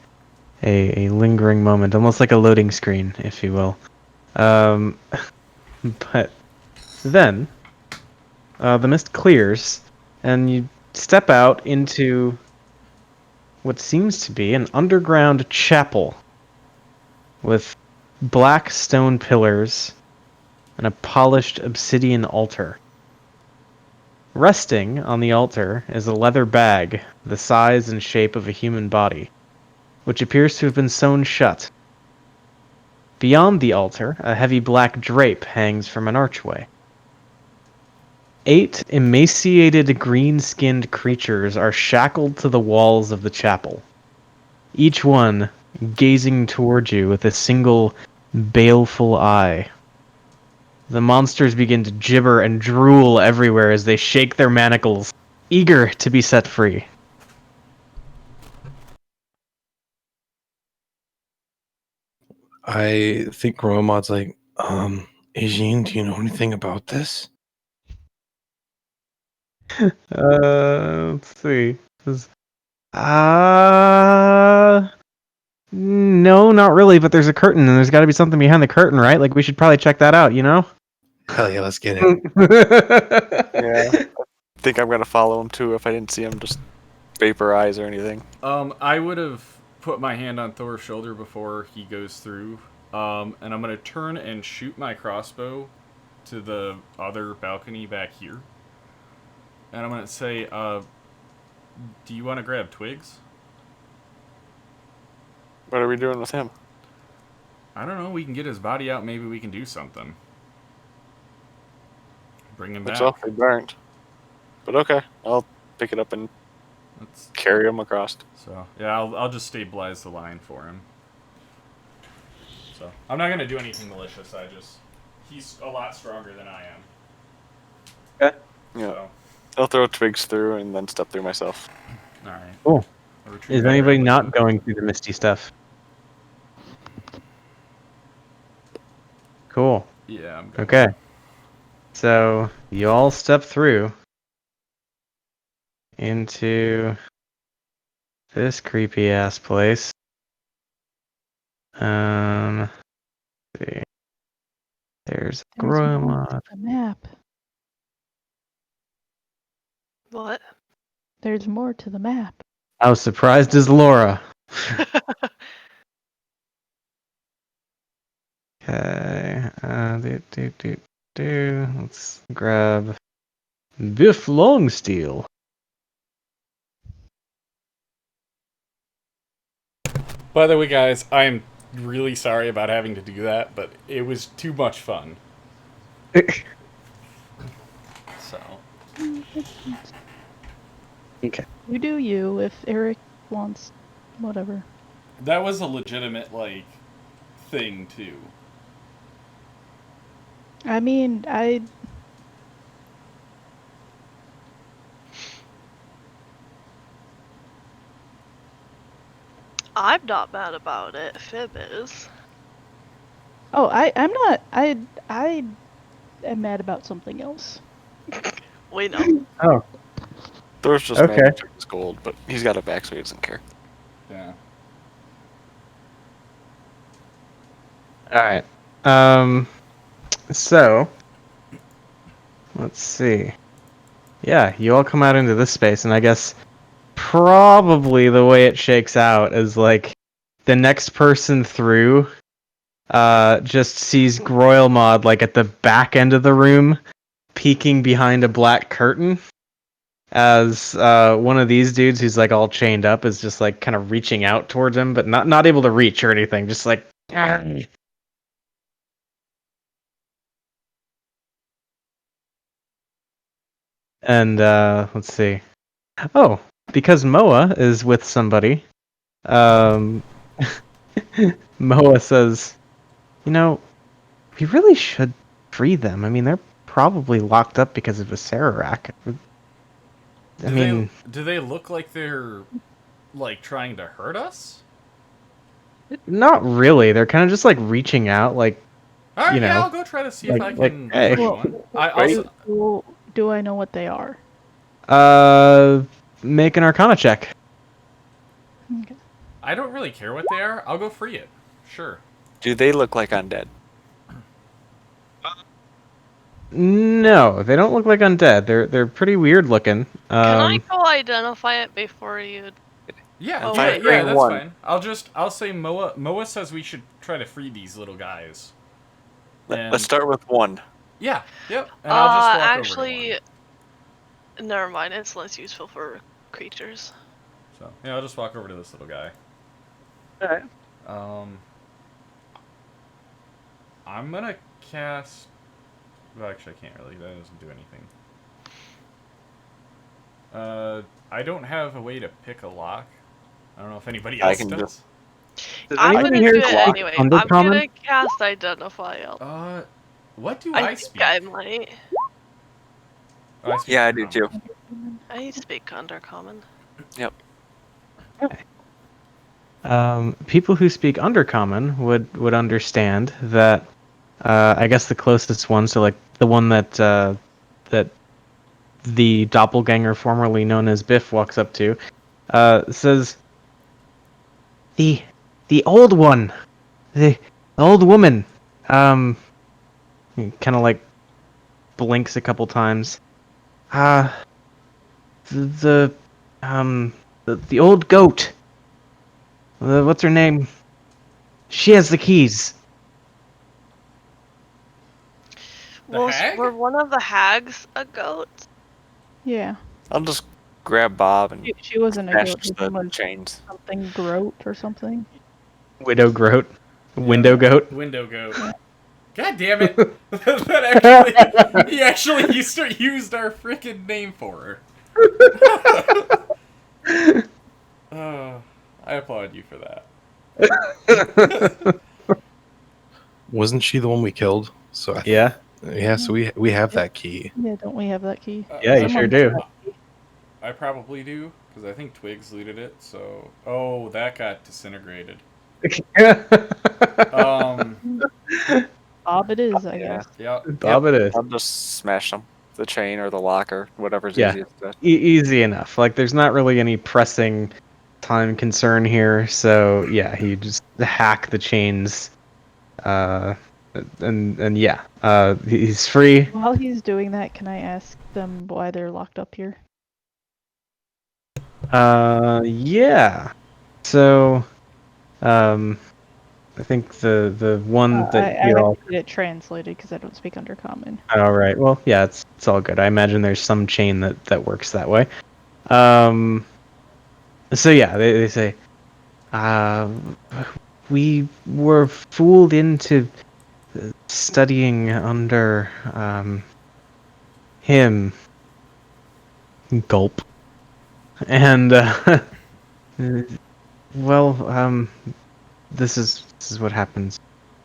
a lingering moment, almost like a loading screen, if you will. But then the mist clears, and you step out into what seems to be an underground chapel with black stone pillars and a polished obsidian altar. Resting on the altar is a leather bag the size and shape of a human body, which appears to have been sewn shut. Beyond the altar, a heavy black drape hangs from an archway. 8 emaciated green-skinned creatures are shackled to the walls of the chapel, each one gazing toward you with a single baleful eye. The monsters begin to gibber and drool everywhere as they shake their manacles, eager to be set free. I think Romod's like, Eugene, do you know anything about this? Let's see. No, not really, but there's a curtain, and there's got to be something behind the curtain, right? Like, we should probably check that out, you know? Hell yeah, let's get it. Yeah. I think I'm gonna follow him too if I didn't see him just vaporize or anything. I would have put my hand on Thor's shoulder before he goes through. And I'm gonna turn and shoot my crossbow to the other balcony back here. And I'm gonna say, do you want to grab twigs? What are we doing with him? I don't know. We can get his body out. Maybe we can do something. Bring him It's back. awfully burnt. But okay, I'll pick it up and Let's, carry him across. so yeah, I'll just stabilize the line for him. So I'm not gonna do anything malicious. He's a lot stronger than I am. Okay. Yeah. So, I'll throw twigs through and then step through myself. all right. Cool. I'll retreat Is back anybody around not with going through the misty stuff? Cool. you. Yeah. I'm good. Okay. So, you all step through into this creepy ass place. Let's see. There's There's more Groymod. to the map. What? There's more to the map. How surprised is Laura? Okay. Let's grab Biff Longsteel. By the way, guys, I'm really sorry about having to do that, but it was too much fun. So. Okay. You do you. If Eric wants, whatever. That was a legitimate, thing, too. I mean, I'm not mad about it. Fib is. Oh, I'm not. I am mad about something else. We know. Oh, Thor's just Okay. mad he took his gold, but he's got it back so he doesn't care. Yeah. alright. So, let's see. Yeah, you all come out into this space, and I guess probably the way it shakes out is like the next person through just sees Groylmod like at the back end of the room, peeking behind a black curtain, as one of these dudes who's like all chained up is just like kind of reaching out towards him, but not able to reach or anything, just like and let's see. Oh, because Moa is with somebody, Moa says, "You know, we really should free them. I mean, they're probably locked up because of a Sararak. I mean, Do they look like they're, trying to hurt us? not really. They're kind of just like reaching out, like, Alright, You know, yeah, I'll go try to see if I like, can hey. free Well, one. I right? also, Well, do I know what they are? make an Arcana check." Okay. I don't really care what they are. I'll go free it. Sure. Do they look like undead? No, they don't look like undead. They're pretty weird looking. Can I go identify it before you? Yeah, Oh, yeah, wait. yeah, that's One. fine. I'll say Moa says we should try to free these little guys. And- Let's start with one. Yeah, yep. And I'll just walk Actually, over to never mind. It's less useful for creatures. one. So, yeah, I'll just walk over to this little guy. Alright. I'm gonna cast. Well, actually, I can't really. That doesn't do anything. I don't have a way to pick a lock. I don't know if anybody I else can does. Does I'm anybody gonna here do it speak anyway. I'm Undercommon? gonna cast identify. What do I I think speak? I might. Oh, I speak Yeah, I do Undercommon. too. I speak Undercommon. Yep. People who speak Undercommon would understand that. I guess the closest one, so like the one that that the doppelganger formerly known as Biff walks up to, says, the old one, the old woman, kind of like blinks a couple times. Uh, the the old goat. What's her name? She has the keys. The Well, hag? were one of the hags a goat? Yeah. I'll just grab Bob and She wasn't a smash goat. His the name was chains. something Groat or something. Widow goat. Yeah, Window goat. Window goat. Yeah. God damn it! That actually, he actually used our freaking name for her. Oh, I applaud you for that. Wasn't she the one we killed? So Yeah. yeah. So we have that key. Yeah, don't we have that key? Yeah, you I- sure Someone do. has that key. I probably do because I think Twigs looted it. So, oh, that got disintegrated. Bob it is, I Yeah. guess. Yeah. Bob it is. I'll just smash them. The chain or the lock or whatever's Yeah. easiest to... Easy enough. Like, there's not really any pressing time concern here. So yeah, he just hack the chains, and yeah, he's free. While he's doing that, can I ask them why they're locked up here? Yeah. So, I think the one that I you're have all. to get it translated because I don't speak Undercommon. All right. Well, yeah, it's all good. I imagine there's some chain that works that way. So yeah, they say, uh, we were fooled into studying under him. Gulp. And well, this is what happens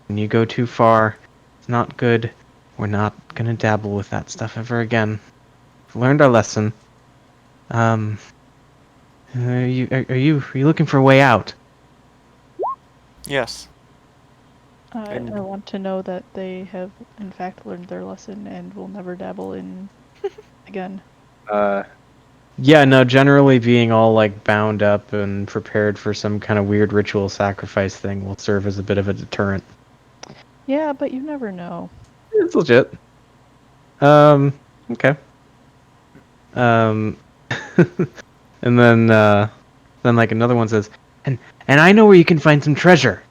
when you go too far. It's not good. We're not gonna dabble with that stuff ever again. We've learned our lesson. Are you looking for a way out? Yes. I want to know that they have, in fact, learned their lesson and will never dabble in again. Yeah, no, generally being all like bound up and prepared for some kind of weird ritual sacrifice thing will serve as a bit of a deterrent. Yeah, but you never know. It's legit. Okay. Um, and then like another one says, and I know where you can find some treasure.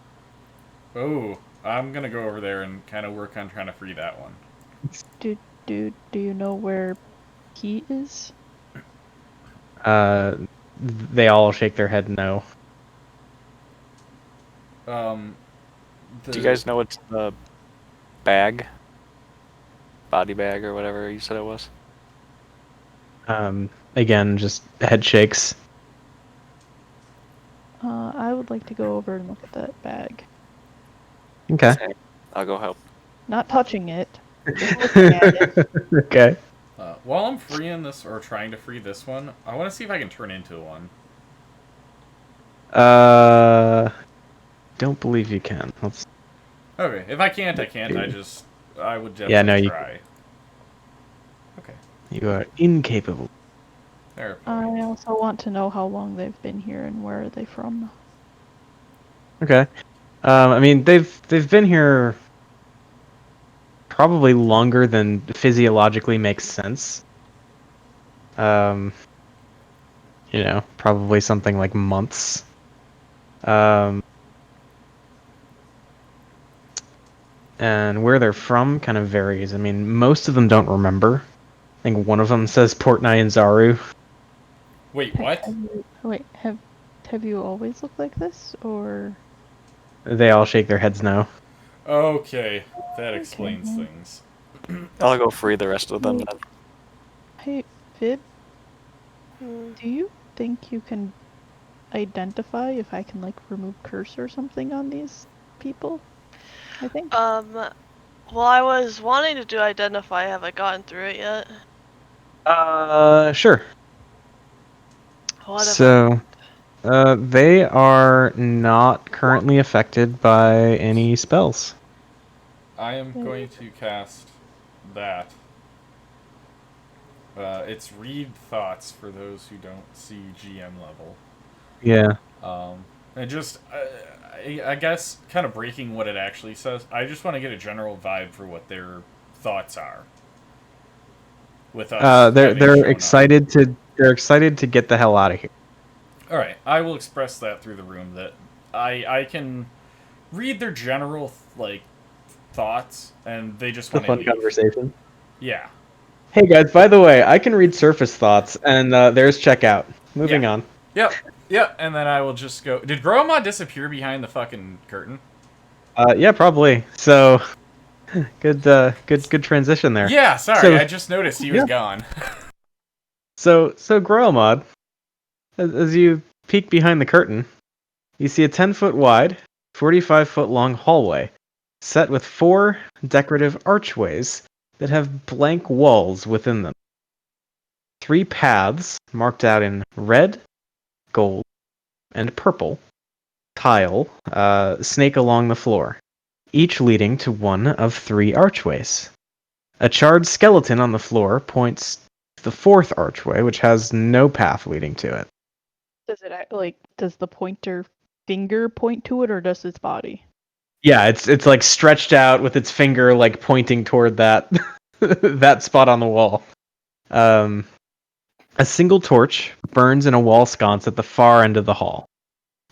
Oh, I'm gonna go over there and kind of work on trying to free that one. Do you know where he is? They all shake their head no. Do you guys know what's in the bag? Body bag or whatever you said it was? Again, just head shakes. I would like to go over and look at that bag. Okay. Same. I'll go help. Not touching it, just looking at it. Okay. While I'm freeing this or trying to free this one, I want to see if I can turn into one. Don't believe you can. Let's. Okay, if I can't, I can't. I would definitely Yeah, no, you- try. Okay, You are incapable. there. I also want to know how long they've been here and where are they from. Okay. I mean, they've been here probably longer than physiologically makes sense. Probably something like months. And where they're from kind of varies. I mean, most of them don't remember. I think one of them says Port Nyanzaru. Wait, what? Have you always looked like this, or? They all shake their heads no. Okay, that explains Okay. things. I'll go free the rest of them then. Hey, Fib, Hmm. do you think you can identify if I can, like, remove curse or something on these people? I think. Well, I was wanting to do identify. Have I gotten through it yet? Sure. What have So, they are not currently affected by any spells. I am going to cast that. It's read thoughts for those who don't see GM level. Yeah. And just, I guess, kind of breaking what it actually says. I just want to get a general vibe for what their thoughts are. With us, They're having shown up. excited to get the hell out of here. All right, I will express that through the room that I can read their general like thoughts, and they just It's a want to fun leave. conversation. Yeah. Hey guys, by the way, I can read surface thoughts, and there's checkout. Moving Yeah. on. Yep. And then I will just go. Did Groma disappear behind the fucking curtain? Yeah, probably. So, good transition there. Yeah. Sorry, So- I just noticed he was Yeah. gone. So Gromod, as you peek behind the curtain, you see a 10-foot wide, 45-foot long hallway, set with 4 decorative archways that have blank walls within them. 3 paths marked out in red, gold, and purple tile snake along the floor, each leading to one of 3 archways. A charred skeleton on the floor points to the 4th archway, which has no path leading to it. Does it does the pointer finger point to it, or does its body? Yeah, it's like stretched out with its finger like pointing toward that that spot on the wall. A single torch burns in a wall sconce at the far end of the hall.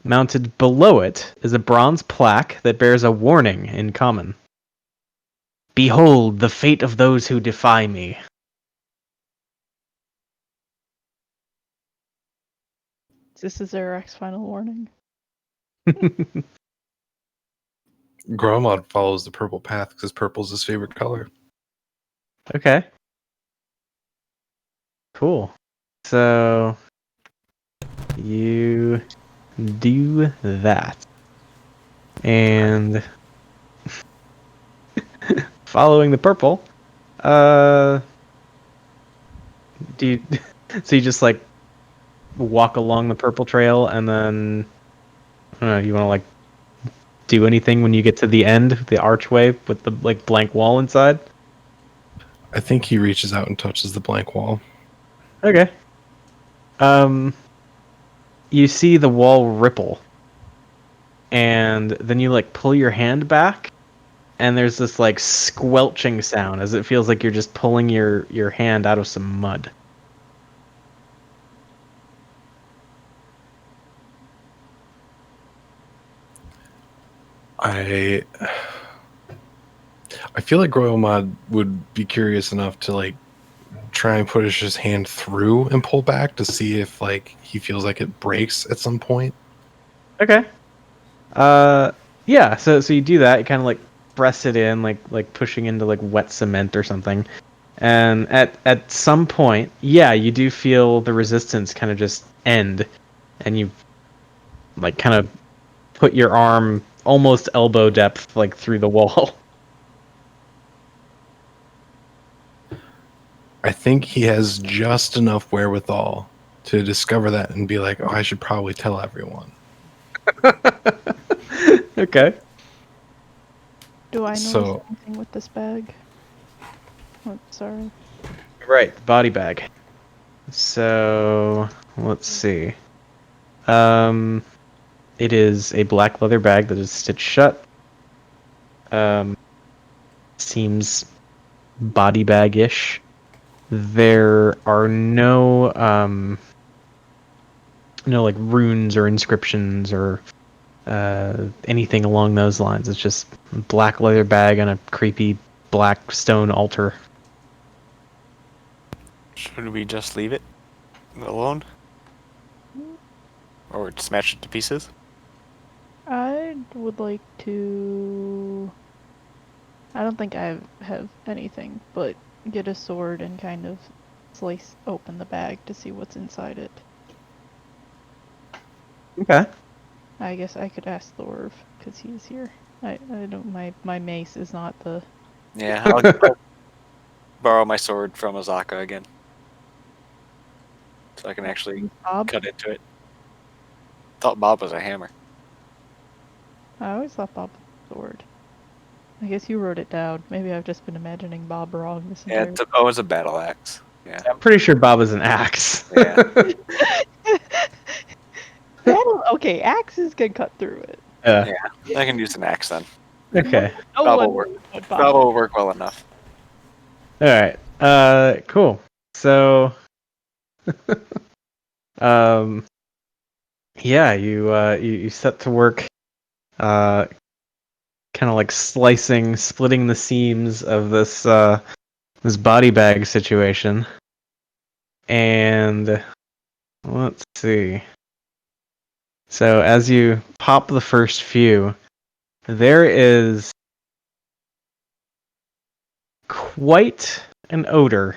Mounted below it is a bronze plaque that bears a warning in common. Behold the fate of those who defy me. This is Zarek's final warning. Gromod follows the purple path because purple's his favorite color. Okay. Cool. So you do that. And following the purple, do you, so you just like walk along the purple trail and then I don't know, you want to like do anything when you get to the end, the archway with the like blank wall inside? I think he reaches out and touches the blank wall. Okay. You see the wall ripple, and then you like pull your hand back, and there's this like squelching sound as it feels like you're just pulling your hand out of some mud. I feel like Gromod would be curious enough to like try and push his hand through and pull back to see if like he feels like it breaks at some point. Okay. Yeah. So you do that. You kind of like press it in, like pushing into like wet cement or something. And at some point, yeah, you do feel the resistance kind of just end, and you like kind of put your arm almost elbow depth like through the wall. I think he has just enough wherewithal to discover that and be like, oh, I should probably tell everyone. Okay. Do I notice So- anything with this bag? Oh, sorry. Right, the body bag. So let's see. It is a black leather bag that is stitched shut. Seems body bag-ish. There are no like runes or inscriptions or anything along those lines. It's just a black leather bag on a creepy black stone altar. Should we just leave it alone? Or smash it to pieces? I would like to. I don't think I have anything, but get a sword and kind of slice open the bag to see what's inside it. Okay. I guess I could ask Thorv because he's here. I don't. My mace is not the Yeah, I'll borrow my sword from Azaka again. So I can actually Bob? cut into it. Thought Bob was a hammer. I always thought Bob was a sword. I guess you wrote it down. Maybe I've just been imagining Bob wrong this Yeah, entire. it's a battle axe. Yeah. I'm pretty sure Bob is an axe. Yeah. Okay, axes can cut through it. Yeah. Yeah. I can use an axe then. Okay. No Bob one will work. knows what Bob Bob. will work well enough. All right. Cool. So, yeah, you set to work, kind of like splitting the seams of this body bag situation, and let's see. So as you pop the first few, there is quite an odor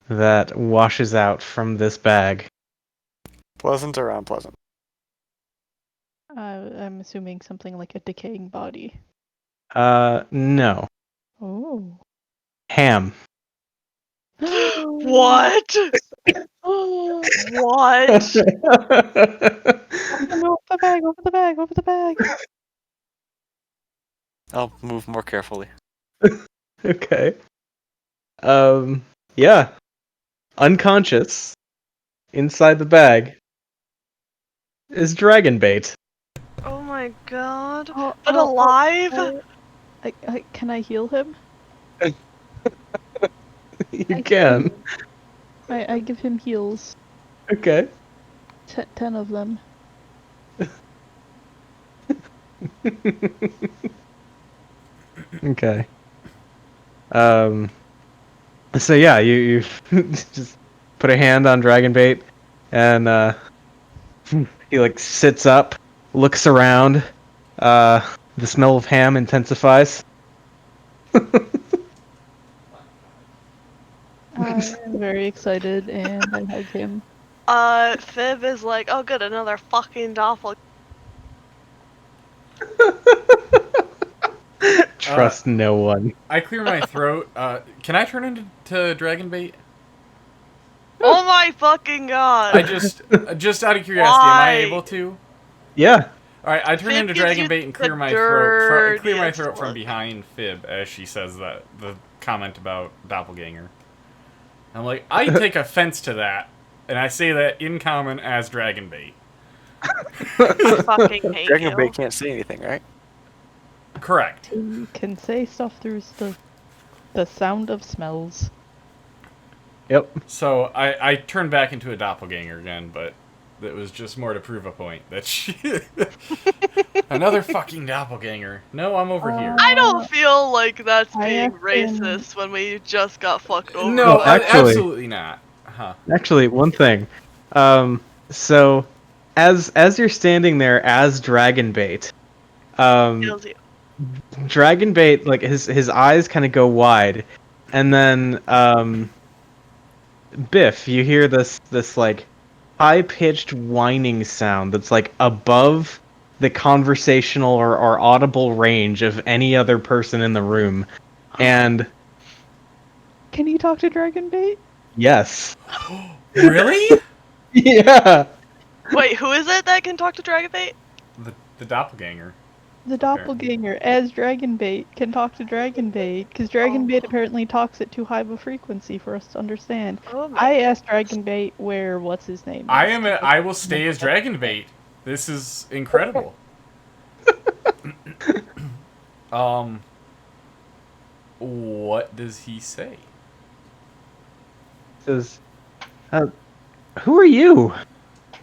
that washes out from this bag. Pleasant or unpleasant? I'm assuming something like a decaying body. No. Oh. Ham. What? What? Over the bag, over the bag, over the bag. I'll move more carefully. Okay. Yeah. Unconscious, inside the bag, is dragon bait. Oh my god. Oh, But oh, alive? oh, can I heal him? You can. I give him heals. Okay. 10 of them. Okay. So yeah, you just put a hand on dragon bait, and he like sits up, looks around. The smell of ham intensifies. I'm very excited and I hug him. Fib is like, oh good, another fucking doppel. Trust no one. I clear my throat. Can I turn into dragon bait? Oh my fucking god. I just out of curiosity, am I Why? able to? Yeah. All right, I turn Fib into gives dragon you bait and the clear my throat. Clear my dirtiest throat from look. behind Fib as she says that the comment about doppelganger. I'm like, I take offense to that, and I say that in common as dragon bait. I fucking hate Dragon you. bait can't see anything, right? Correct. You can say stuff through the sound of smells. Yep. So I turned back into a doppelganger again, but it was just more to prove a point that she another fucking doppelganger. No, I'm over here. I don't feel like that's I being have been- racist when we just got fucked over. No, by actually- absolutely not. Huh. Actually, one thing. So as you're standing there as dragon bait, kills you. dragon bait, like his eyes kind of go wide, and then Biff, you hear this like high pitched whining sound that's like above the conversational or audible range of any other person in the room, and Can you talk to Dragon Bait? yes, Really? yeah. Wait, who is it that can talk to Dragonbait? The doppelganger. The doppelganger as Dragon Bait can talk to Dragon Bait because Dragon Bait apparently talks at too high of a frequency for us to understand. Oh my. I asked Dragon Bait where what's his name. I will stay as dragon bait. This is incredible. What does he say? Says, who are you?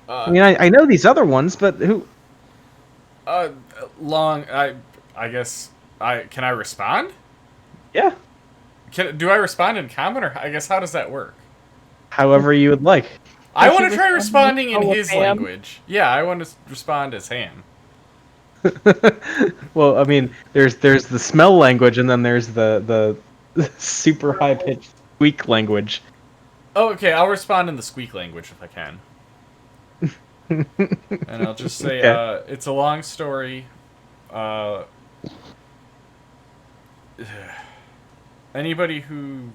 I mean, I know these other ones, but who? Long. I guess. Can I respond? Yeah. Do I respond in common, or I guess how does that work? However you would like. I Does he want to try respond responding in in his Ham? language. Yeah, I want to respond as Ham. Well, I mean, there's the smell language, and then there's the super high pitched squeak language. Oh, okay. I'll respond in the squeak language if I can. And I'll just say, Okay. it's a long story. Anybody who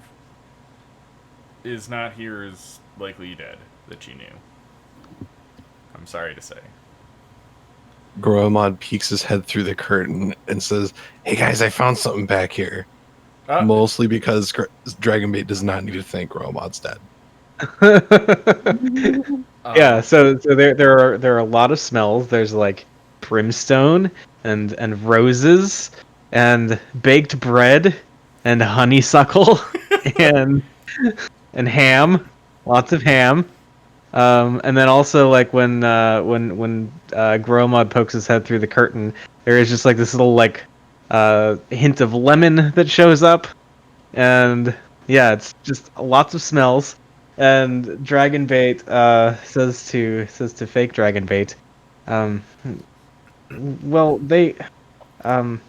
is not here is likely dead that you knew. I'm sorry to say. Goromod peeks his head through the curtain and says, "Hey guys, I found something back here." Uh, Mostly because Dragonbait does not need to think Goromod's dead. Yeah, so there are a lot of smells. There's like brimstone and roses and baked bread and honeysuckle and ham, lots of ham. And then also like when Gromod pokes his head through the curtain, there is just like this little like hint of lemon that shows up, and yeah, it's just lots of smells. And Dragonbait says to fake Dragonbait, um, well um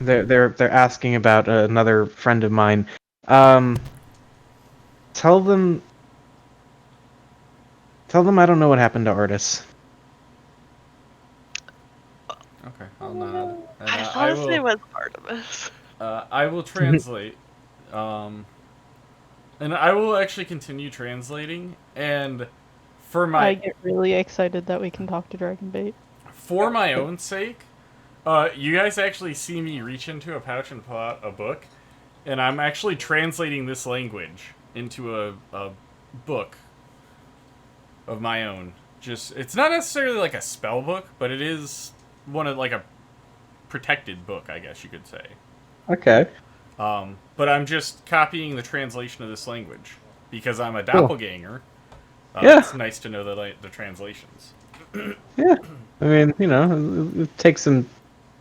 they're asking about another friend of mine. Um, tell them I don't know what happened to Artis. Okay, I'll nod. And, I thought his name was Artemis. I will translate. And I will actually continue translating. And for I my get really excited that we can talk to Dragonbait. for my own sake, you guys actually see me reach into a pouch and pull out a book, and I'm actually translating this language into a book of my own. Just it's not necessarily like a spell book, but it is one of like a protected book, I guess you could say. Okay. But I'm just copying the translation of this language because I'm a doppelganger. Yeah. It's nice to know the translations. Yeah. I mean, you know, take some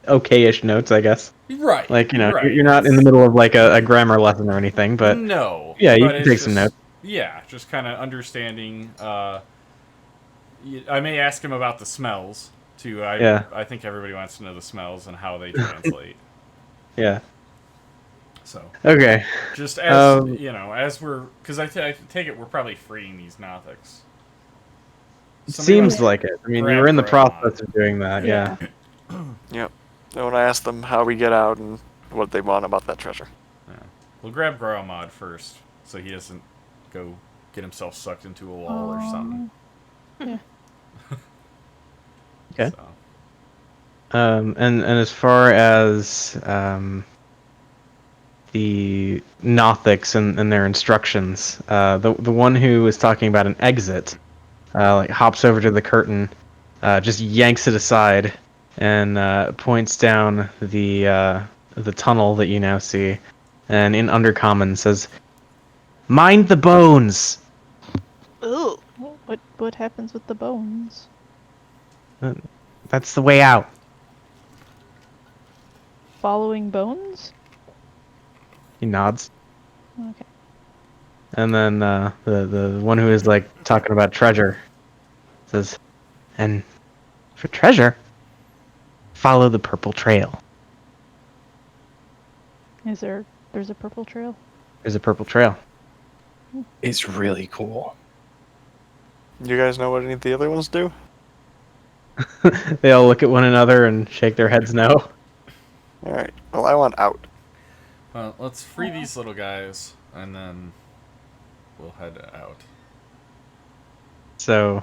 okay-ish notes, I guess. Right. Like, you know, right. you're not in the middle of like a grammar lesson or anything, but No. yeah, you but can it's take some just- notes. Yeah, just kind of understanding. I may ask him about the smells too. Yeah. I think everybody wants to know the smells and how they translate. Yeah. So Okay. just as Um, you know, as we're because I take it we're probably freeing these Nothics. It Somebody seems wants- like it. I mean, you grab were in the Gromod. process of doing that. Yeah. Yep. I want to ask them how we get out and what they want about that treasure. Yeah. We'll grab Gromod first, so he doesn't go get himself sucked into a wall or something. Yeah. Okay. So. And as far as the Nothics and their instructions, the one who was talking about an exit, like hops over to the curtain, just yanks it aside, and points down the tunnel that you now see, and in Undercommon says, "Mind the bones." Ooh. What happens with the bones? That's the way out. Following bones? He nods. Okay. And then the one who is like talking about treasure says, "And for treasure, follow the purple trail." There's a purple trail? There's a purple trail. It's really cool. You guys know what any of the other ones do? They all look at one another and shake their heads no. All right. Well, I want out. Well, let's free these little guys, and then we'll head out. So,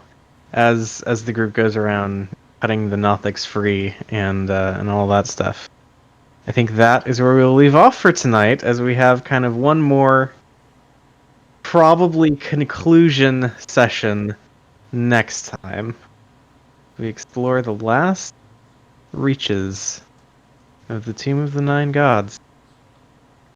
as the group goes around cutting the Nothics free and all that stuff, I think that is where we'll leave off for tonight, as we have kind of one more probably conclusion session next time. We explore the last reaches of the Tomb of the Nine Gods.